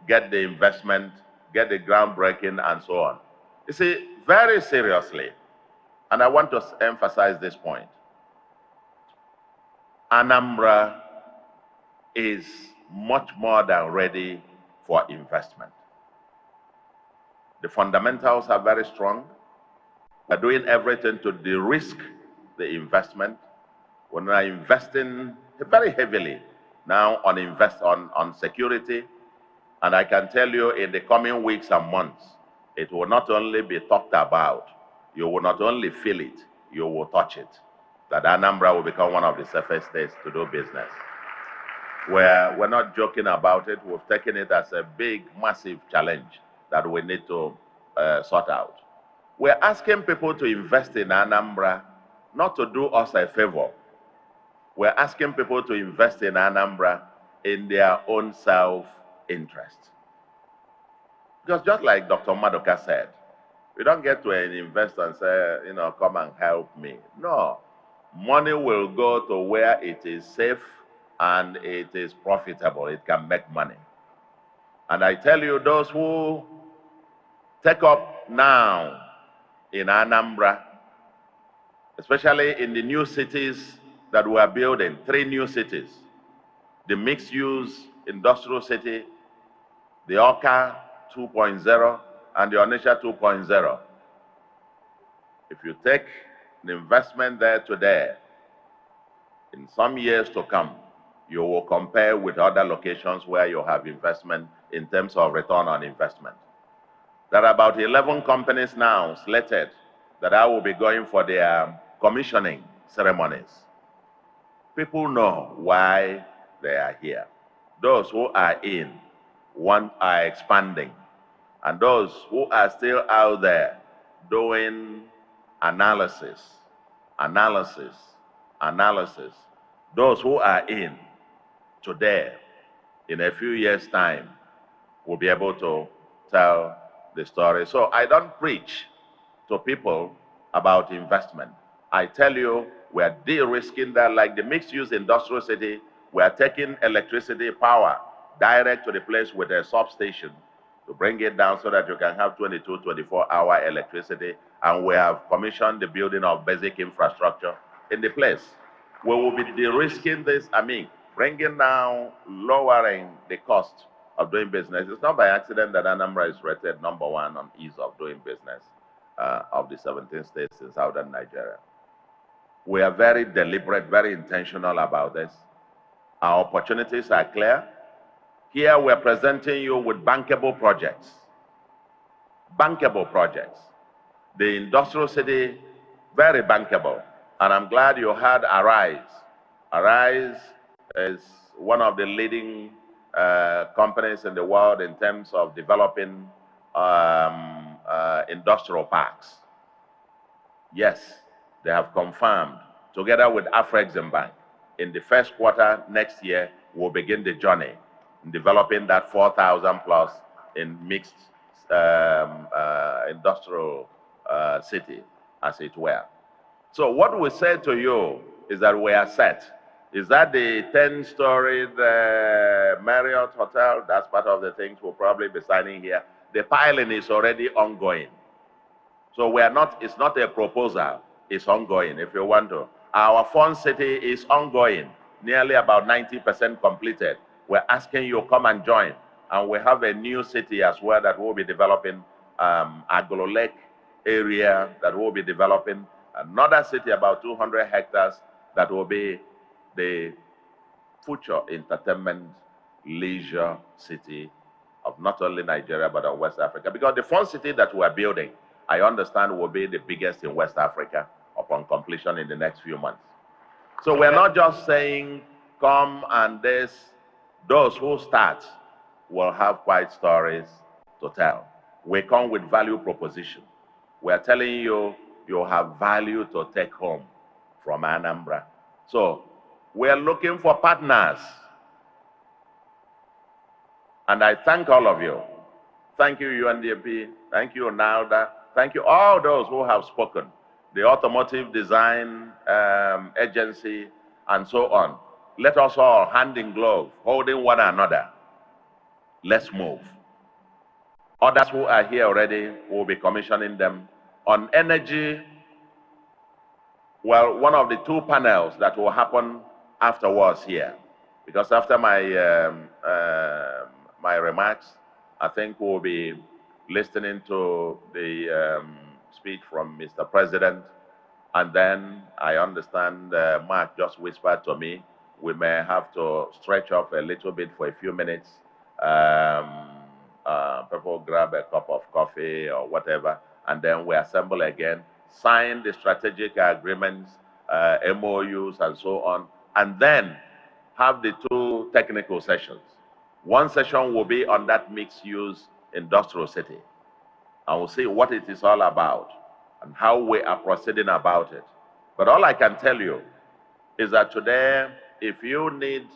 get the investment, get the groundbreaking, and so on. You see, very seriously, and I want to emphasize this point, Anambra is much more than ready for investment. The fundamentals are very strong. We're doing everything to de-risk the investment. We're now investing very heavily now on security. And I can tell you in the coming weeks and months, it will not only be talked about, you will not only feel it, you will touch it. That Anambra will become one of the safest states to do business. We're not joking about it, we've taken it as a big, massive challenge that we need to sort out. We're asking people to invest in Anambra, not to do us a favor. We're asking people to invest in Anambra in their own self-interest. Because just like Dr. Madoka said, we don't get to an investor and say, come and help me. No. Money will go to where it is safe and it is profitable. It can make money. And I tell you, those who take up now in Anambra, especially in the new cities that we are building, 3 new cities, the mixed-use industrial city, the Oka 2.0, and the Onitsha 2.0. If you take the investment there today, in some years to come, you will compare with other locations where you have investment in terms of return on investment. There are about 11 companies now slated that I will be going for their commissioning ceremonies. People know why they are here. Those who are in are expanding. And those who are still out there doing analysis, those who are in today, in a few years' time, will be able to tell the story. So I don't preach to people about investment. I tell you, we are de-risking that. Like the mixed-use industrial city, we are taking electricity power direct to the place with a substation to bring it down so that you can have 22, 24-hour electricity. And we have commissioned the building of basic infrastructure in the place. We will be de-risking this, bringing down, lowering the cost of doing business. It's not by accident that Anambra is rated #1 on ease of doing business of the 17 states in southern Nigeria. We are very deliberate, very intentional about this. Our opportunities are clear. Here we're presenting you with bankable projects. Bankable projects. The industrial city, very bankable. And I'm glad you heard Arise. Arise is one of the leading companies in the world in terms of developing industrial parks. Yes, they have confirmed, together with Afrexim Bank, in the first quarter next year, we'll begin the journey in developing that 4,000 plus in mixed industrial city, as it were. So what we say to you is that we are set. Is that the 10-storied Marriott Hotel? That's part of the things we'll probably be signing here. The piling is already ongoing. So it's not a proposal, it's ongoing, if you want to. Our Fund City is ongoing, nearly about 90% completed. We're asking you come and join. And we have a new city as well that we'll be developing, Agolo Lake area that we'll be developing. Another city, about 200 hectares, that will be the future entertainment leisure city of not only Nigeria, but of West Africa. Because the Fund City that we're building, I understand will be the biggest in West Africa upon completion in the next few months. So we're not just saying, come and those who start will have quite stories to tell. We come with value proposition. We're telling you, you have value to take home from Anambra. So we're looking for partners. And I thank all of you. Thank you, UNDP. Thank you, NALDA. Thank you, all those who have spoken. The Automotive Design Agency, and so on. Let us all, hand in glove, holding one another, Let's move. Others who are here already will be commissioning them. On energy, well, one of the two panels that will happen afterwards here, because after my remarks, I think we'll be listening to the speech from Mr. President, and then I understand Mark just whispered to me, we may have to stretch off a little bit for a few minutes. People grab a cup of coffee or whatever, and then we assemble again, sign the strategic agreements, MOUs, and so on, and then have the two technical sessions. One session will be on that mixed-use industrial city, and we'll see what it is all about and how we are proceeding about it. But all I can tell you is that today, if you need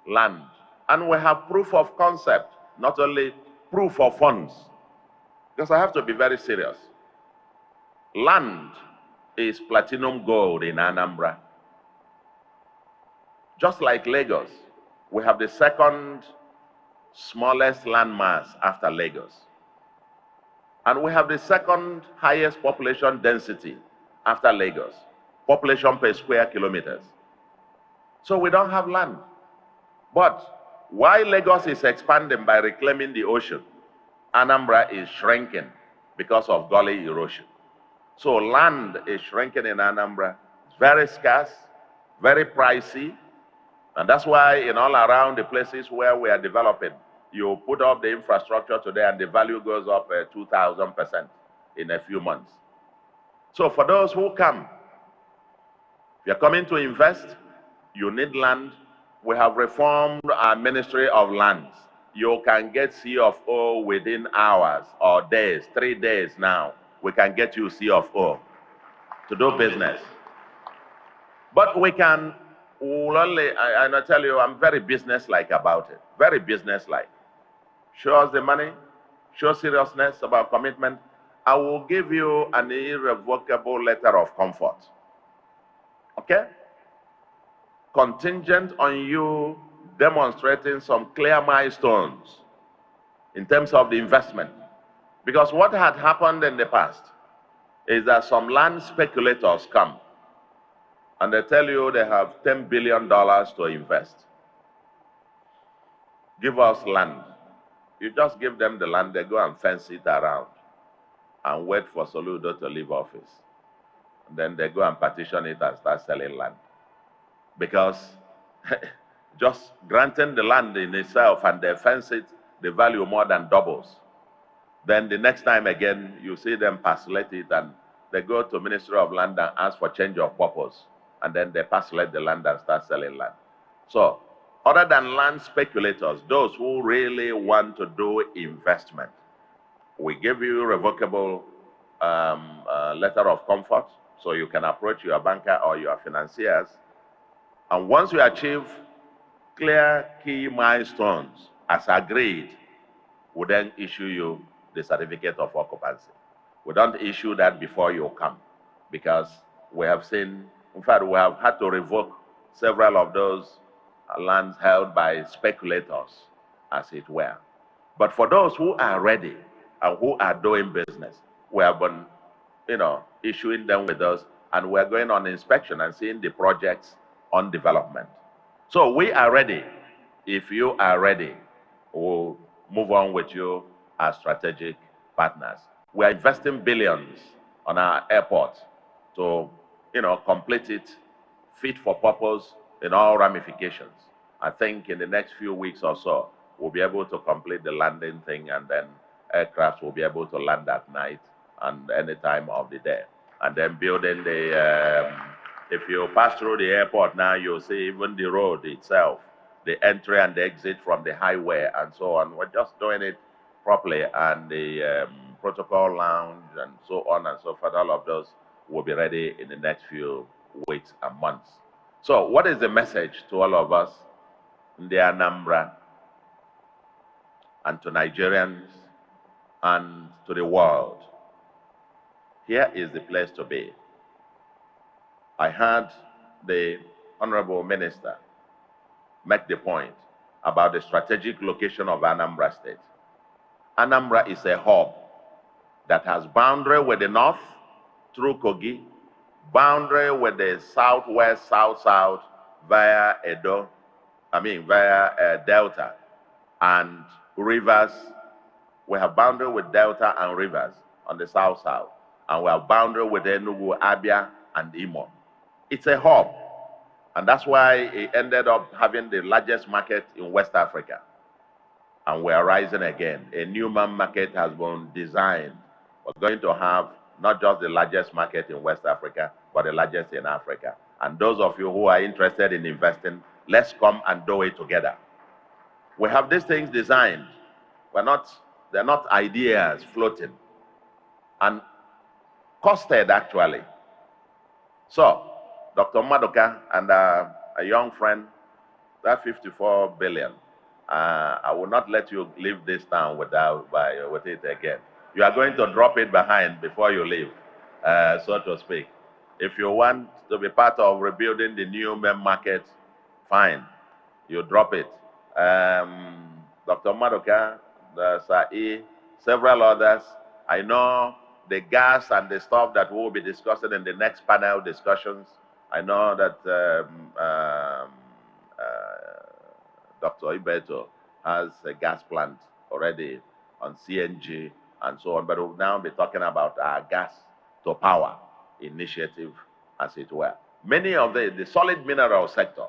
land, and we have proof of concept, not only proof of funds, because I have to be very serious. Land is platinum gold in Anambra. Just like Lagos, we have the second smallest landmass after Lagos. And we have the second highest population density after Lagos, population per square kilometers. So we don't have land. But while Lagos is expanding by reclaiming the ocean, Anambra is shrinking because of gully erosion. So land is shrinking in Anambra. It's very scarce, very pricey, and that's why in all around the places where we are developing, you put up the infrastructure today and the value goes up 2,000% in a few months. So for those who come, if you're coming to invest, you need land. We have reformed our Ministry of Lands. You can get C of O within hours or days, 3 days now. We can get you C of O to do business. But we can only, and I tell you, I'm very business-like about it. Very business-like. Show us the money, show seriousness about commitment. I will give you an irrevocable letter of comfort. Okay? Contingent on you demonstrating some clear milestones in terms of the investment. Because what had happened in the past is that some land speculators come and they tell you they have $10 billion to invest. Give us land. You just give them the land, they go and fence it around and wait for Soludo to leave office. And then they go and partition it and start selling land. Because just granting the land in itself and they fence it, the value more than doubles. Then the next time again, you see them parcelate it and they go to Ministry of Land and ask for change of purpose. And then they parcelate the land and start selling land. So, other than land speculators, those who really want to do investment, we give you revocable letter of comfort so you can approach your banker or your financiers. And once you achieve clear key milestones as agreed, we then issue you the certificate of occupancy. We don't issue that before you come because we have seen, in fact, we have had to revoke several of those lands held by speculators, as it were. But for those who are ready and who are doing business, we have been, issuing them with us, and we're going on inspection and seeing the projects on development. So we are ready. If you are ready, we'll move on with you as strategic partners. We are investing billions on our airport to, complete it fit for purpose in all ramifications. I think in the next few weeks or so, we'll be able to complete the landing thing, and then aircraft will be able to land at night and any time of the day. And then building the, if you pass through the airport now, you'll see even the road itself, the entry and the exit from the highway and so on. We're just doing it properly, and the protocol lounge and so on and so forth, all of those will be ready in the next few weeks and months. So what is the message to all of us in the Anambra and to Nigerians and to the world? Here is the place to be. I heard the Honorable Minister make the point about the strategic location of Anambra State. Anambra is a hub that has boundary with the north through Kogi, boundary with the southwest, south-south via Delta and rivers. We have boundary with Delta and rivers on the south-south, and we have boundary with Enugu, Abia, and Imo. It's a hub, and that's why it ended up having the largest market in West Africa. And we are rising again. A new market has been designed. We're going to have not just the largest market in West Africa, but the largest in Africa. And those of you who are interested in investing, let's come and do it together. We have these things designed. They're not ideas floating, and costed actually. So, Dr. Madoka and a young friend, that 54 billion, I will not let you leave this town with it again. You are going to drop it behind before you leave, so to speak. If you want to be part of rebuilding the new main market, fine, you drop it. Dr. Madoka, Sa'i, several others. I know the gas and the stuff that we'll be discussing in the next panel discussions. I know that Dr. Ibeto has a gas plant already on CNG and so on, but we'll now be talking about our gas to power initiative, as it were. Many of the solid mineral sector,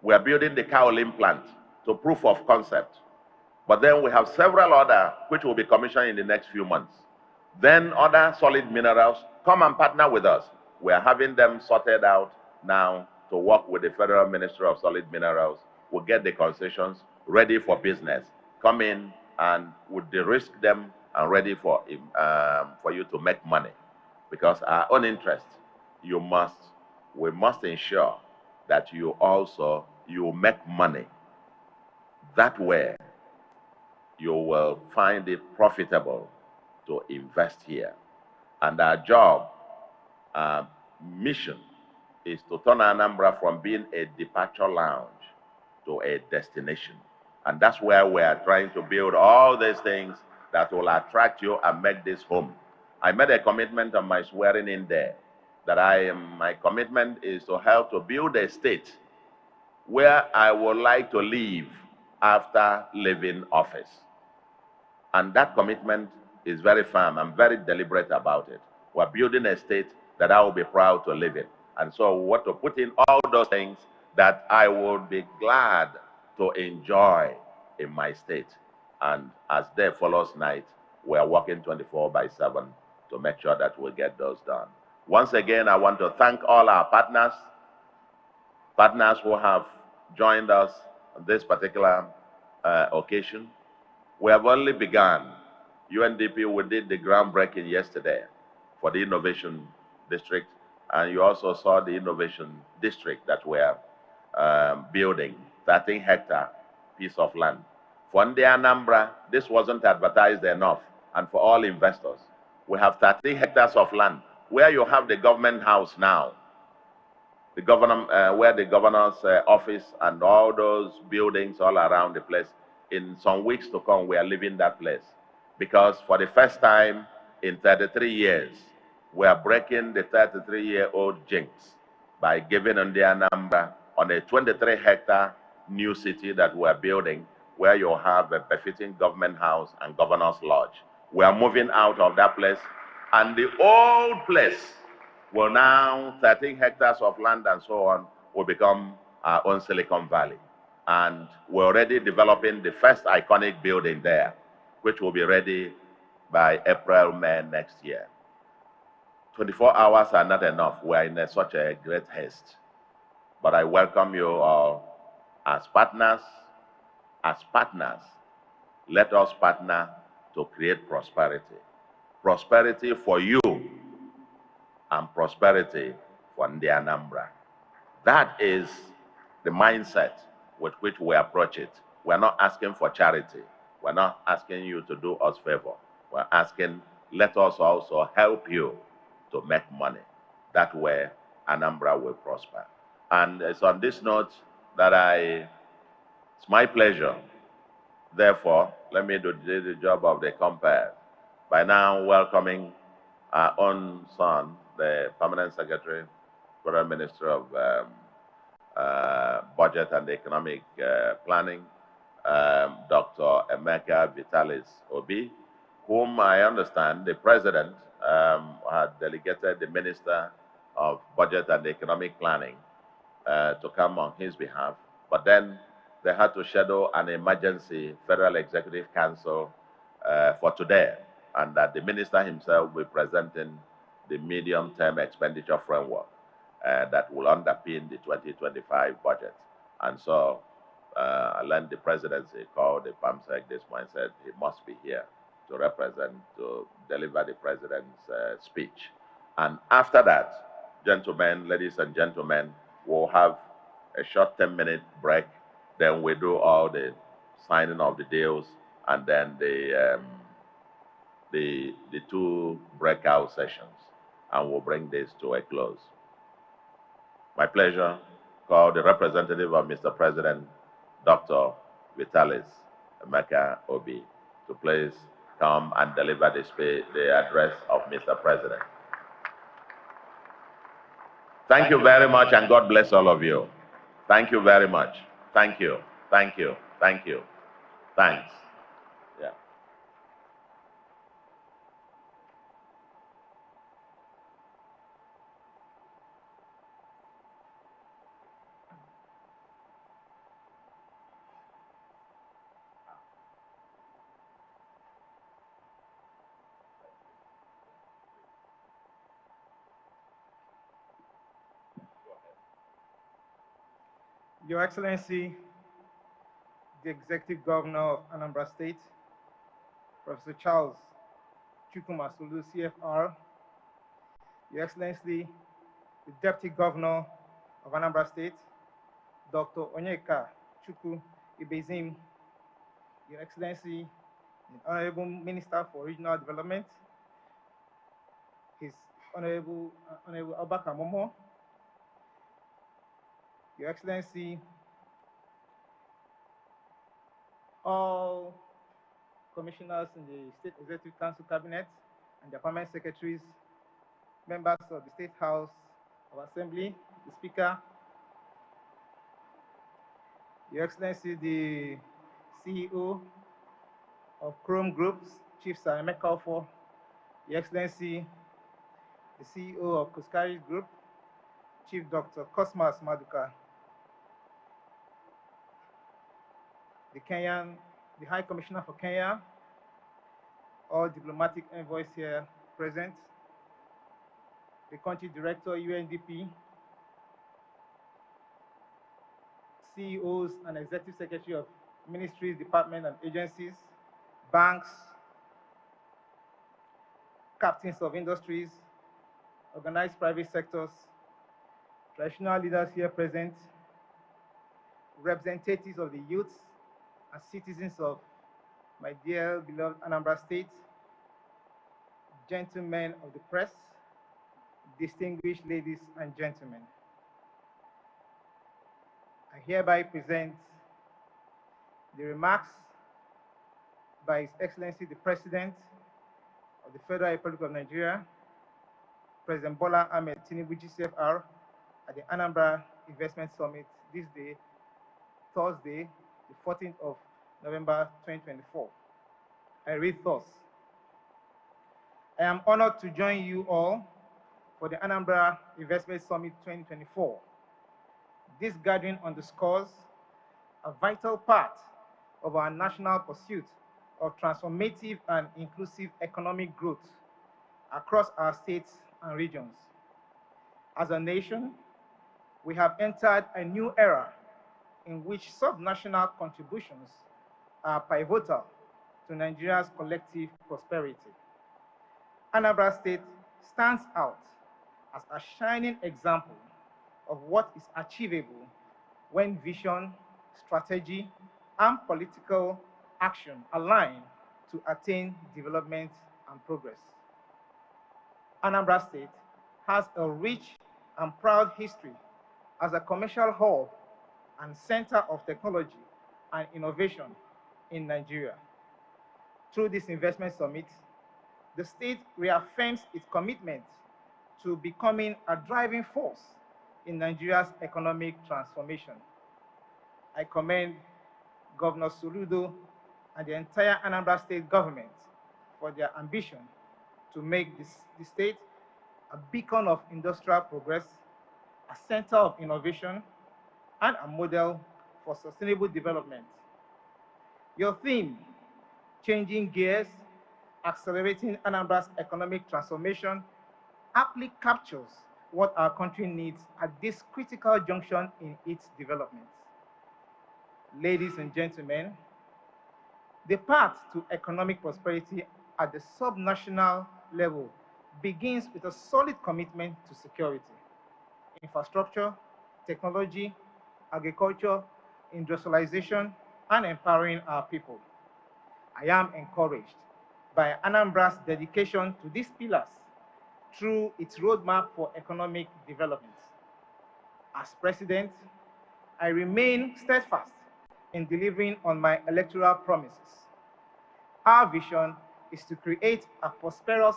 we are building the kaolin plant to proof of concept. But then we have several other which will be commissioned in the next few months. Then other solid minerals, come and partner with us. We are having them sorted out now to work with the Federal Ministry of Solid Minerals. We'll get the concessions ready for business. Come in and we'll de-risk them and ready for you to make money. Because our own interest, we must ensure that you make money. That way, you will find it profitable to invest here. And our job, our mission, is to turn Anambra from being a departure lounge to a destination. And that's where we are trying to build all these things that will attract you and make this home. I made a commitment on my swearing in there that my commitment is to help to build a state where I would like to live after leaving office. And that commitment is very firm. I'm very deliberate about it. We're building a state that I will be proud to live in. And so we want to put in all those things that I would be glad to enjoy in my state. And as day follows night, we are working 24/7 to make sure that we get those done. Once again, I want to thank all our partners who have joined us on this particular occasion. We have only begun. UNDP, we did the groundbreaking yesterday for the Innovation District, and you also saw the Innovation District that we are building, 13-hectare piece of land. For Ndi Anambra, this wasn't advertised enough, and for all investors. We have 13 hectares of land where you have the government house now, the governor, where the governor's office and all those buildings all around the place. In some weeks to come, we are leaving that place because for the first time in 33 years, we are breaking the 33-year-old jinx by giving Ndi Anambra on a 23-hectare new city that we are building, where you have a befitting government house and governor's lodge. We are moving out of that place, and the old place will now, 13 hectares of land and so on, will become our own Silicon Valley. And we're already developing the first iconic building there, which will be ready by April, May next year. 24 hours are not enough. We're in such a great haste. But I welcome you all as partners. As partners, let us partner to create prosperity. Prosperity for you and prosperity for Ndi Anambra. That is the mindset with which we approach it. We're not asking for charity. We're not asking you to do us favor. We're asking, let us also help you to make money. That way, Anambra will prosper. And it's on this note that I It's my pleasure. Therefore, let me do the job of the compare by now welcoming our own son, the Permanent Secretary, Federal Minister of Budget and Economic Planning, Dr. Emeka Vitalis Obi, whom I understand the President had delegated the Minister of Budget and Economic Planning to come on his behalf. But then they had to schedule an emergency Federal Executive Council for today, and that the minister himself will be presenting the medium-term expenditure framework that will underpin the 2025 budget. And so I learned the presidency called the PAMSEC this morning, said he must be here to represent, to deliver the president's speech. And after that, gentlemen, ladies and gentlemen, we'll have a short 10-minute break. Then we do all the signing of the deals, and then the two breakout sessions, and we'll bring this to a close. My pleasure, call the representative of Mr. President, Dr. Vitalis Emeka Obi, to please come and deliver the address of Mr. President. Thank you very much, and God bless all of you. Thank you very much. Thank you. Thank you. Thank you. Thanks. Yeah.
Your Excellency, the Executive Governor of Anambra State, Professor Charles Chukwuma Soludo, CFR, Your Excellency, the Deputy Governor of Anambra State, Dr. Onyeka Chukwu Ibezim, Your Excellency, the Honorable Minister for Regional Development, His Honorable Abaka Momo, Your Excellency, all commissioners in the State Executive Council Cabinet and their permanent secretaries, members of the State House of Assembly, the Speaker, Your Excellency, the CEO of Chrome Groups, Chief Sir Emeka Ofo, Your Excellency, the CEO of Kuskari Group, Chief Dr. Cosmas Maduka, the High Commissioner for Kenya, all diplomatic envoys here present, the Country Director, UNDP, CEOs and Executive Secretary of ministries, departments, and agencies, banks, captains of industries, organized private sectors, traditional leaders here present, representatives of the youths and citizens of my dear beloved Anambra State, gentlemen of the press, distinguished ladies and gentlemen. I hereby present the remarks by His Excellency the President of the Federal Republic of Nigeria, President Bola Ahmed Tinubu GCFR, at the Anambra Investment Summit this day, Thursday, the 14th of November 2024. I read thus. I am honored to join you all for the Anambra Investment Summit 2024. This gathering underscores a vital part of our national pursuit of transformative and inclusive economic growth across our states and regions. As a nation, we have entered a new era in which subnational contributions are pivotal to Nigeria's collective prosperity. Anambra State stands out as a shining example of what is achievable when vision, strategy, and political action align to attain development and progress. Anambra State has a rich and proud history as a commercial hub and center of technology
and innovation in Nigeria. Through this investment summit, the state reaffirms its commitment to becoming a driving force in Nigeria's economic transformation. I commend Governor Soludo and the entire Anambra State government for their ambition to make the state a beacon of industrial progress, a center of innovation, and a model for sustainable development. Your theme, Changing Gears, Accelerating Anambra's Economic Transformation, aptly captures what our country needs at this critical junction in its development. Ladies and gentlemen, the path to economic prosperity at the subnational level begins with a solid commitment to security, infrastructure, technology, agriculture, industrialization, and empowering our people. I am encouraged by Anambra's dedication to these pillars through its roadmap for economic development. As president, I remain steadfast in delivering on my electoral promises. Our vision is to create a prosperous,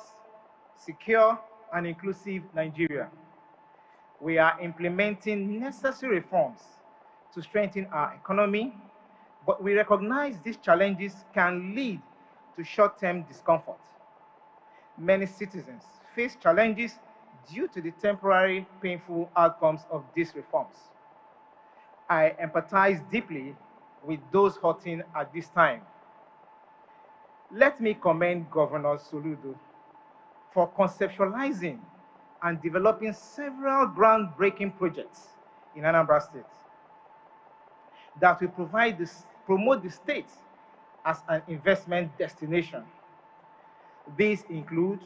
secure, and inclusive Nigeria. We are implementing necessary reforms to strengthen our economy, but we recognize these challenges can lead to short-term discomfort. Many citizens face challenges due to the temporary painful outcomes of these reforms. I empathize deeply with those hurting at this time. Let me commend Governor Soludo for conceptualizing and developing several groundbreaking projects in Anambra State that will promote the state as an investment destination. These include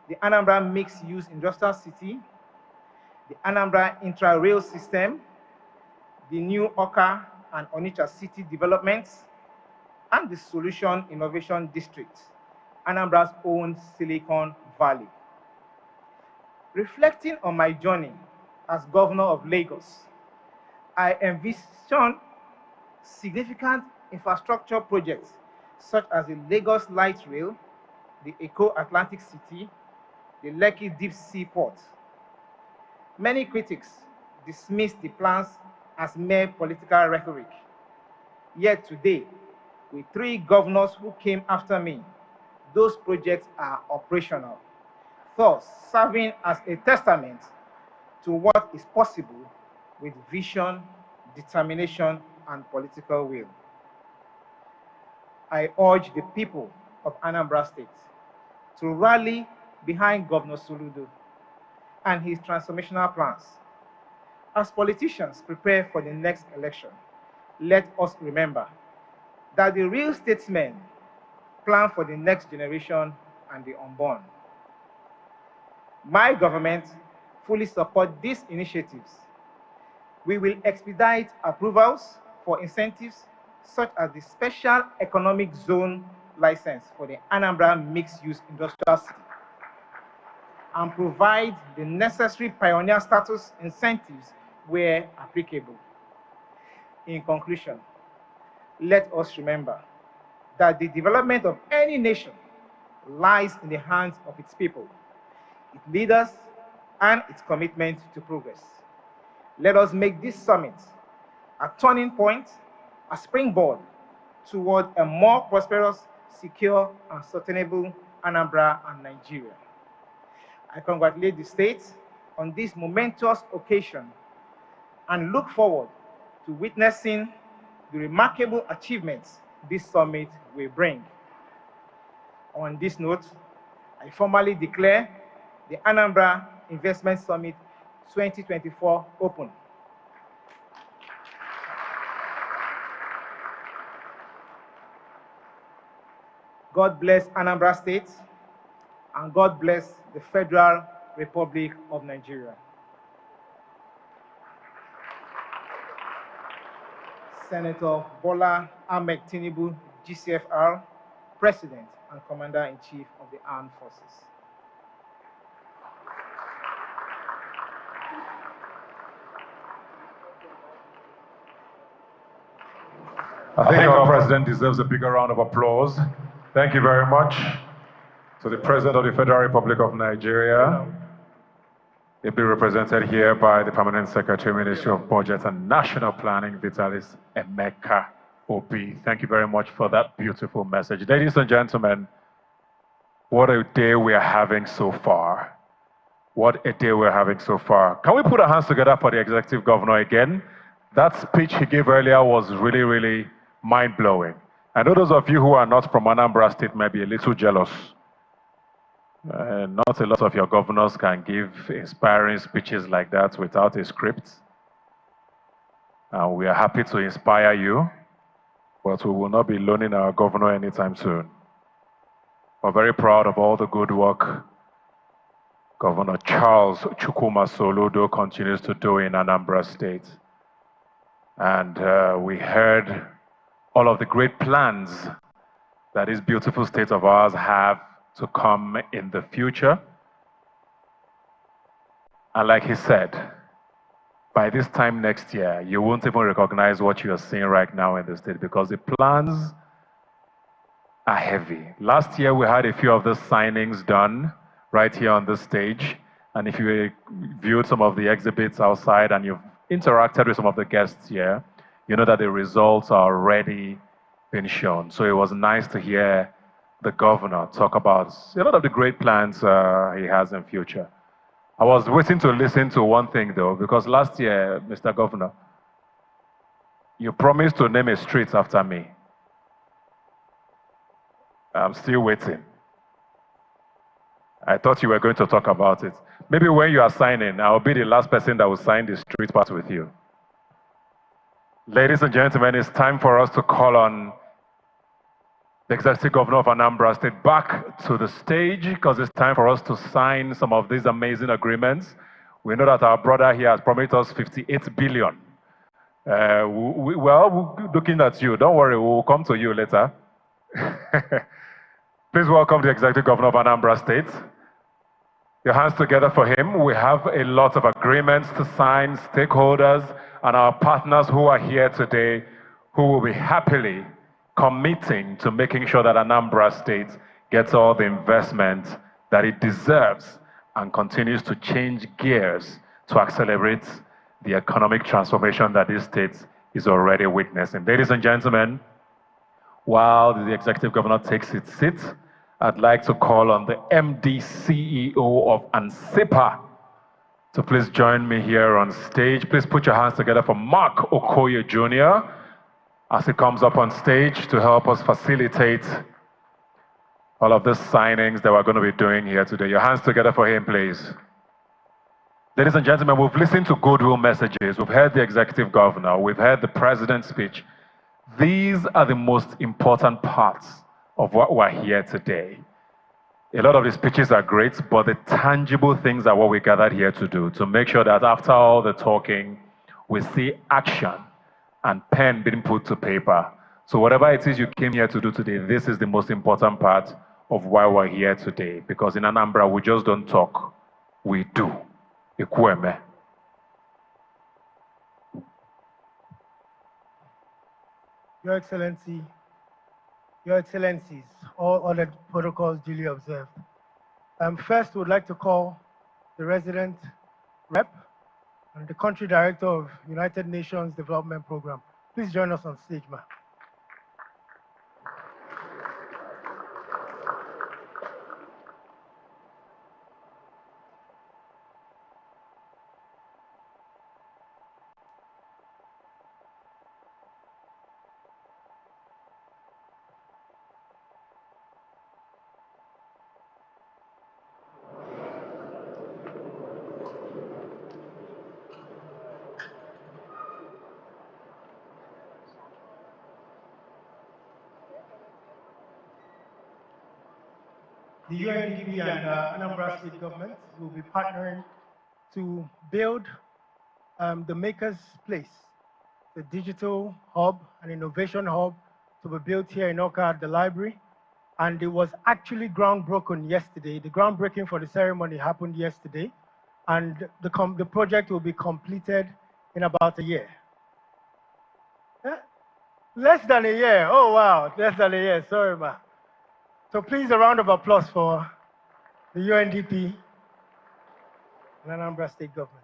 the Anambra Mixed-Use Industrial City, the Anambra Intra-Rail System, the new Oka and Onitsha City developments, and the Solution Innovation District, Anambra's own Silicon Valley. Reflecting on my journey as governor of Lagos, I envision significant infrastructure projects such as the Lagos Light Rail, the Eco Atlantic City, the Lekki Deep Sea Port. Many critics dismiss the plans as mere political rhetoric. Yet today, with 3 governors who came after me, those projects are operational, thus serving as a testament to what is possible with vision, determination, and political will. I urge the people of Anambra State to rally behind Governor Soludo and his transformational plans. As politicians prepare for the next election, let us remember that the real statesmen plan for the next generation and the unborn. My government fully supports these initiatives. We will expedite approvals for incentives such as the Special Economic Zone license for the Anambra Mixed-Use Industrial City and provide the necessary pioneer status incentives where applicable. In conclusion, let us remember that the development of any nation lies in the hands of its people, its leaders, and its commitment to progress. Let us make this summit a turning point, a springboard toward a more prosperous, secure, and sustainable Anambra and Nigeria. I congratulate the state on this momentous occasion and look forward to witnessing the remarkable achievements this summit will bring. On this note, I formally declare the Anambra Investment Summit 2024 open. God bless Anambra State, and God bless the Federal Republic of Nigeria. Senator Bola Ahmed Tinubu, GCFR, President and Commander-in-Chief of the Armed Forces.
I think our president deserves a bigger round of applause. Thank you very much to the President of the Federal Republic of Nigeria. He'll be represented here by the Permanent Secretary, Ministry of Budget and National Planning, Vitalis Emeka Obi. Thank you very much for that beautiful message. Ladies and gentlemen, what a day we are having so far. What a day we're having so far. Can we put our hands together for the Executive Governor again? That speech he gave earlier was really, really mind-blowing. I know those of you who are not from Anambra State might be a little jealous. Not a lot of your governors can give inspiring speeches like that without a script. We are happy to inspire you, but we will not be loaning our governor anytime soon. We're very proud of all the good work Governor Charles Chukwuma Soludo continues to do in Anambra State. And we heard all of the great plans that this beautiful state of ours have to come in the future. And like he said, by this time next year, you won't even recognize what you're seeing right now in the state because the plans are heavy. Last year, we had a few of the signings done right here on this stage. And if you viewed some of the exhibits outside and you've interacted with some of the guests here, you know that the results are already been shown. So it was nice to hear the governor talk about a lot of the great plans he has in future. I was waiting to listen to one thing though, because last year, Mr. Governor, you promised to name a street after me. I'm still waiting. I thought you were going to talk about it. Maybe when you are signing, I'll be the last person that will sign the street part with you. Ladies and gentlemen, it's time for us to call on the Executive Governor of Anambra State back to the stage because it's time for us to sign some of these amazing agreements. We know that our brother here has promised us 58 billion. Well, looking at you, don't worry, we'll come to you later. Please welcome the Executive Governor of Anambra State. Your hands together for him. We have a lot of agreements to sign, stakeholders and our partners who are here today who will be happily committing to making sure that Anambra State gets all the investment that it deserves and continues to change gears to accelerate the economic transformation that this state is already witnessing. Ladies and gentlemen, while the Executive Governor takes his seat, I'd like to call on the MD CEO of ANSIPA to please join me here on stage. Please put your hands together for Mark Okoye Jr. as he comes up on stage to help us facilitate all of the signings that we're going to be doing here today. Your hands together for him, please. Ladies and gentlemen, we've listened to goodwill messages. We've heard the Executive Governor. We've heard the President's speech. These are the most important parts of what we're here today. A lot of the speeches are great, but the tangible things are what we gathered here to do, to make sure that after all the talking, we see action and pen being put to paper. So whatever it is you came here to do today, this is the most important part of why we're here today. Because in Anambra, we just don't talk, we do. Ikweme.
Your Excellency, Your Excellencies, all other protocols duly observed. First, we would like to call the resident rep and the country director of United Nations Development Program. Please join us on stage, ma'am. The UNDP and Anambra State government will be partnering to build the Maker's Place, the digital hub and innovation hub to be built here in Oka at the library. And it was actually groundbroken yesterday. The groundbreaking for the ceremony happened yesterday. And the project will be completed in about a year. Less than a year. Oh, wow. Less than a year. Sorry, ma. So please, a round of applause for the UNDP and Anambra State Government.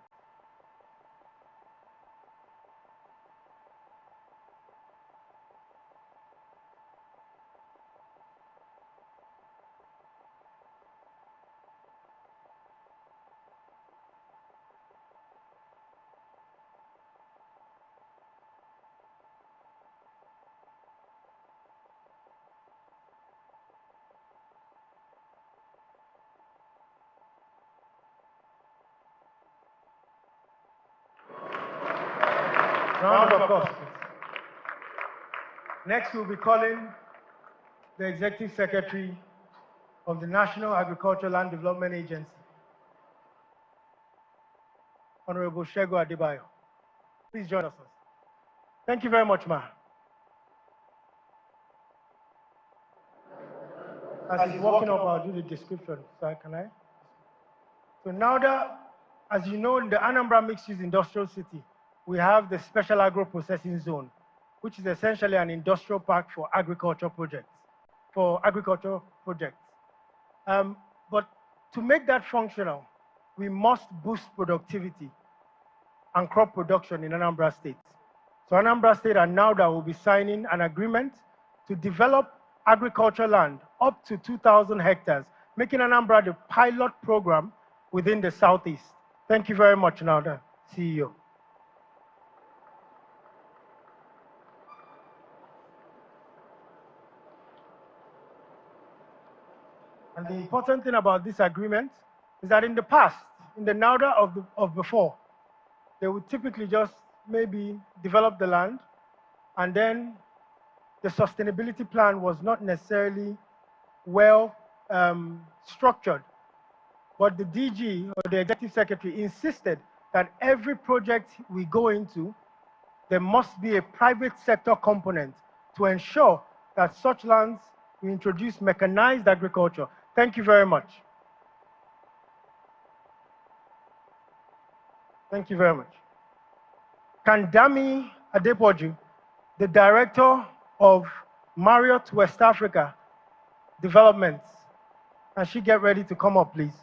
Round of applause, please. Next, we'll be calling the Executive Secretary of the National Agricultural Land Development Agency, Honorable Shego Adebayo. Please join us. Thank you very much, ma. As he's walking up, I'll do the description. So can I? So now that, as you know, in the Anambra Mixed-Use Industrial City, we have the Special Agro-Processing Zone, which is essentially an industrial park for agriculture projects. But to make that functional, we must boost productivity and crop production in Anambra State. So Anambra State and NAUDA will be signing an agreement to develop agricultural land up to 2,000 hectares, making Anambra the pilot program within the Southeast. Thank you very much, NAUDA CEO. And the important thing about this agreement is that in the past, in the NAUDA of before, they would typically just maybe develop the land, and then the sustainability plan was not necessarily well structured. But the DG, or the Executive Secretary, insisted that every project we go into, there must be a private sector component to ensure that such lands, we introduce mechanized agriculture. Thank you very much. Thank you very much. Kandami Adepoju, the Director of Marriott West Africa Developments. Can she get ready to come up, please?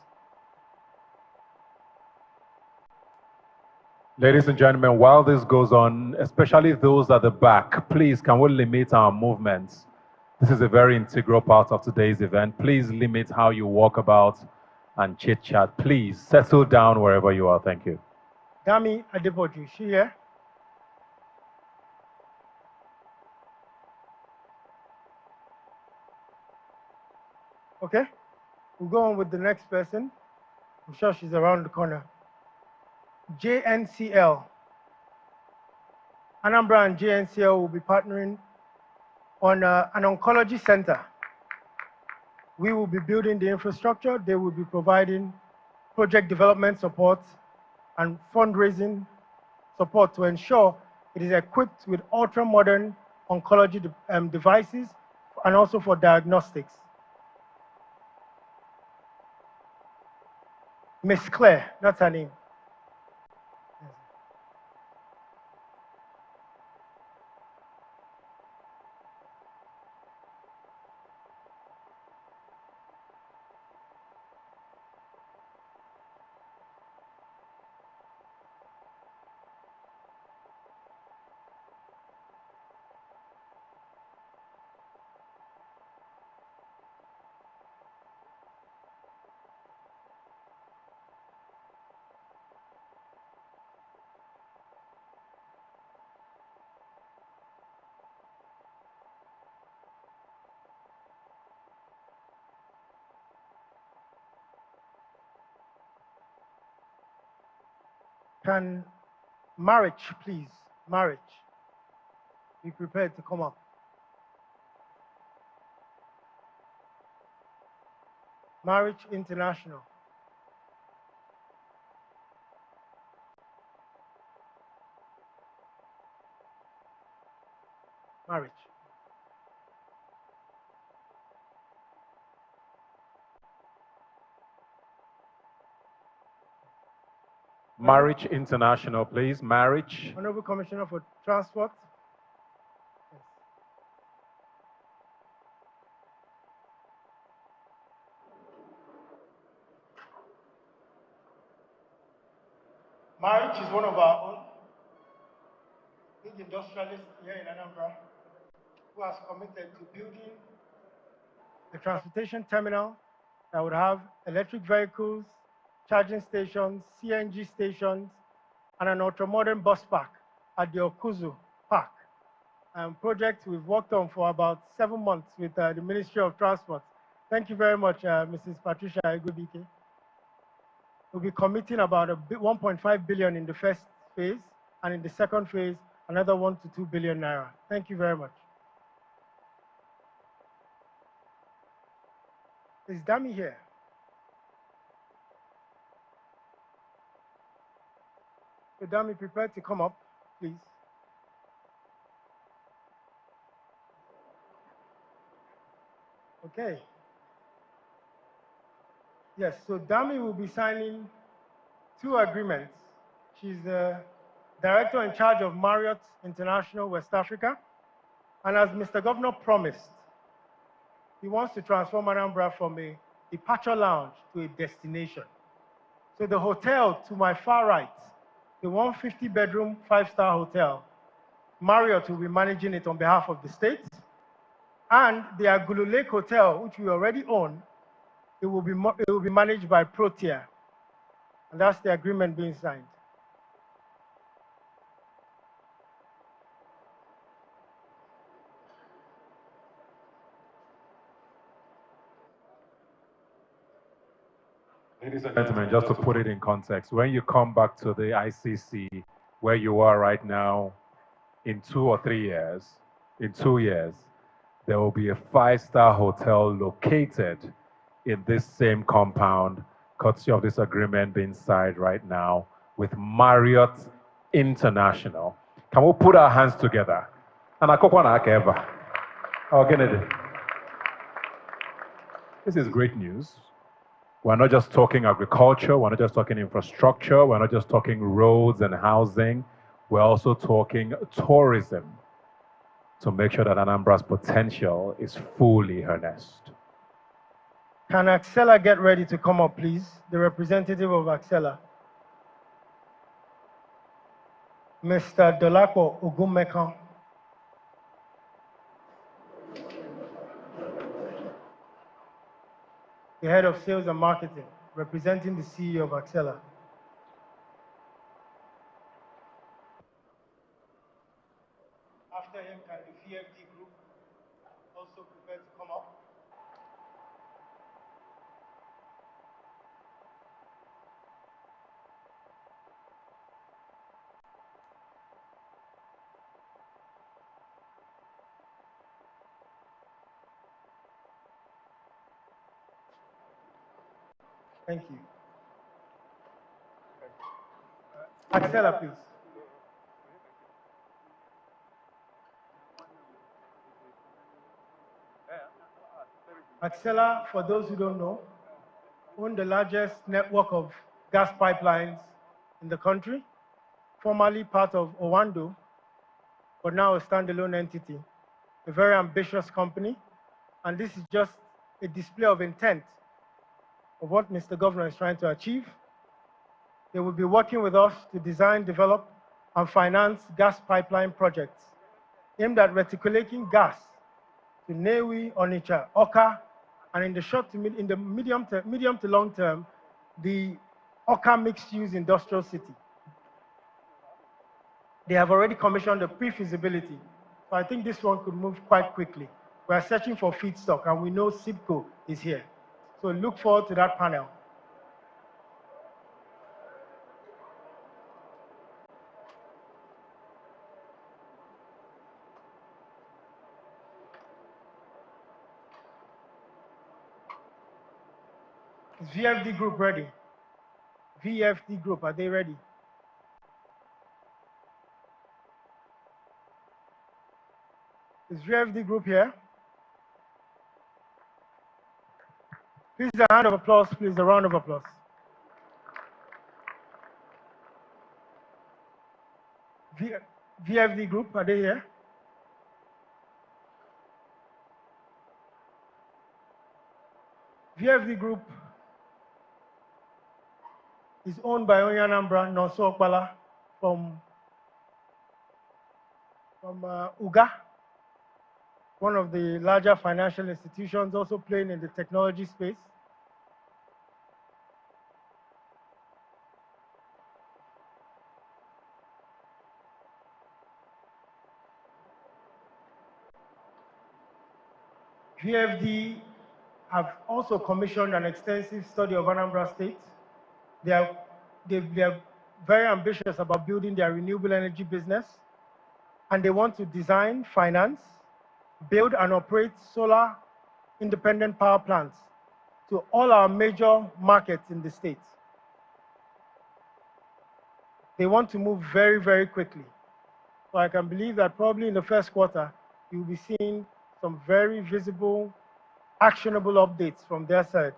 Ladies and gentlemen, while this goes on, especially those at the back, please, can we limit our movements? This is a very integral part of today's event. Please limit how you walk about and chit-chat. Please settle down wherever you are. Thank you.
Dami Adepoju, is she here? Okay, we'll go on with the next person. I'm sure she's around the corner. JNCL. Anambra and JNCL will be partnering on an oncology center. We will be building the infrastructure. They will be providing project development support and fundraising support to ensure it is equipped with ultra-modern oncology devices and also for diagnostics. Miss Claire, that's her name. Can Marriage, please, Marriage, be prepared to come up? Marriage International. Marriage.
Marriage International, please. Marriage.
Honorable Commissioner for Transport. Yes. Marriage is one of our own big industrialists here in Anambra who has committed to building a transportation terminal that would have electric vehicles, charging stations, CNG stations, and an ultra-modern bus park at the Okuzu Park. Project we've worked on for about 7 months with the Ministry of Transport. Thank you very much, Mrs. Patricia Egubike. We'll be committing about 1.5 billion in the first phase, and in the second phase, another 1 to 2 billion naira. Thank you very much. Is Dami here? So Dami, prepare to come up, please. Okay. Yes, so Dami will be signing 2 agreements. She's the director in charge of Marriott International West Africa. And as Mr. Governor promised, he wants to transform Anambra from a departure lounge to a destination. So the hotel to my far right, the 150-bedroom, 5-star hotel, Marriott will be managing it on behalf of the state. And the Agulu Lake Hotel, which we already own, it will be managed by Protea. And that's the agreement being signed.
Ladies and gentlemen, just to put it in context, when you come back to the ICC, where you are right now, in 2 or 3 years, in 2 years, there will be a 5-star hotel located in this same compound, courtesy of this agreement being signed right now with Marriott International. Can we put our hands together? And this is great news. We're not just talking agriculture, we're not just talking infrastructure, we're not just talking roads and housing, we're also talking tourism to make sure that Anambra's potential is fully harnessed.
Can Axela get ready to come up, please? The representative of Axela. Mr. Dolapo Ogunmekan. The head of sales and marketing, representing the CEO of Axela. After him, can the VFD group also prepare to come up? Thank you. Axela, please. Axela, for those who don't know, owns the largest network of gas pipelines in the country, formerly part of Owando, but now a standalone entity, a very ambitious company. And this is just a display of intent of what Mr. Governor is trying to achieve. They will be working with us to design, develop, and finance gas pipeline projects aimed at reticulating gas to Newi, Onitsha, Oka, and in the medium to long term, the Oka mixed-use industrial city. They have already commissioned a pre-feasibility, so I think this one could move quite quickly. We are searching for feedstock, and we know SIPCO is here. So look forward to that panel. Is VFD group ready? VFD group, are they ready? Is VFD group here? Please, a round of applause, please, a round of applause. VFD group, are they here? VFD group, is owned by Onye Anambra Nonso Okpala from UGA, one of the larger financial institutions, also playing in the technology space. VFD have also commissioned an extensive study of Anambra State. They are very ambitious about building their renewable energy business, and they want to design, finance, build and operate solar independent power plants to all our major markets in the state. They want to move very, very quickly. So I can believe that probably in the first quarter, you'll be seeing some very visible, actionable updates from their side,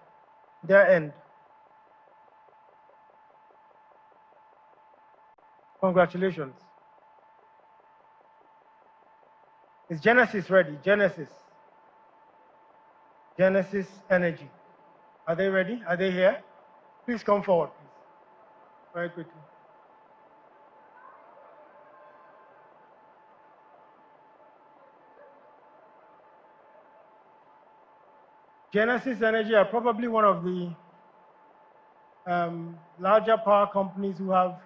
their end. Congratulations. Is Genesis ready? Genesis Energy. Are they ready? Are they here? Please come forward, please. Very quickly. Genesis Energy are probably one of the larger power companies who have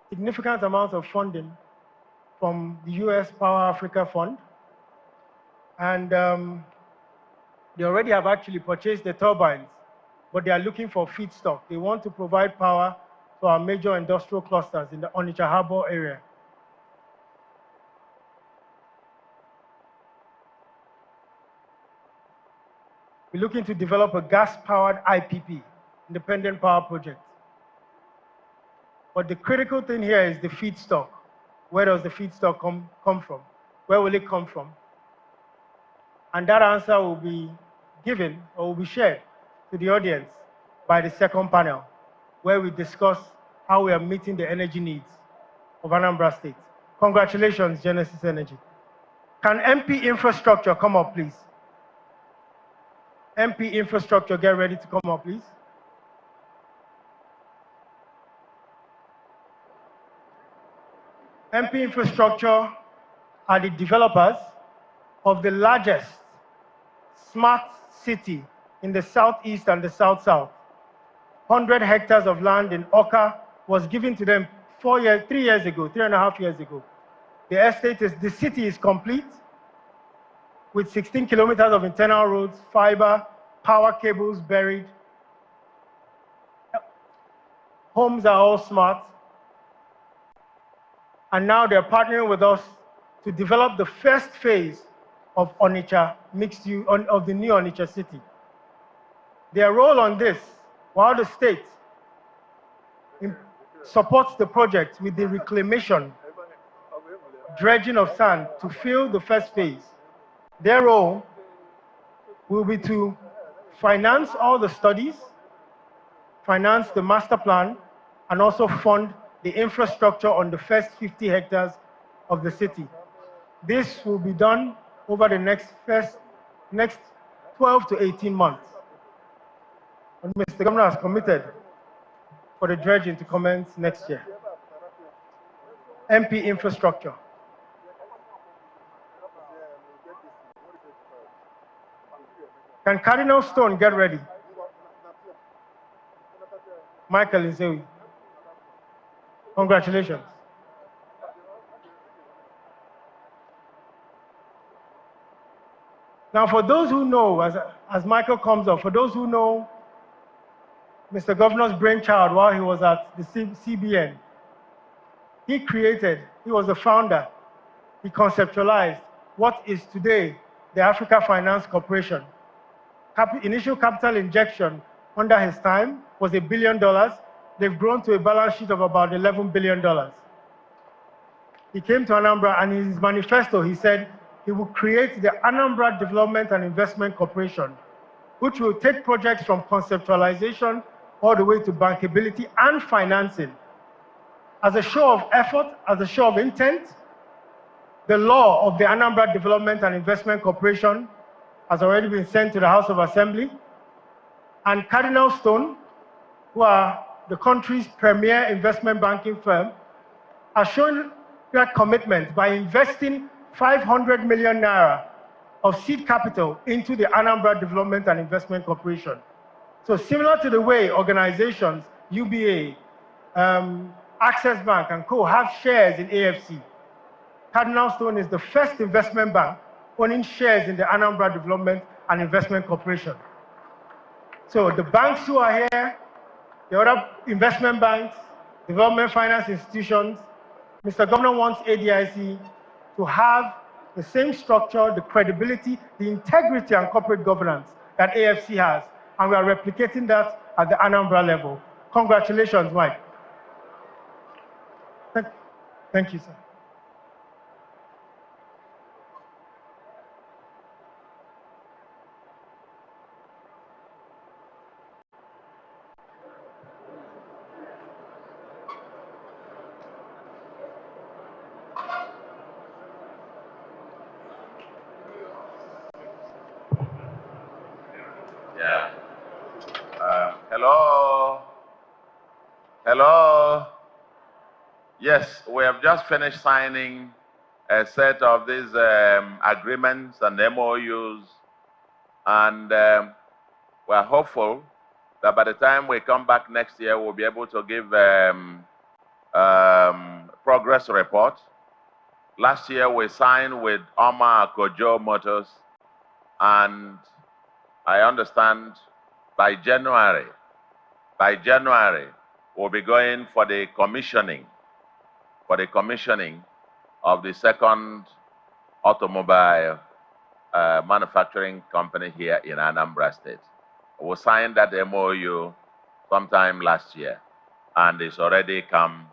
significant amounts of funding from the US Power Africa Fund. And they already have actually purchased the turbines, but they are looking for feedstock. They want to provide power to our major industrial clusters in the Onitsha Harbor area. We're looking to develop a gas-powered IPP, independent power project. But the critical thing here is the feedstock. Where does the feedstock come from? Where will it come from? And that answer will be given or will be shared to the audience by the second panel, where we discuss how we are meeting the energy needs of Anambra State. Congratulations, Genesis Energy. Can MP Infrastructure come up, please? MP Infrastructure, get ready to come up, please. MP Infrastructure are the developers of the largest smart city in the southeast and the south-south. 100 hectares of land in Oka was given to them 3 years ago, 3.5 years ago. The city is complete with 16 kilometers of internal roads, fiber, power cables buried. Homes are all smart. And now they're partnering with us to develop the first phase of Onitsha of the new Onitsha city. Their role on this, while the state supports the project with the reclamation, dredging of sand to fill the first phase, their role will be to finance all the studies, finance the master plan, and also fund the infrastructure on the first 50 hectares of the city. This will be done over the next 12 to 18 months. And Mr. Governor has committed for the dredging to commence next year. MP Infrastructure. Can Cardinal Stone get ready? Michael Nzewi. Congratulations. Now, for those who know, as Michael comes up, for those who know Mr. Governor's brainchild while he was at the CBN, he was the founder, he conceptualized what is today the Africa Finance Corporation. Initial capital injection under his time was $1 billion. They've grown to a balance sheet of about $11 billion. He came to Anambra, and in his manifesto, he said he will create the Anambra Development and Investment Corporation, which will take projects from conceptualization all the way to bankability and financing. As a show of effort, as a show of intent, the law of the Anambra Development and Investment Corporation has already been sent to the House of Assembly, and Cardinal Stone, who are the country's premier investment banking firm, has shown that commitment by investing 500 million naira of seed capital into the Anambra Development and Investment Corporation. So similar to the way organizations, UBA, Access Bank and Co. have shares in AFC, Cardinal Stone is the first investment bank owning shares in the Anambra Development and Investment Corporation. So the banks who are here, the other investment banks, development finance institutions, Mr. Governor wants ADIC to have the same structure, the credibility, the integrity and corporate governance that AFC has, and we are replicating that at the Anambra level. Congratulations, Mike. Thank you, sir.
Yeah. Hello? Hello? Yes, we have just finished signing a set of these agreements and MOUs, and we're hopeful that by the time we come back next year, we'll be able to give progress report. Last year, we signed with Oma Kojo Motors, and I understand by January, we'll be going for the commissioning of the second automobile manufacturing company here in Anambra State. We signed that MOU sometime last year, and it's already come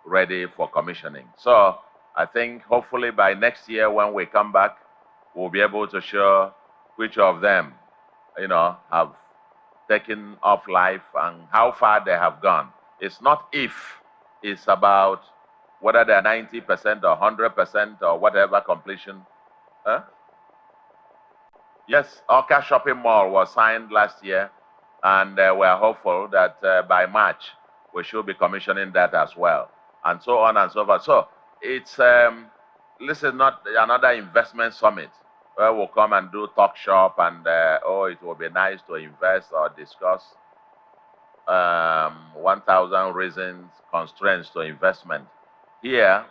ready for commissioning. So I think hopefully by next year when we come back, we'll be able to show which of them, have taken off life and how far they have gone. It's not if, it's about whether they're 90% or 100% or whatever completion. Huh? Yes, Orca Shopping Mall was signed last year, and we're hopeful that by March we should be commissioning that as well, and so on and so forth. So it's this is not another investment summit where we'll come and do talk shop and it will be nice to invest or discuss 1,000 reasons, constraints to investment. Here,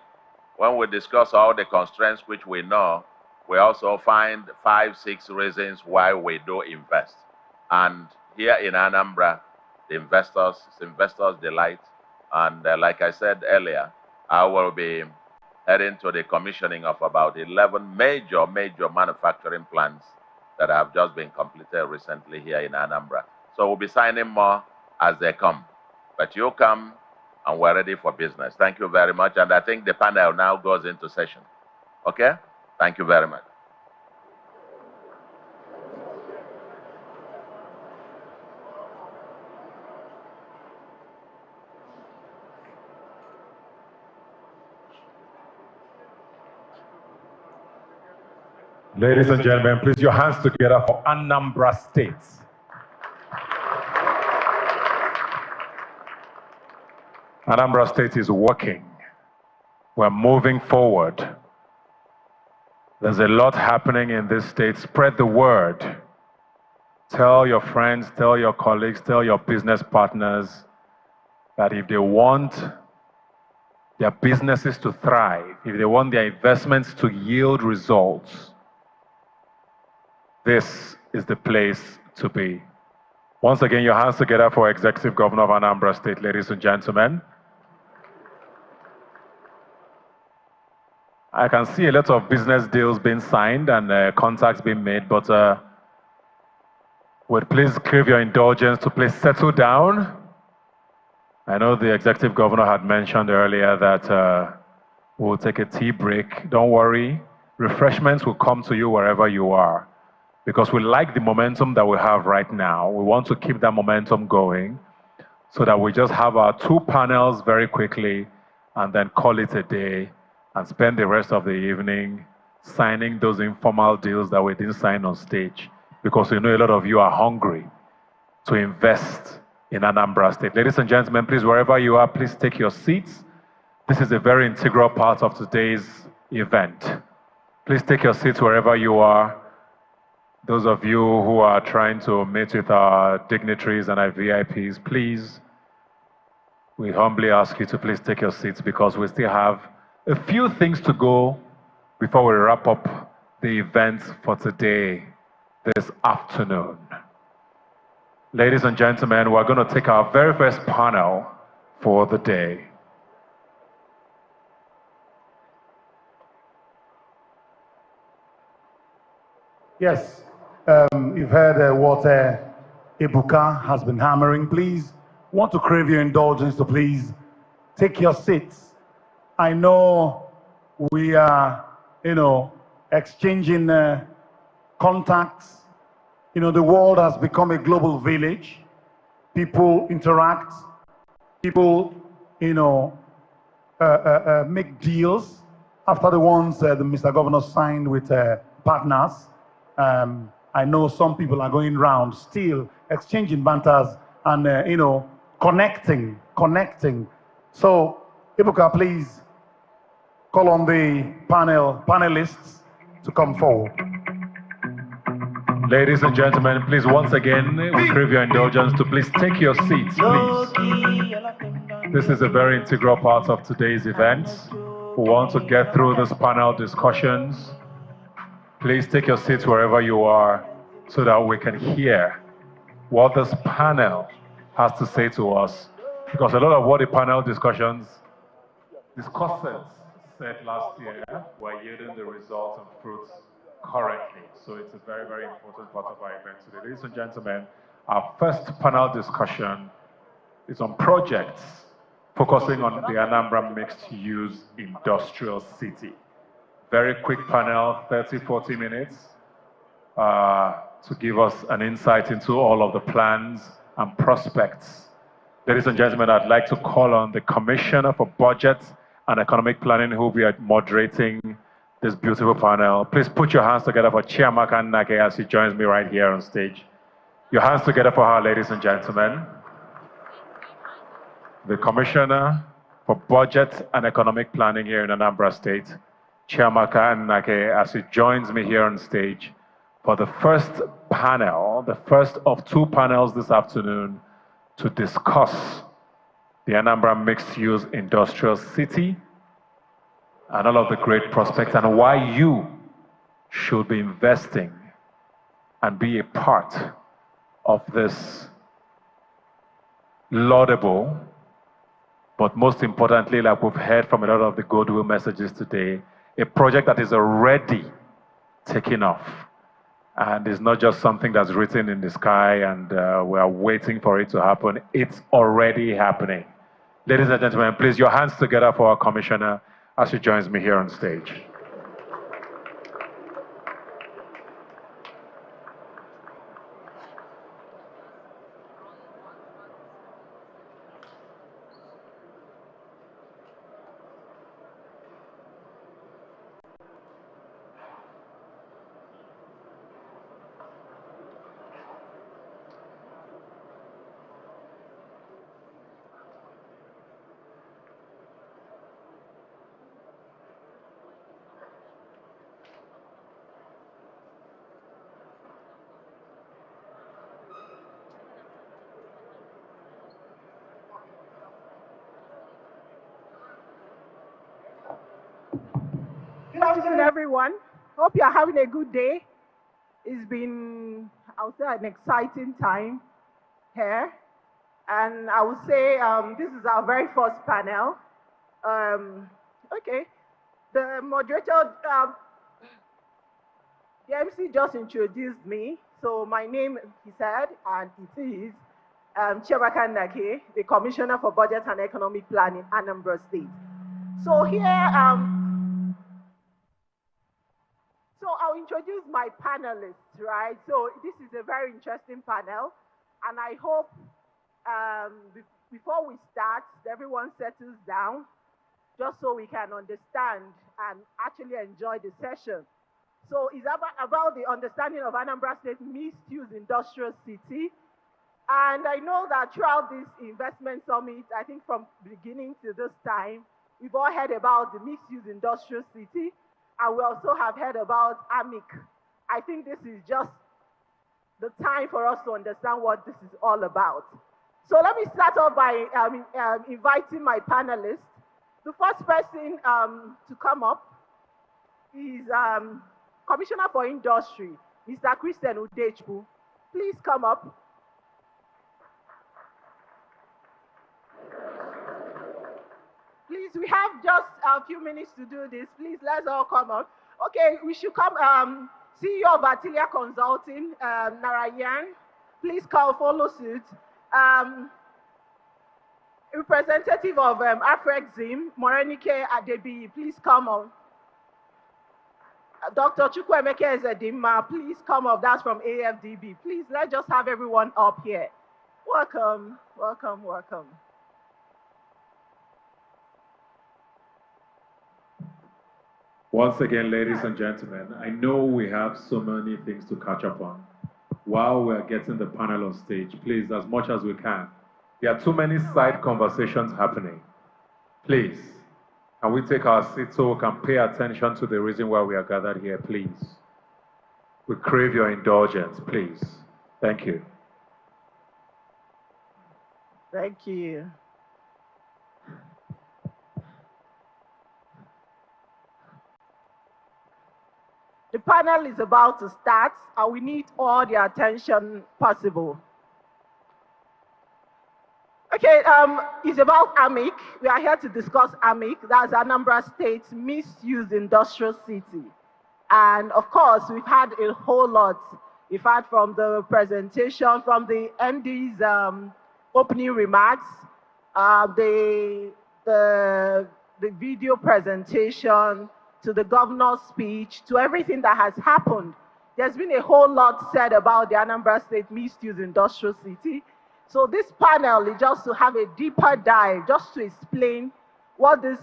when we discuss all the constraints which we know, we also find 5, 6 reasons why we do invest. And here in Anambra, the investors delight. And like I said earlier, I will be heading to the commissioning of about 11 major manufacturing plants that have just been completed recently here in Anambra. So we'll be signing more as they come. But you come and we're ready for business. Thank you very much. And I think the panel now goes into session. Okay? Thank you very much.
Ladies and gentlemen, please your hands together for Anambra State. Anambra State is working. We're moving forward. There's a lot happening in this state. Spread the word. Tell your friends, tell your colleagues, tell your business partners that if they want their businesses to thrive, if they want their investments to yield results, this is the place to be. Once again, your hands together for Executive Governor of Anambra State, ladies and gentlemen. I can see a lot of business deals being signed and contacts being made, but would please crave your indulgence to please settle down. I know the Executive Governor had mentioned earlier that we'll take a tea break. Don't worry, refreshments will come to you wherever you are, because we like the momentum that we have right now. We want to keep that momentum going so that we just have our 2 panels very quickly and then call it a day and spend the rest of the evening signing those informal deals that we didn't sign on stage, because we know a lot of you are hungry to invest in Anambra State. Ladies and gentlemen, please, wherever you are, please take your seats. This is a very integral part of today's event. Please take your seats wherever you are. Those of you who are trying to meet with our dignitaries and our VIPs, please, we humbly ask you to please take your seats because we still have a few things to go before we wrap up the event for today, this afternoon. Ladies and gentlemen, we're going to take our very first panel for the day.
Yes, you've heard what Ebuka has been hammering. Please, want to crave your indulgence, so please take your seats. I know we are, exchanging contacts. The world has become a global village. People interact. People, make deals after the ones the Mr. Governor signed with partners. I know some people are going round still exchanging banters and, connecting. So, Ibuka, please call on the panelists to come forward.
Ladies and gentlemen, please, once again, we crave your indulgence to please take your seats, please. This is a very integral part of today's event. We want to get through these panel discussions. Please take your seats wherever you are so that we can hear what this panel has to say to us. Because a lot of what the panel discussions discussants said last year were yielding the results and fruits currently. So it's a very, very important part of our event today. Ladies and gentlemen, our first panel discussion is on projects focusing on the Anambra mixed-use industrial city. Very quick panel, 30-40 minutes, to give us an insight into all of the plans and prospects. Ladies and gentlemen, I'd like to call on the Commissioner for Budget and Economic Planning who will be moderating this beautiful panel. Please put your hands together for Chiamaka Nake as she joins me right here on stage. Your hands together for her, ladies and gentlemen. The Commissioner for Budget and Economic Planning here in Anambra State, Chiamaka Nake, as she joins me here on stage for the first panel, the first of two panels this afternoon to discuss the Anambra mixed-use industrial city and all of the great prospects and why you should be investing and be a part of this laudable, but most importantly, like we've heard from a lot of the goodwill messages today, a project that is already taking off. And it's not just something that's written in the sky and we are waiting for it to happen. It's already happening. Ladies and gentlemen, please, your hands together for our Commissioner as she joins me here on stage.
Good afternoon, everyone. Hope you're having a good day. It's been, I would say, an exciting time here. And I would say this is our very first panel. Okay. The moderator, the MC just introduced me. So my name, he said, and it is Chiamaka Nake, the Commissioner for Budget and Economic Planning, Anambra State. So here, so I'll introduce my panelists, right? So this is a very interesting panel, and I hope before we start, everyone settles down, just so we can understand and actually enjoy the session. So it's about the understanding of Anambra State mixed-use industrial city. And I know that throughout this investment summit, I think from beginning to this time, we've all heard about the mixed-use industrial city, and we also have heard about AMIC. I think this is just the time for us to understand what this is all about. So let me start off by inviting my panelists. The first person to come up is Commissioner for Industry, Mr. Christian Udechbu. Please come up. Please, we have just a few minutes to do this. Please, let's all come up. Okay, we should come. CEO of Atilia Consulting, Narayan, please come follow suit. Representative of Afrexim, Morenike Adebi, please come on. Dr. Chukwemeke Ezedima, please come up. That's from AFDB. Please, let's just have everyone up here. Welcome, welcome, welcome.
Once again, ladies and gentlemen, I know we have so many things to catch up on. While we're getting the panel on stage, please, as much as we can. There are too many side conversations happening. Please, can we take our seats so we can pay attention to the reason why we are gathered here, please? We crave your indulgence, please. Thank you.
Thank you. The panel is about to start, and we need all the attention possible. Okay, it's about AMIC. We are here to discuss AMIC. That's Anambra State's mixed-use industrial city. And of course, we've had a whole lot. We've had from the presentation, from the MD's opening remarks, the video presentation, to the governor's speech, to everything that has happened. There's been a whole lot said about the Anambra State mixed-use industrial city. So this panel is just to have a deeper dive, just to explain what this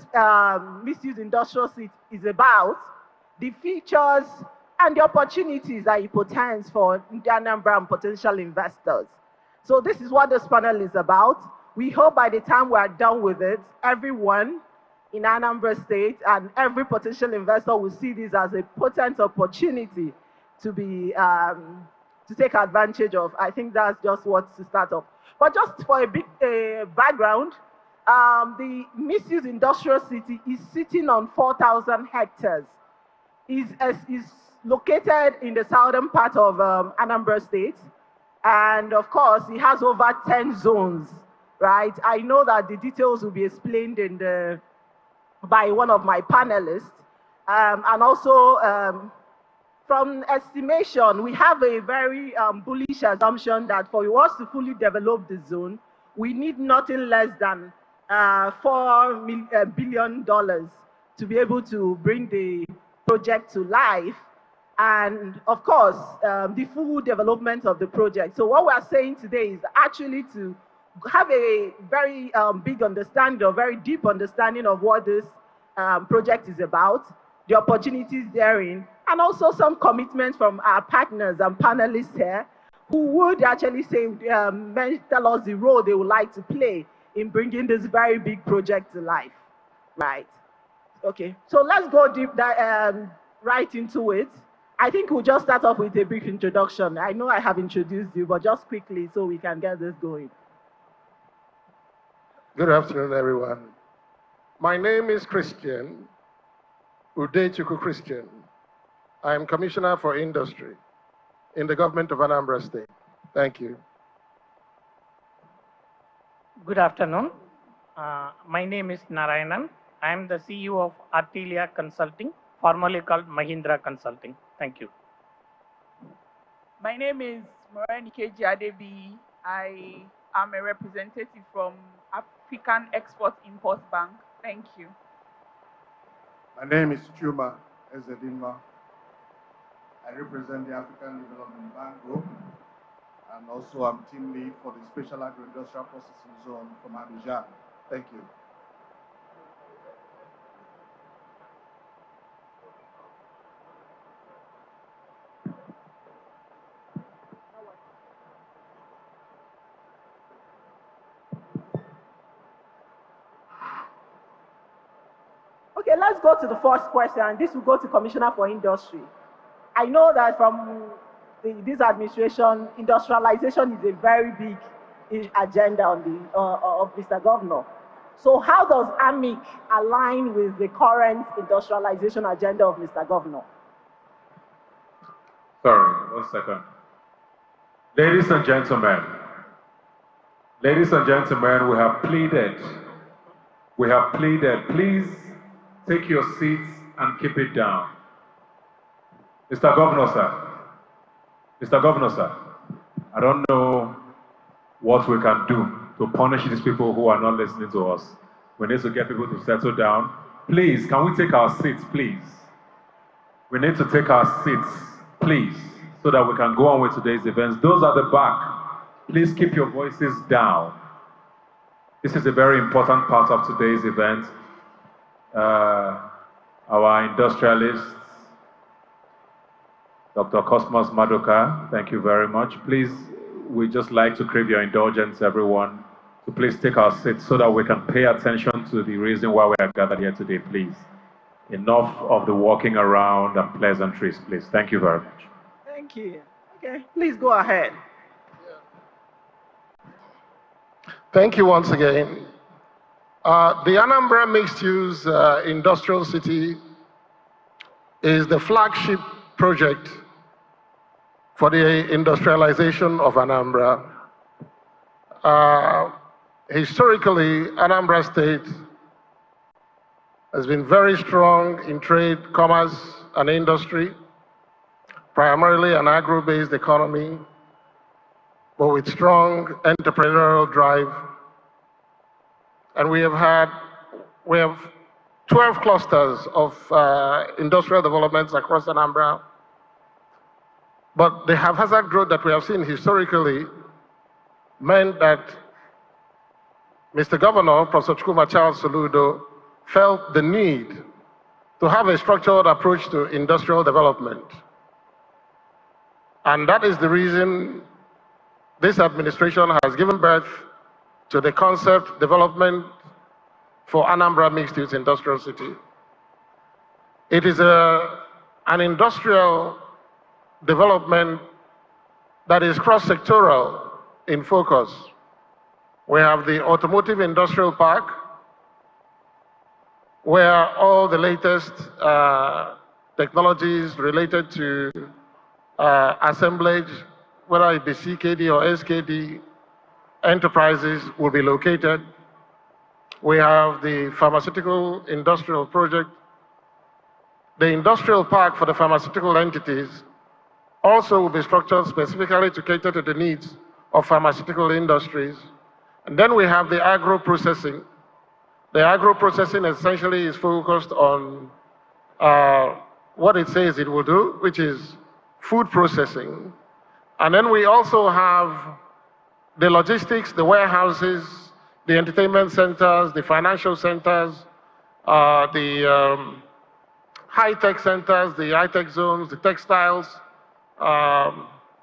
mixed-use industrial city is about, the features and the opportunities that it portends for the Anambra and potential investors. So this is what this panel is about. We hope by the time we are done with it, everyone in Anambra State and every potential investor will see this as a potent opportunity to be to take advantage of. I think that's just what to start off. But just for a big background, the mixed-use industrial city is sitting on 4,000 hectares. Is located in the southern part of Anambra State, and of course, it has over 10 zones. Right? I know that the details will be explained in the by one of my panelists. And also, from estimation, we have a very bullish assumption that for us to fully develop the zone, we need nothing less than $4 billion to be able to bring the project to life. And of course, the full development of the project. So what we're saying today is actually to have a very big understanding, or very deep understanding of what this project is about, the opportunities therein, and also some commitments from our partners and panelists here who would actually say, tell us the role they would like to play in bringing this very big project to life, right? Okay, so let's go deep right into it. I think we'll just start off with a brief introduction. I know I have introduced you, but just quickly so we can get this going.
Good afternoon, everyone. My name is Christian Udechukwu Christian. I am Commissioner for Industry in the government of Anambra State. Thank you.
Good afternoon. My name is Narayanan. I am the CEO of Atilia Consulting, formerly called Mahindra Consulting. Thank you.
My name is Morenike Adebi. I am a representative from African Export-Import Bank. Thank you.
My name is Chuma Ezedinma. I represent the African Development Bank Group, and also I'm team lead for the Special Agro-Industrial Processing Zone from Abidjan. Thank you.
Okay, let's go to the first question. This will go to Commissioner for Industry. I know that from this administration, industrialization is a very big agenda on of Mr. Governor. So how does AMIC align with the current industrialization agenda of Mr. Governor?
Sorry, 1 second. Ladies and gentlemen, we have pleaded, please take your seats and keep it down. Mr. Governor, sir, I don't know what we can do to punish these people who are not listening to us. We need to get people to settle down. Please, can we take our seats, please? We need to take our seats, please, so that we can go on with today's events. Those at the back, please keep your voices down. This is a very important part of today's event. Our industrialists, Dr. Cosmos Madoka, thank you very much. Please, we'd just like to crave your indulgence, everyone, to please take our seats so that we can pay attention to the reason why we are gathered here today, please. Enough of the walking around and pleasantries, please. Thank you very much.
Thank you. Okay, please go ahead.
Thank you once again. The Anambra Mixed-Use Industrial City is the flagship project for the industrialization of Anambra. Historically, Anambra State has been very strong in trade, commerce, and industry, primarily an agro-based economy, but with strong entrepreneurial drive. And we have 12 clusters of industrial developments across Anambra. But the haphazard growth that we have seen historically meant that Mr. Governor, Professor Chukwuma Charles Soludo, felt the need to have a structured approach to industrial development. And that is the reason this administration has given birth to the concept development for Anambra Mixed-Use Industrial City. It is an industrial development that is cross-sectoral in focus. We have the Automotive Industrial Park, where all the latest technologies related to assemblage, whether it be CKD or SKD enterprises, will be located. We have the Pharmaceutical Industrial Project. The industrial park for the pharmaceutical entities also will be structured specifically to cater to the needs of pharmaceutical industries. And then we have the agro-processing. The agro-processing essentially is focused on what it says it will do, which is food processing. And then we also have the logistics, the warehouses, the entertainment centers, the financial centers, the high-tech centers, the high-tech zones, the textiles,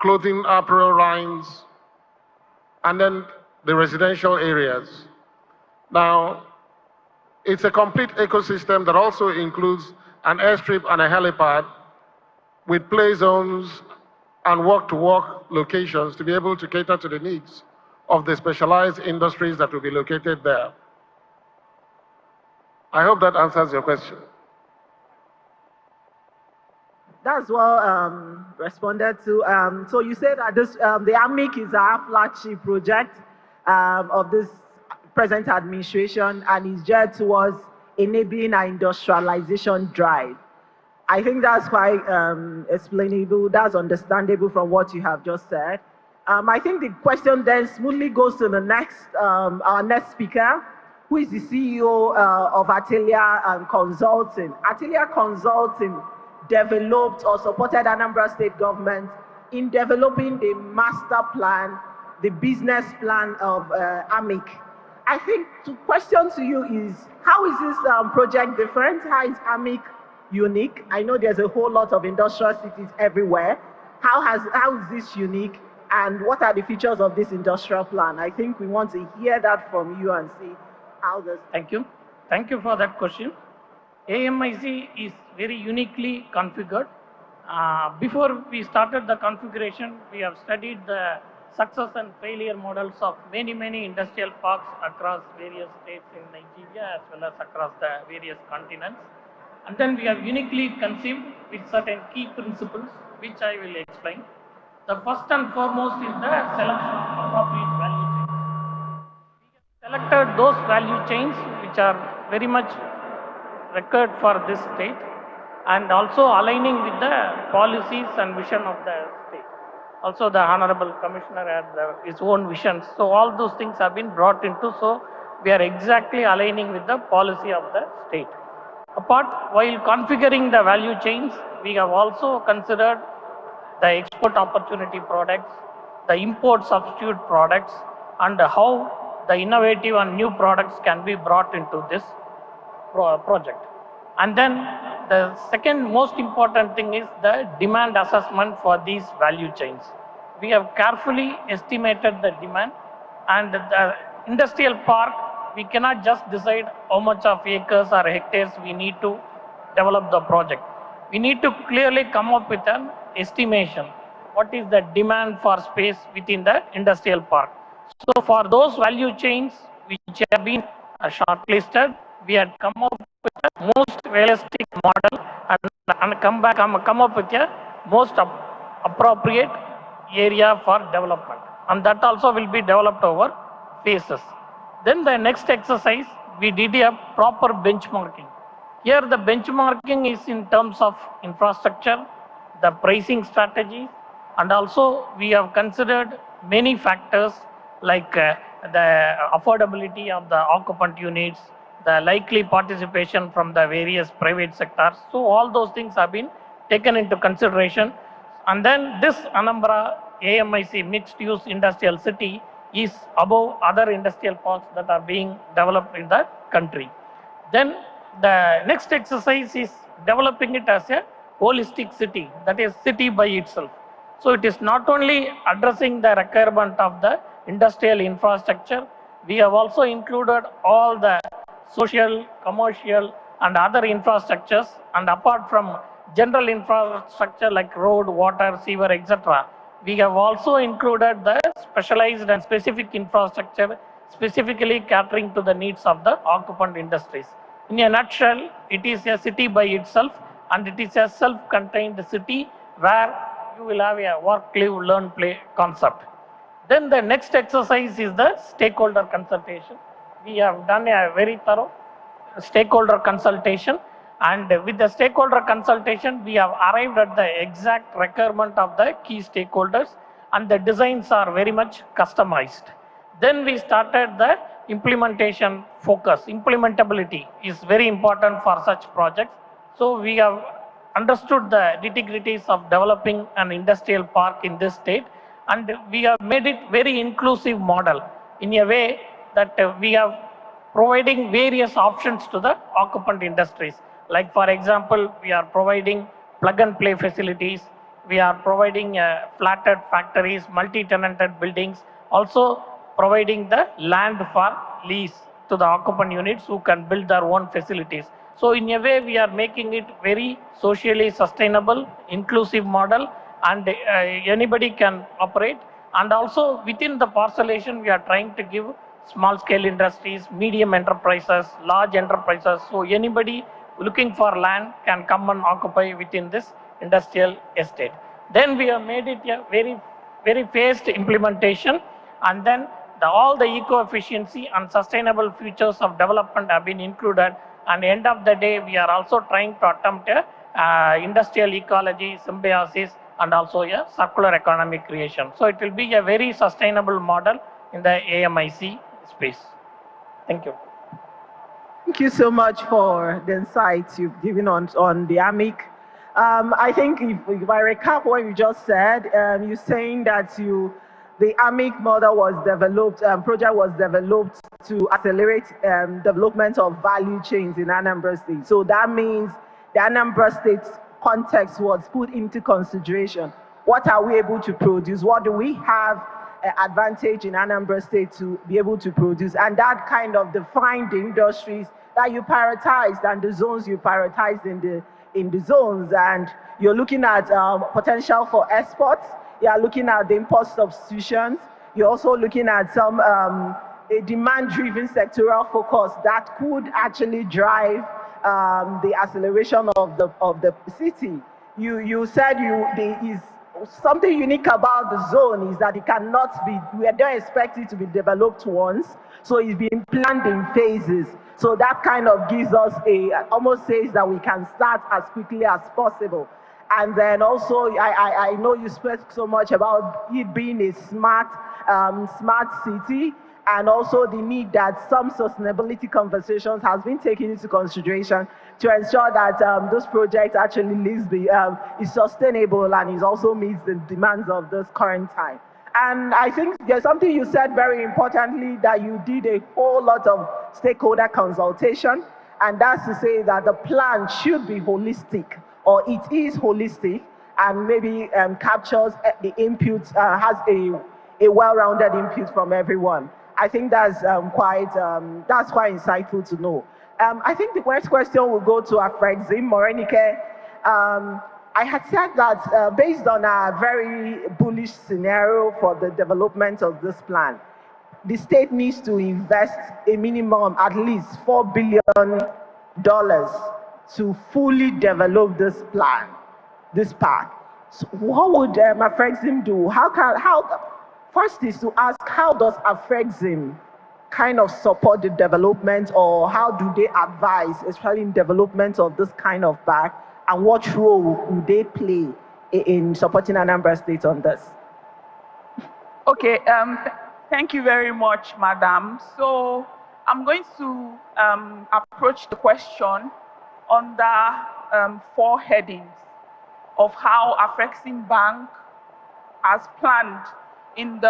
clothing, apparel lines, and then the residential areas. Now, it's a complete ecosystem that also includes an airstrip and a helipad with play zones and walk-to-walk locations to be able to cater to the needs of the specialized industries that will be located there. I hope that answers your question.
That's well responded to. So you said that this, the AMIC is our flagship project of this present administration and is geared towards enabling our industrialization drive. I think that's quite explainable, that's understandable from what you have just said. I think the question then smoothly goes to the next, our next speaker, who is the CEO of Atelier Consulting. Atelier Consulting developed or supported Anambra State government in developing the master plan, the business plan of AMIC. I think the question to you is, how is this project different? How is AMIC unique? I know there's a whole lot of industrial cities everywhere. How is this unique? And what are the features of this industrial plan? I think we want to hear that from you and see how this...
Thank you. Thank you for that question. AMIC is very uniquely configured. Before we started the configuration, we have studied the success and failure models of many industrial parks across various states in Nigeria as well as across the various continents. And then we have uniquely conceived with certain key principles, which I will explain. The first and foremost is the selection of appropriate value chains. We have selected those value chains which are very much required for this state and also aligning with the policies and vision of the state. Also the Honorable Commissioner had his own visions. So all those things have been brought into, so we are exactly aligning with the policy of the state. While configuring the value chains, we have also considered the export opportunity products, the import substitute products, and how the innovative and new products can be brought into this project. And then the second most important thing is the demand assessment for these value chains. We have carefully estimated the demand, and the industrial park, we cannot just decide how much of acres or hectares we need to develop the project. We need to clearly come up with an estimation. What is the demand for space within the industrial park? So for those value chains which have been shortlisted, we had come up with the most realistic model and come up with a most appropriate area for development. And that also will be developed over phases. Then the next exercise, we did a proper benchmarking. Here the benchmarking is in terms of infrastructure, the pricing strategies, and also we have considered many factors like the affordability of the occupant units, the likely participation from the various private sectors. So all those things have been taken into consideration. And then this Anambra AMIC mixed use industrial city is above other industrial parks that are being developed in the country. Then the next exercise is developing it as a holistic city, that is city by itself. So it is not only addressing the requirement of the industrial infrastructure, we have also included all the social, commercial and other infrastructures, and apart from general infrastructure like road, water, sewer, etc. We have also included the specialized and specific infrastructure specifically catering to the needs of the occupant industries. In a nutshell, it is a city by itself, and it is a self-contained city where you will have a work, live, learn, play concept. Then the next exercise is the stakeholder consultation. We have done a very thorough stakeholder consultation, and with the stakeholder consultation, we have arrived at the exact requirement of the key stakeholders, and the designs are very much customized. Then we started the implementation focus. Implementability is very important for such projects. So we have understood the nitty-gritties of developing an industrial park in this state, and we have made it very inclusive model in a way that we have providing various options to the occupant industries. Like for example, we are providing plug and play facilities, we are providing flatted factories, multi-tenanted buildings, also providing the land for lease to the occupant units who can build their own facilities. So in a way, we are making it very socially sustainable, inclusive model, and anybody can operate. And also within the parcellation, we are trying to give small scale industries, medium enterprises, large enterprises. So anybody looking for land can come and occupy within this industrial estate. Then we have made it a very phased implementation, and then all the eco-efficiency and sustainable features of development have been included. And end of the day, we are also trying to attempt a industrial ecology, symbiosis, and also a circular economy creation. So it will be a very sustainable model in the AMIC space. Thank you.
Thank you so much for the insights you've given on the AMIC. I think if I recap what you just said, you're saying that the AMIC model was developed, project was developed to accelerate development of value chains in Anambra State. So that means the Anambra State context was put into consideration. What are we able to produce? What do we have advantage in Anambra State to be able to produce? And that kind of defined the industries that you prioritized and the zones you prioritized in the zones. And you're looking at potential for exports. You're looking at the import substitutions. You're also looking at some a demand-driven sectoral focus that could actually drive the acceleration of the city. You said is something unique about the zone is that it cannot be, we don't expect it to be developed once, so it's being planned in phases. So that kind of gives us almost says that we can start as quickly as possible. And then also, I know you spoke so much about it being a smart city, and also the need that some sustainability conversations has been taken into consideration to ensure that those projects actually is sustainable and it also meets the demands of this current time. And I think there's something you said very importantly, that you did a whole lot of stakeholder consultation, and that's to say that the plan should be holistic, or it is holistic, and maybe captures the input, has a well-rounded input from everyone. I think that's quite insightful to know. I think the next question will go to Afrexim Morenike. I had said that based on a very bullish scenario for the development of this plan, the state needs to invest a minimum at least $4 billion to fully develop this plan, this park. So what would Afrexim do? First is to ask, how does Afrexim kind of support the development, or how do they advise, especially in development of this kind of park, and what role would they play in supporting Anambra State on this?
Okay, thank you very much, Madam. So I'm going to approach the question under 4 headings of how Afrexim Bank has planned and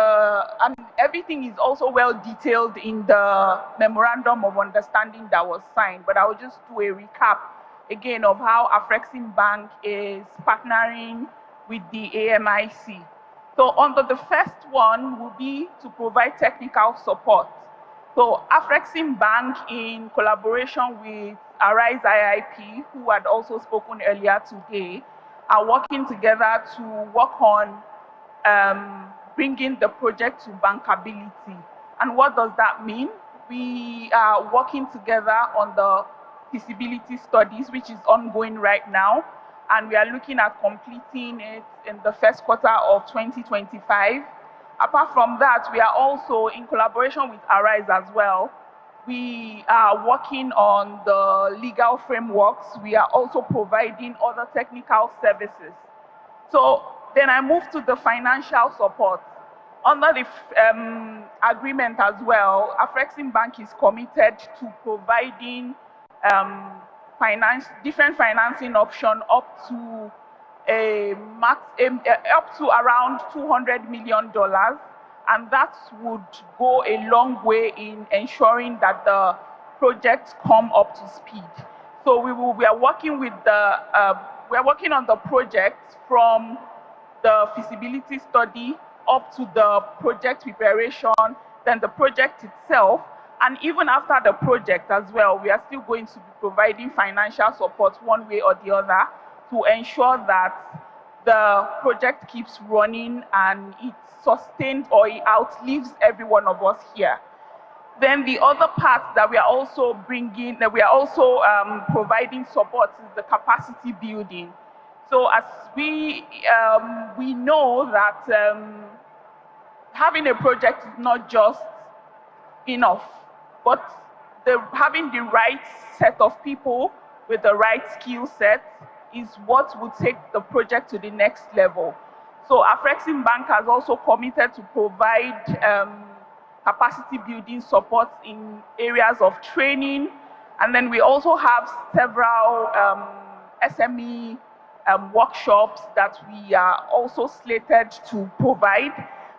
everything is also well detailed in the memorandum of understanding that was signed, but I will just do a recap again of how Afrexim Bank is partnering with the AMIC. So under the first one will be to provide technical support. So Afrexim Bank, in collaboration with Arise IIP, who had also spoken earlier today, are working together to work on bringing the project to bankability. And what does that mean? We are working together on the feasibility studies, which is ongoing right now, and we are looking at completing it in the first quarter of 2025. Apart from that, we are also in collaboration with Arise as well. We are working on the legal frameworks. We are also providing other technical services. So then I move to the financial support. Under the agreement as well, Afrexim Bank is committed to providing different financing options up to around $200 million, and that would go a long way in ensuring that the projects come up to speed. So we are working on the project from the feasibility study up to the project preparation, then the project itself, and even after the project as well, we are still going to be providing financial support one way or the other to ensure that the project keeps running and it's sustained or it outlives every one of us here. Then the other part that we are also providing support is the capacity building. So as we know that having a project is not just enough, but having the right set of people with the right skill set is what will take the project to the next level. So Afrexim Bank has also committed to provide capacity building support in areas of training, and then we also have several SME workshops that we are also slated to provide.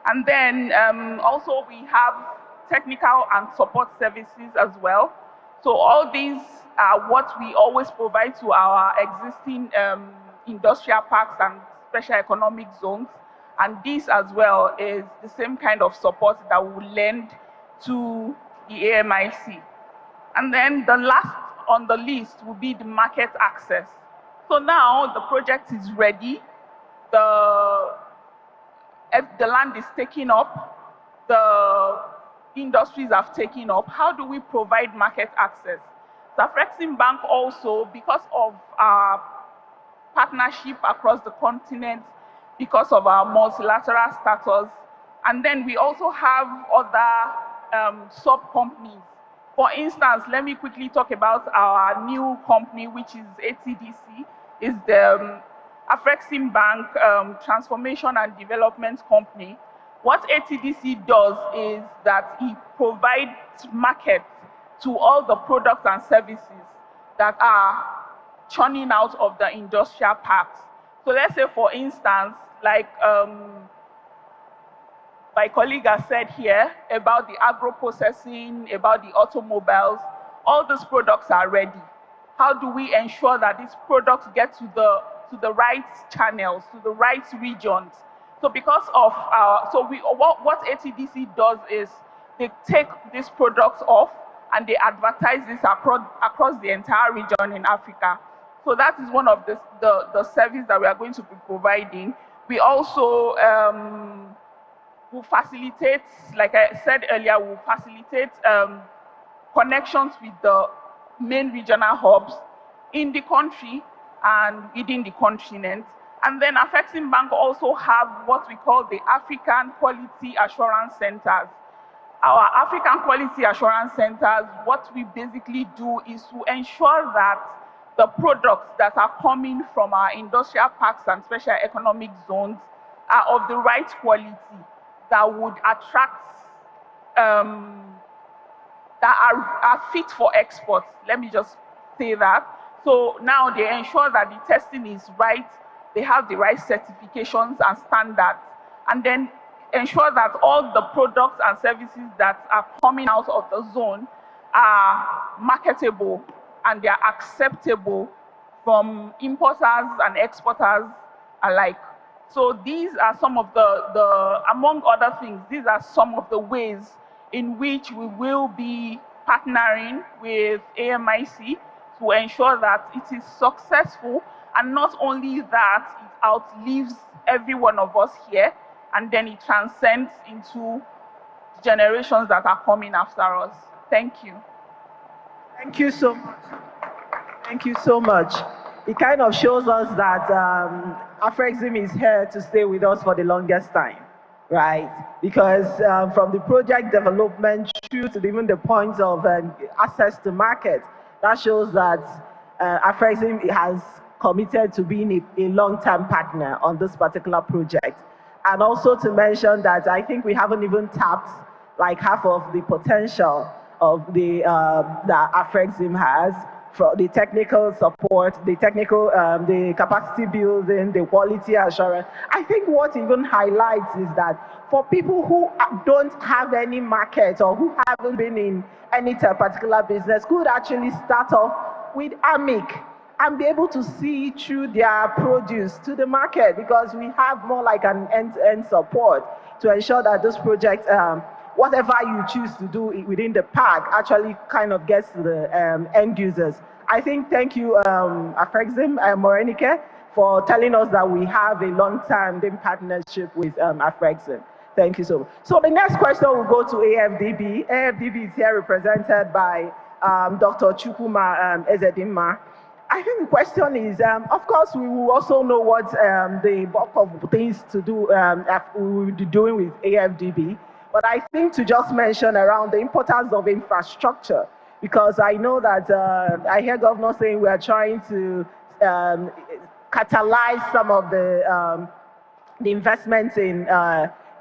And then also we have technical and support services as well. So all these are what we always provide to our existing industrial parks and special economic zones. And this as well is the same kind of support that we will lend to the AMIC. And then the last on the list will be the market access. So now the project is ready. The land is taken up. The industries have taken up. How do we provide market access? The Afrexim Bank also, because of our partnership across the continent, because of our multilateral status, and then we also have other sub-companies. For instance, let me quickly talk about our new company, which is ATDC, is the Afrexim Bank Transformation and Development Company. What ATDC does is that it provides market to all the products and services that are churning out of the industrial parks. So let's say, for instance, like my colleague has said here about the agro-processing, about the automobiles, all these products are ready. How do we ensure that these products get to the right channels, to the right regions? So because of what ATDC does is they take these products off and they advertise this across the entire region in Africa. So that is one of the service that we are going to be providing. We also will facilitate, like I said earlier, will facilitate connections with the main regional hubs in the country and within the continent. And then Afrexim Bank also have what we call the African Quality Assurance Centers. Our African Quality Assurance Centers, what we basically do is to ensure that the products that are coming from our industrial parks and special economic zones are of the right quality, that would attract, that are fit for export. Let me just say that. So now they ensure that the testing is right, they have the right certifications and standards, and then ensure that all the products and services that are coming out of the zone are marketable and they are acceptable from importers and exporters alike. So these are some of the among other things, these are some of the ways in which we will be partnering with AMIC to ensure that it is successful, and not only that, it outlives every one of us here, and then it transcends into generations that are coming after us. Thank you.
Thank you so much. Thank you so much. It kind of shows us that Afrexim is here to stay with us for the longest time, right? Because from the project development through to even the point of access to market, that shows that Afrexim has committed to being a long-term partner on this particular project. And also to mention that I think we haven't even tapped like half of the potential of the that Afrexim has, for the technical support, the technical, the capacity building, the quality assurance. I think what even highlights is that for people who don't have any market or who haven't been in any particular business, could actually start off with AMIC and be able to see through their produce to the market, because we have more like an end-to-end support to ensure that this project, whatever you choose to do within the park, actually kind of gets to the end users. I think, thank you, Afrexim, Morenike, for telling us that we have a long-term partnership with Afrexim. Thank you so much. So the next question will go to AFDB. AFDB is here represented by Dr. Chukwuma Ezedinma. I think the question is, of course, we will also know what the bulk of things to do we will be doing with AFDB. But I think to just mention around the importance of infrastructure, because I know that I hear Governor saying we are trying to catalyze some of the investments in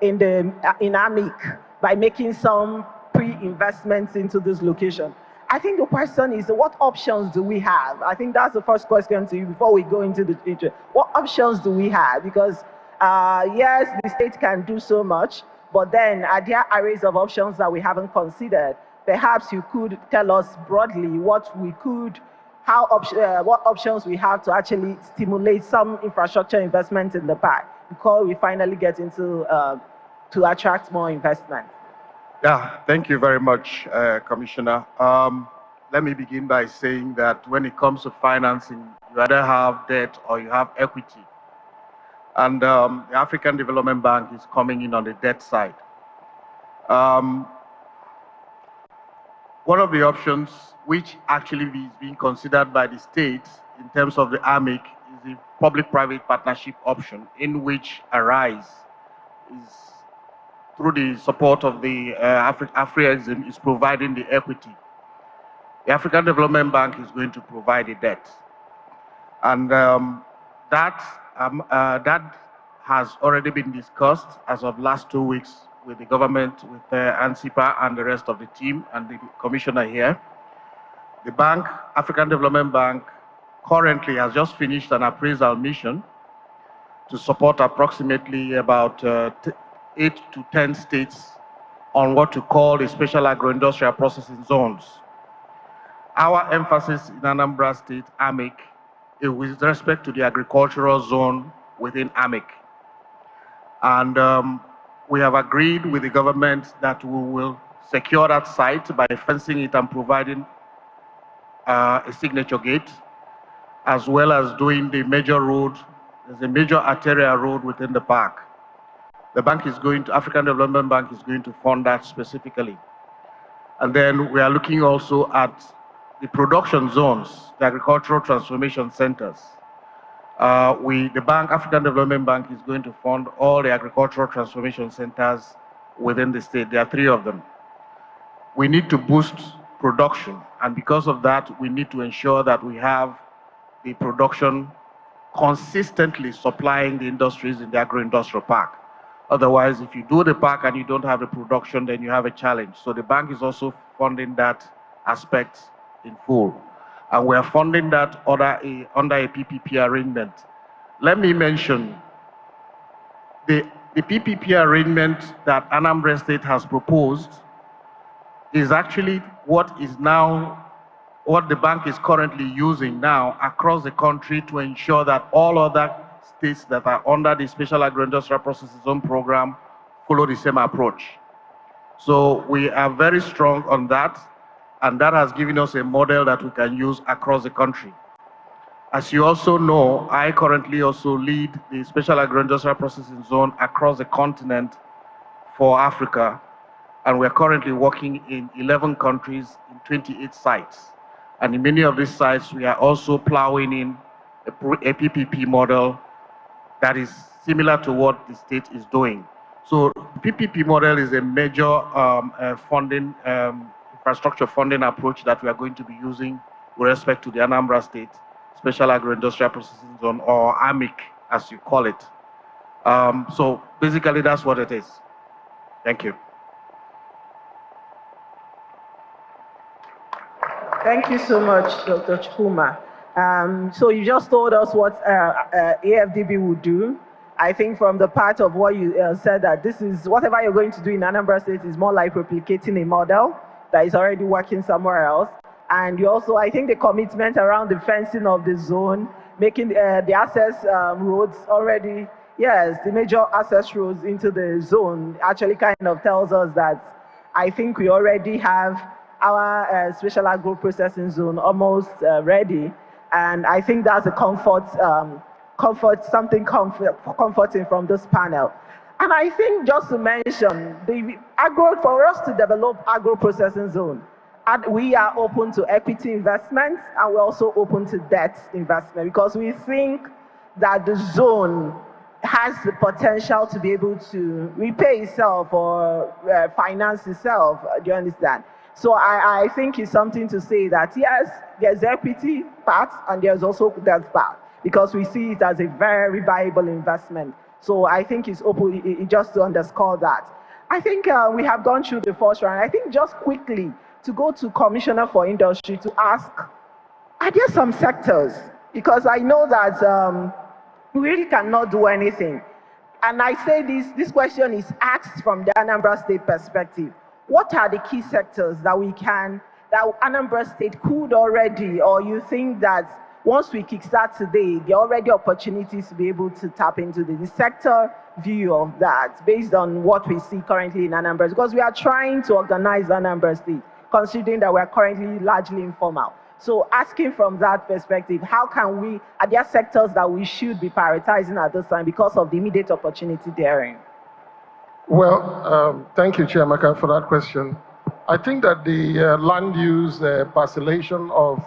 AMIC by making some pre-investments into this location. I think the question is, what options do we have? I think that's the first question to you before we go into the future. What options do we have? Because yes, the state can do so much, but then are there arrays of options that we haven't considered? Perhaps you could tell us broadly what we could, what options we have to actually stimulate some infrastructure investment in the park before we finally get into to attract more investment.
Yeah, thank you very much, Commissioner.
let me begin by saying that when it comes to financing, you either have debt or you have equity. And the African Development Bank is coming in on the debt side. One of the options which actually is being considered by the state in terms of the AMIC is the public-private partnership option, in which ARISE is, through the support of the AfriExim, is providing the equity. The African Development Bank is going to provide the debt. And that has already been discussed as of last 2 weeks with the government, with ANSIPA and the rest of the team and the commissioner here. The bank, African Development Bank, currently has just finished an appraisal mission to support approximately about 8 to 10 states on what to call the special agro-industrial processing zones. Our emphasis in Anambra State, AMIC, is with respect to the agricultural zone within AMIC. And we have agreed with the government that we will secure that site by fencing it and providing a signature gate, as well as doing the major road. There's a major arterial road within the park. The bank is going to, African Development Bank is going to fund that specifically. And then we are looking also at the production zones, the agricultural transformation centers. The bank, African Development Bank, is going to fund all the agricultural transformation centers within the state. There are 3 of them. We need to boost production, and because of that, we need to ensure that we have the production consistently supplying the industries in the agro-industrial park. Otherwise, if you do the park and you don't have the production, then you have a challenge. So the bank is also funding that aspect in full. And we are funding that under a PPP arrangement. Let me mention the PPP arrangement that Anambra State has proposed is actually what the bank is currently using now across the country to ensure that all other states that are under the Special Agro-Industrial Processing Zone program follow the same approach. So we are very strong on that, and that has given us a model that we can use across the country. As you also know, I currently also lead the Special Agro-Industrial Processing Zone across the continent for Africa, and we're currently working in 11 countries in 28 sites. And in many of these sites, we are also plowing in a PPP model that is similar to what the state is doing. So the PPP model is a major infrastructure funding approach that we are going to be using with respect to the Anambra State Special Agro-Industrial Processing Zone, or AMIC, as you call it. So basically, that's what it is. Thank you.
Thank you so much, Dr. Chukuma. So you just told us what AFDB would do. I think from the part of what you said, that this is whatever you're going to do in Anambra State is more like replicating a model that is already working somewhere else. And you also, I think the commitment around the fencing of the zone, making the access roads already, yes, the major access roads into the zone actually kind of tells us that I think we already have our special agro processing zone almost ready. And I think that's a something comforting from this panel. And I think just to mention, for us to develop agro processing zone, and we are open to equity investments, and we're also open to debt investment, because we think that the zone has the potential to be able to repay itself or finance itself. Do you understand? So I think it's something to say that, yes, there's equity part and there's also debt part, because we see it as a very viable investment. So I think it's open, just to underscore that. I think we have gone through the first round. I think just quickly to go to Commissioner for Industry to ask, are there some sectors? Because I know that we really cannot do anything. And I say this question is asked from the Anambra State perspective. What are the key sectors that Anambra State could already, or you think that once we kickstart today, there are already opportunities to be able to tap into the sector view of that, based on what we see currently in Anambra? Because we are trying to organize Anambra State considering that we're currently largely informal. So asking from that perspective, how can we, are there sectors that we should be prioritizing at this time because of the immediate opportunity therein?
Well, thank you, Chiamaka, for that question. I think that the land use parcellation of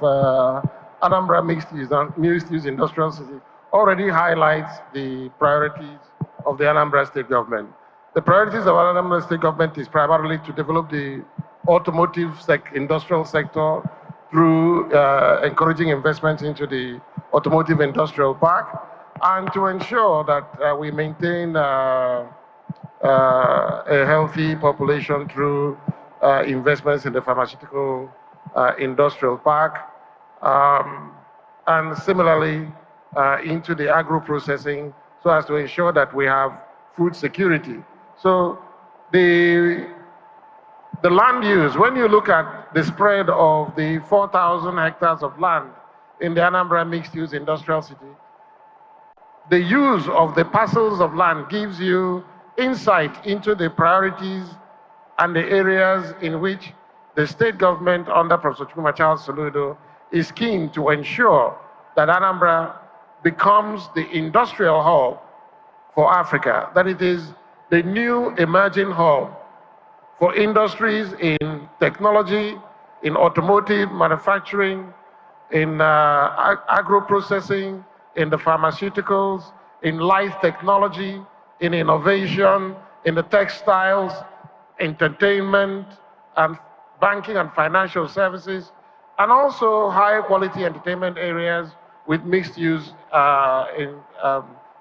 Anambra mixed-use industrial city already highlights the priorities of the Anambra State government. The priorities of Anambra State government is primarily to develop the automotive industrial sector through encouraging investments into the automotive industrial park and to ensure that we maintain a healthy population through investments in the pharmaceutical industrial park, and similarly into the agro-processing so as to ensure that we have food security. So the land use, when you look at the spread of the 4,000 hectares of land in the Anambra mixed-use industrial city, the use of the parcels of land gives you insight into the priorities and the areas in which the state government under Professor Chukwuma Charles Soludo is keen to ensure that Anambra becomes the industrial hub for Africa, that it is the new emerging hub for industries in technology, in automotive manufacturing, in agro-processing, in the pharmaceuticals, in life technology, in innovation, in the textiles, entertainment, and banking and financial services, and also high-quality entertainment areas with mixed use in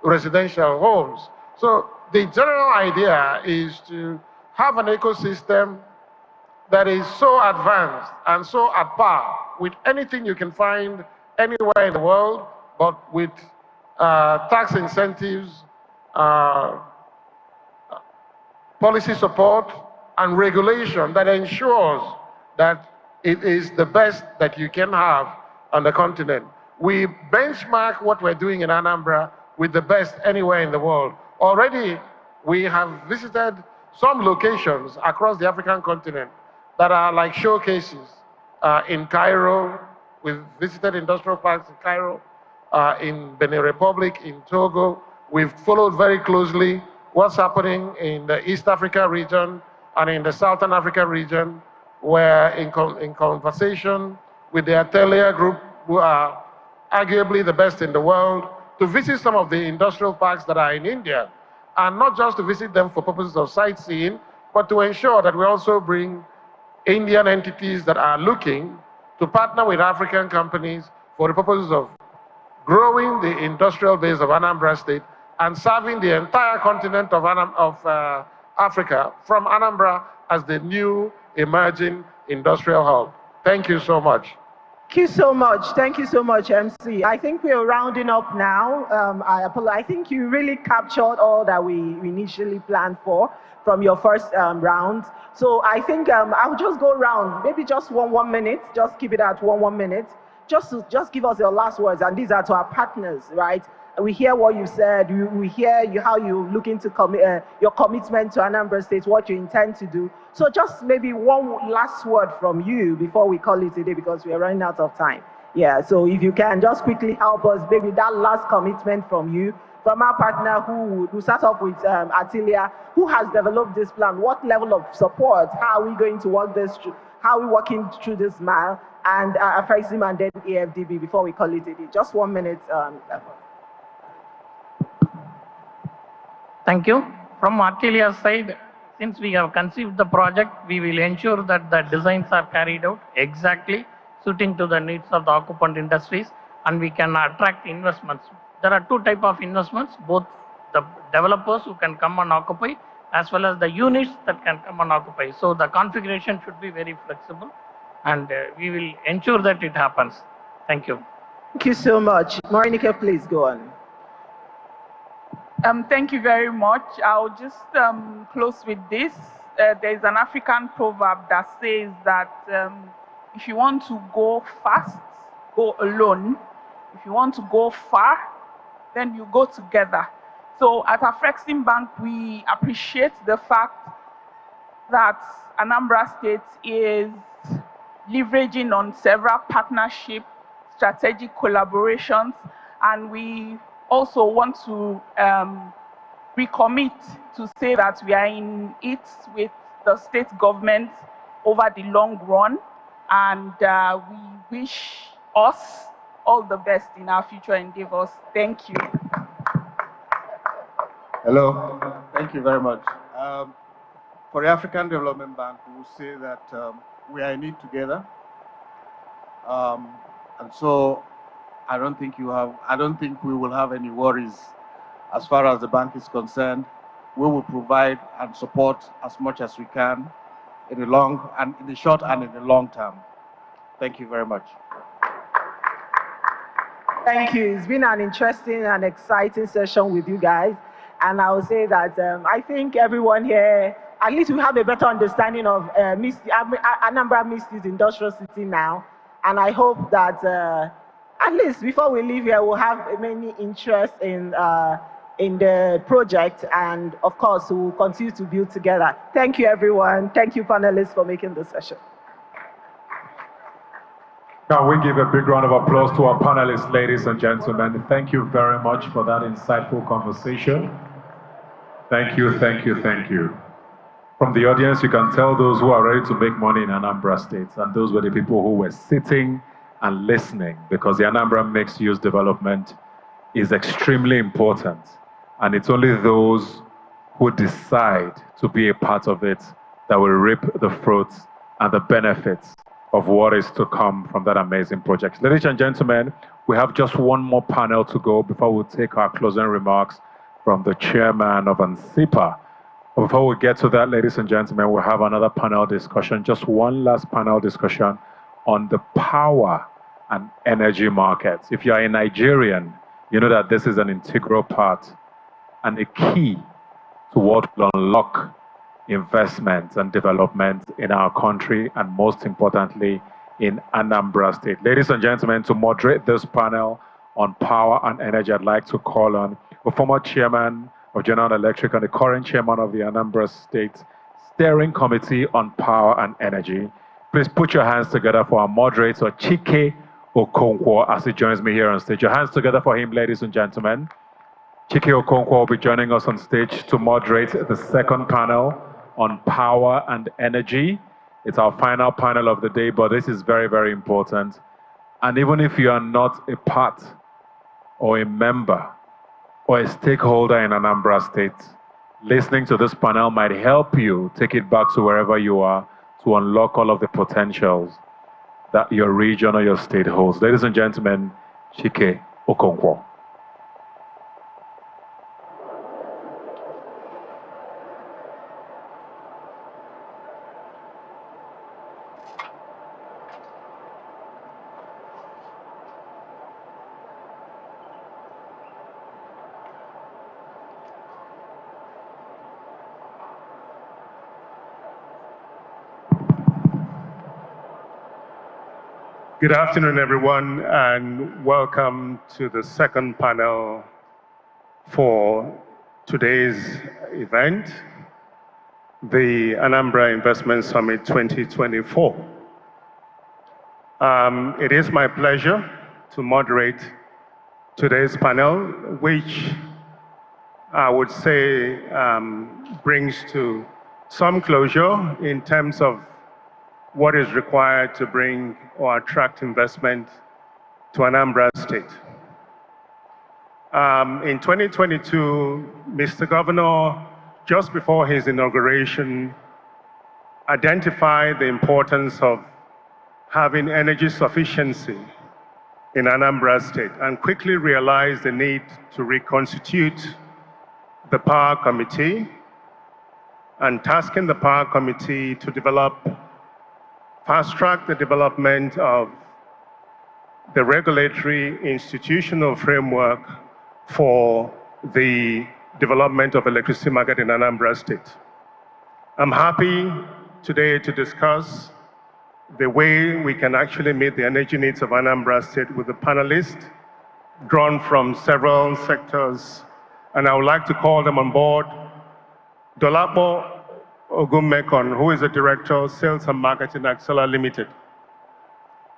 residential homes. So the general idea is to have an ecosystem that is so advanced and so at par with anything you can find anywhere in the world, but with tax incentives, policy support, and regulation that ensures that it is the best that you can have on the continent. We benchmark what we're doing in Anambra with the best anywhere in the world. Already, we have visited some locations across the African continent that are like showcases. In Cairo, we've visited industrial parks in Cairo, in Benin Republic, in Togo. We've followed very closely what's happening in the East Africa region and in the Southern Africa region, where in conversation with the Atelier Group, who are arguably the best in the world, to visit some of the industrial parks that are in India, and not just to visit them for purposes of sightseeing, but to ensure that we also bring Indian entities that are looking to partner with African companies for the purposes of growing the industrial base of Anambra State and serving the entire continent of Africa from Anambra as the new emerging industrial hub. Thank you so much.
Thank you so much. Thank you so much, MC. I think we're rounding up now. I think you really captured all that we initially planned for from your first round. So I think I'll just go around, maybe just one minute, just keep it at one minute, just give us your last words, and these are to our partners, right? We hear what you said, we hear how you're looking to your commitment to Anambra State, what you intend to do. So just maybe one last word from you before we call it a day, because we're running out of time. Yeah, so if you can just quickly help us, maybe that last commitment from you, from our partner who start off with Atelier, who has developed this plan, what level of support, how are we going to work this through, how are we working through this mile, and Afrexim and then AFDB before we call it a day. Just 1 minute.
Thank you. From Atelier side, since we have conceived the project, we will ensure that the designs are carried out exactly suiting to the needs of the occupant industries, and we can attract investments. There are two types of investments, both the developers who can come and occupy, as well as the units that can come and occupy. So the configuration should be very flexible, and we will ensure that it happens. Thank you.
Thank you so much. Marinika, please go on.
Thank you very much. I'll just close with this. There's an African proverb that says that if you want to go fast, go alone. If you want to go far, then you go together. So at Afrexim Bank, we appreciate the fact that Anambra State is leveraging on several partnership, strategic collaborations, and we also want to recommit to say that we are in it with the state government over the long run, and we wish us all the best in our future endeavors. Thank you.
Hello, thank you very much. For the African Development Bank, we will say that we are in it together, and so I don't think we will have any worries as far as the bank is concerned. We will provide and support as much as we can in the short and in the long term. Thank you very much.
Thank you. It's been an interesting and exciting session with you guys. And I will say that I think everyone here, at least we have a better understanding of Anambra Mixed-Use Industrial City now. And I hope that at least before we leave here, we'll have many interest in the project. And of course, we'll continue to build together. Thank you, everyone. Thank you, panelists, for making this session.
Can we give a big round of applause to our panelists, ladies and gentlemen? Thank you very much for that insightful conversation. Thank you, thank you, thank you. From the audience, you can tell those who are ready to make money in Anambra State, and those were the people who were sitting and listening, because the Anambra mixed-use development is extremely important, and it's only those who decide to be a part of it that will reap the fruits and the benefits of what is to come from that amazing project. Ladies and gentlemen, we have just one more panel to go before we take our closing remarks from the chairman of ANSIPA. Before we get to that, ladies and gentlemen, we'll have another panel discussion, just one last panel discussion on the power and energy markets. If you're a Nigerian, you know that this is an integral part and a key to what will unlock investment and development in our country, and most importantly, in Anambra State. Ladies and gentlemen, to moderate this panel on power and energy, I'd like to call on the former chairman of General Electric and the current chairman of the Anambra State Steering Committee on Power and Energy. Please put your hands together for our moderator, Chike Okonkwo, as he joins me here on stage. Your hands together for him, ladies and gentlemen. Chike Okonkwo will be joining us on stage to moderate the second panel on power and energy. It's our final panel of the day, but this is very, very important. And even if you are not a part or a member or a stakeholder in Anambra State, listening to this panel might help you take it back to wherever you are to unlock all of the potentials that your region or your state holds. Ladies and gentlemen, Chike Okonkwo.
Good afternoon, everyone, and welcome to the second panel for today's event, the Anambra Investment Summit 2024. It is my pleasure to moderate today's panel, which I would say brings to some closure in terms of what is required to bring or attract investment to Anambra State. In 2022, Mr. Governor, just before his inauguration, identified the importance of having energy sufficiency in Anambra State and quickly realized the need to reconstitute the Power Committee and tasking the Power Committee to fast-track the development of the regulatory institutional framework for the development of electricity market in Anambra State. I'm happy today to discuss the way we can actually meet the energy needs of Anambra State with the panelists drawn from several sectors, and I would like to call them on board. Dolapo Ogumekon, who is the Director of Sales and Marketing at Axela Limited.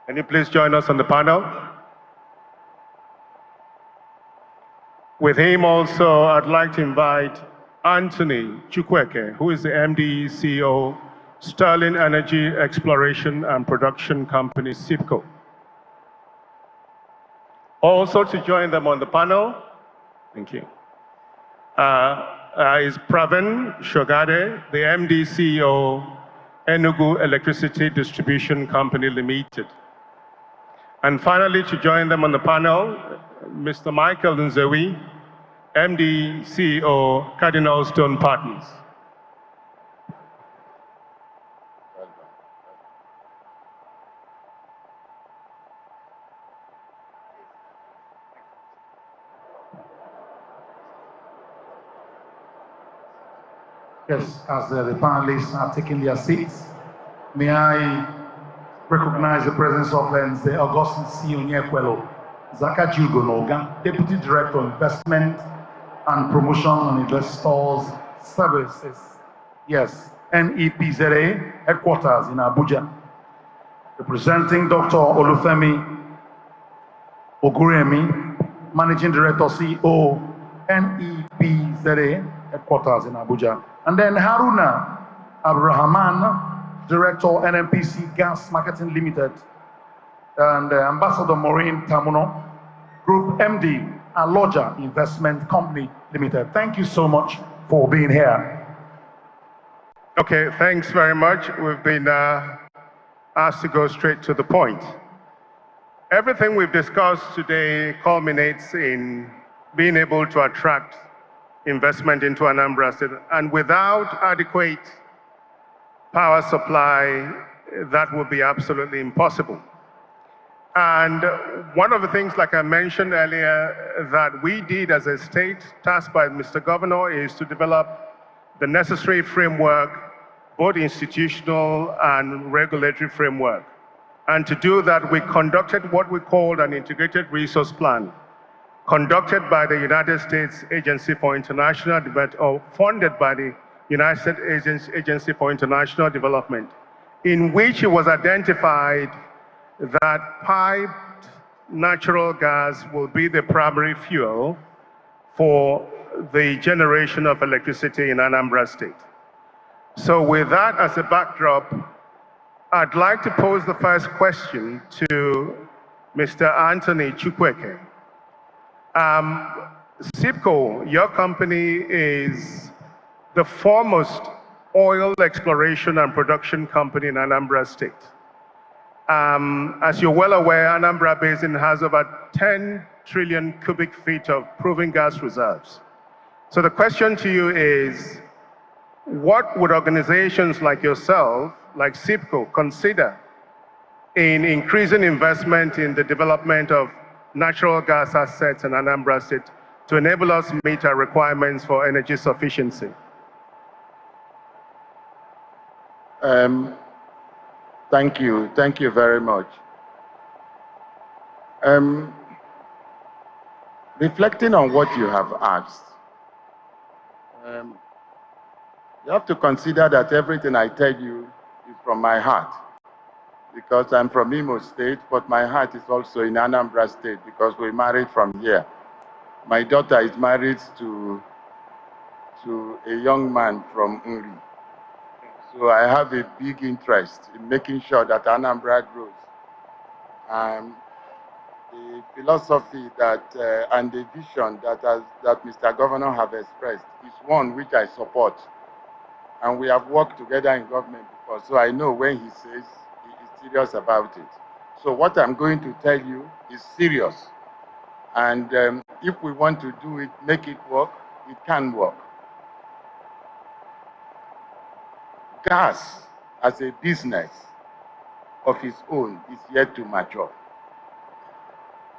Can you please join us on the panel? With him also, I'd like to invite Anthony Chukwueke, who is the MD CEO, Sterling Energy Exploration and Production Company, SIPCO. Also to join them on the panel, thank you, is Pravin Shogade, the MD CEO, Enugu Electricity Distribution Company Limited. And finally, to join them on the panel, Mr. Michael Nzewi, MD CEO, Cardinal Stone Partners.
Yes, as the panelists are taking their seats, may I recognize the presence of the Augustine C. Onyekwelo, Zaka Jugonoga, Deputy Director of Investment and Promotion on Investors Services. Yes, NEPZA headquarters in Abuja. Representing Dr. Olufemi Oguremi, Managing Director, CEO, NEPZA headquarters in Abuja. And then Haruna Abrahaman, Director, NMPC Gas Marketing Limited, and Ambassador Maureen Tamuno, Group MD, Aloja Investment Company Limited. Thank you so much for being here.
Okay, thanks very much. We've been asked to go straight to the point. Everything we've discussed today culminates in being able to attract investment into Anambra State, and without adequate power supply, that would be absolutely impossible. And one of the things, like I mentioned earlier, that we did as a state, tasked by Mr. Governor, is to develop the necessary framework, both institutional and regulatory framework. And to do that, we conducted what we called an integrated resource plan, conducted by the United States Agency for International Development, or funded by the United States Agency for International Development, in which it was identified that piped natural gas will be the primary fuel for the generation of electricity in Anambra State. So with that as a backdrop, I'd like to pose the first question to Mr. Anthony Chukwueke. SIPCO, your company is the foremost oil exploration and production company in Anambra State. As you're well aware, Anambra Basin has about 10 trillion cubic feet of proven gas reserves. So the question to you is, what would organizations like yourself, like SIPCO, consider in increasing investment in the development of natural gas assets in Anambra State to enable us to meet our requirements for energy sufficiency?
Thank you very much. Reflecting on what you have asked, you have to consider that everything I tell you is from my heart, because I'm from Imo State, but my heart is also in Anambra State because we married from here. My daughter is married to a young man from Nri. So I have a big interest in making sure that Anambra grows. The philosophy that and the vision that Mr. Governor have expressed is one which I support. And we have worked together in government before, so I know when he says he is serious about it. So what I'm going to tell you is serious. And if we want to do it, make it work, it can work. Gas as a business of its own is yet to mature.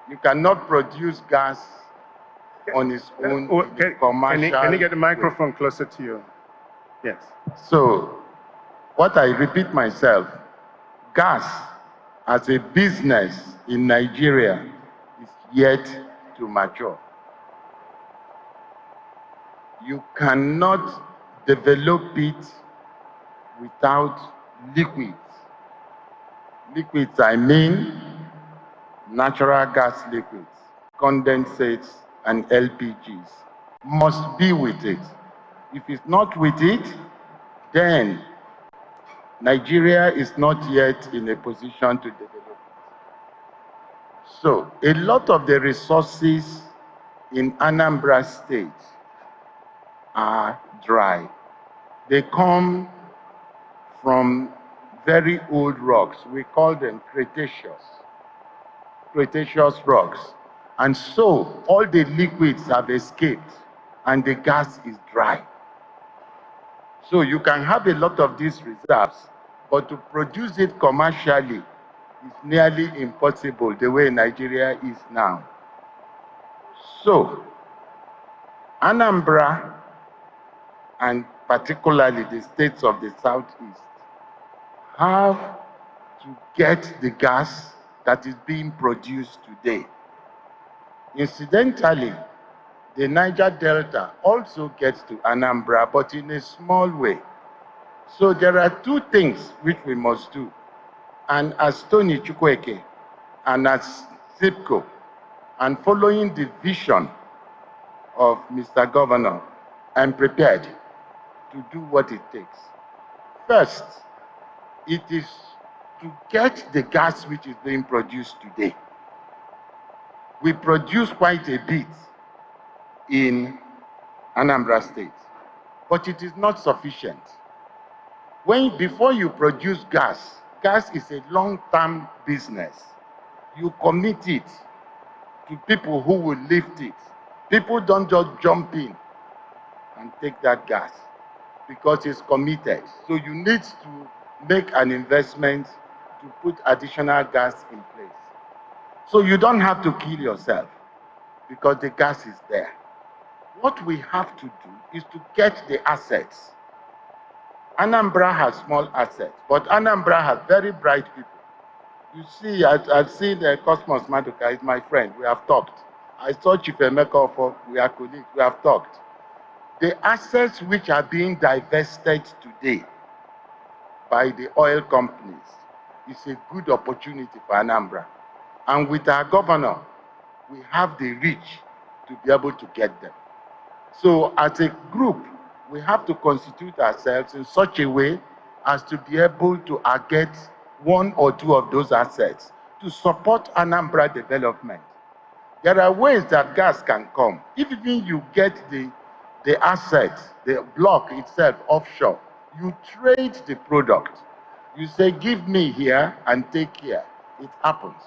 You cannot produce gas on its own in a commercial.
Can you get the microphone closer to you? Yes.
So, what I repeat myself, gas as a business in Nigeria is yet to mature. You cannot develop it without liquids. Liquids, I mean natural gas liquids, condensates, and LPGs, must be with it. If it's not with it, then Nigeria is not yet in a position to develop. So, a lot of the resources in Anambra State are dry. They come from very old rocks. We call them Cretaceous rocks. And so all the liquids have escaped and the gas is dry. So you can have a lot of these reserves, but to produce it commercially is nearly impossible the way Nigeria is now. So Anambra, and particularly the states of the Southeast, have to get the gas that is being produced today. Incidentally, the Niger Delta also gets to Anambra, but in a small way. So there are two things which we must do. And as Tony Chukwueke and as SIPCO, and following the vision of Mr. Governor, I'm prepared to do what it takes. First, it is to get the gas which is being produced today. We produce quite a bit in Anambra State, but it is not sufficient. Before you produce gas is a long-term business. You commit it to people who will lift it. People don't just jump in and take that gas because it's committed. So you need to make an investment to put additional gas in place. So you don't have to kill yourself because the gas is there. What we have to do is to get the assets. Anambra has small assets, but Anambra has very bright people. You see, I've seen Cosmos Maduka, is my friend, we have talked. I saw Chief Emeka, we are colleagues, we have talked. The assets which are being divested today by the oil companies is a good opportunity for Anambra. And with our governor, we have the reach to be able to get them. So as a group, we have to constitute ourselves in such a way as to be able to get one or two of those assets to support Anambra development. There are ways that gas can come. If even you get the asset, the block itself offshore, you trade the product. You say, give me here and take here. It happens.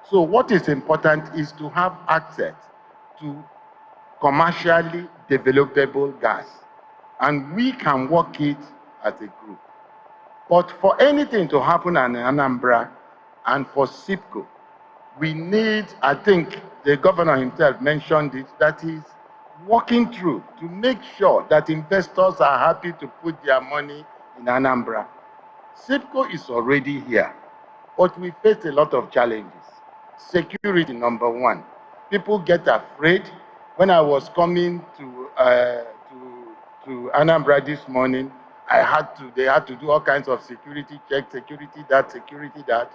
So what is important is to have access to commercially developable gas. And we can work it as a group. But for anything to happen in Anambra and for SIPCO, we need, I think the governor himself mentioned it, that he's working through to make sure that investors are happy to put their money in Anambra. SIPCO is already here, but we face a lot of challenges. Security, number one. People get afraid. When I was coming to Anambra this morning, they had to do all kinds of security checks, security that.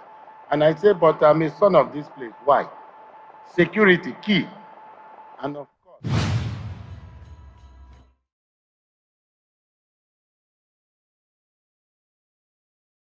And I said, but I'm a son of this place. Why? Security, key. And of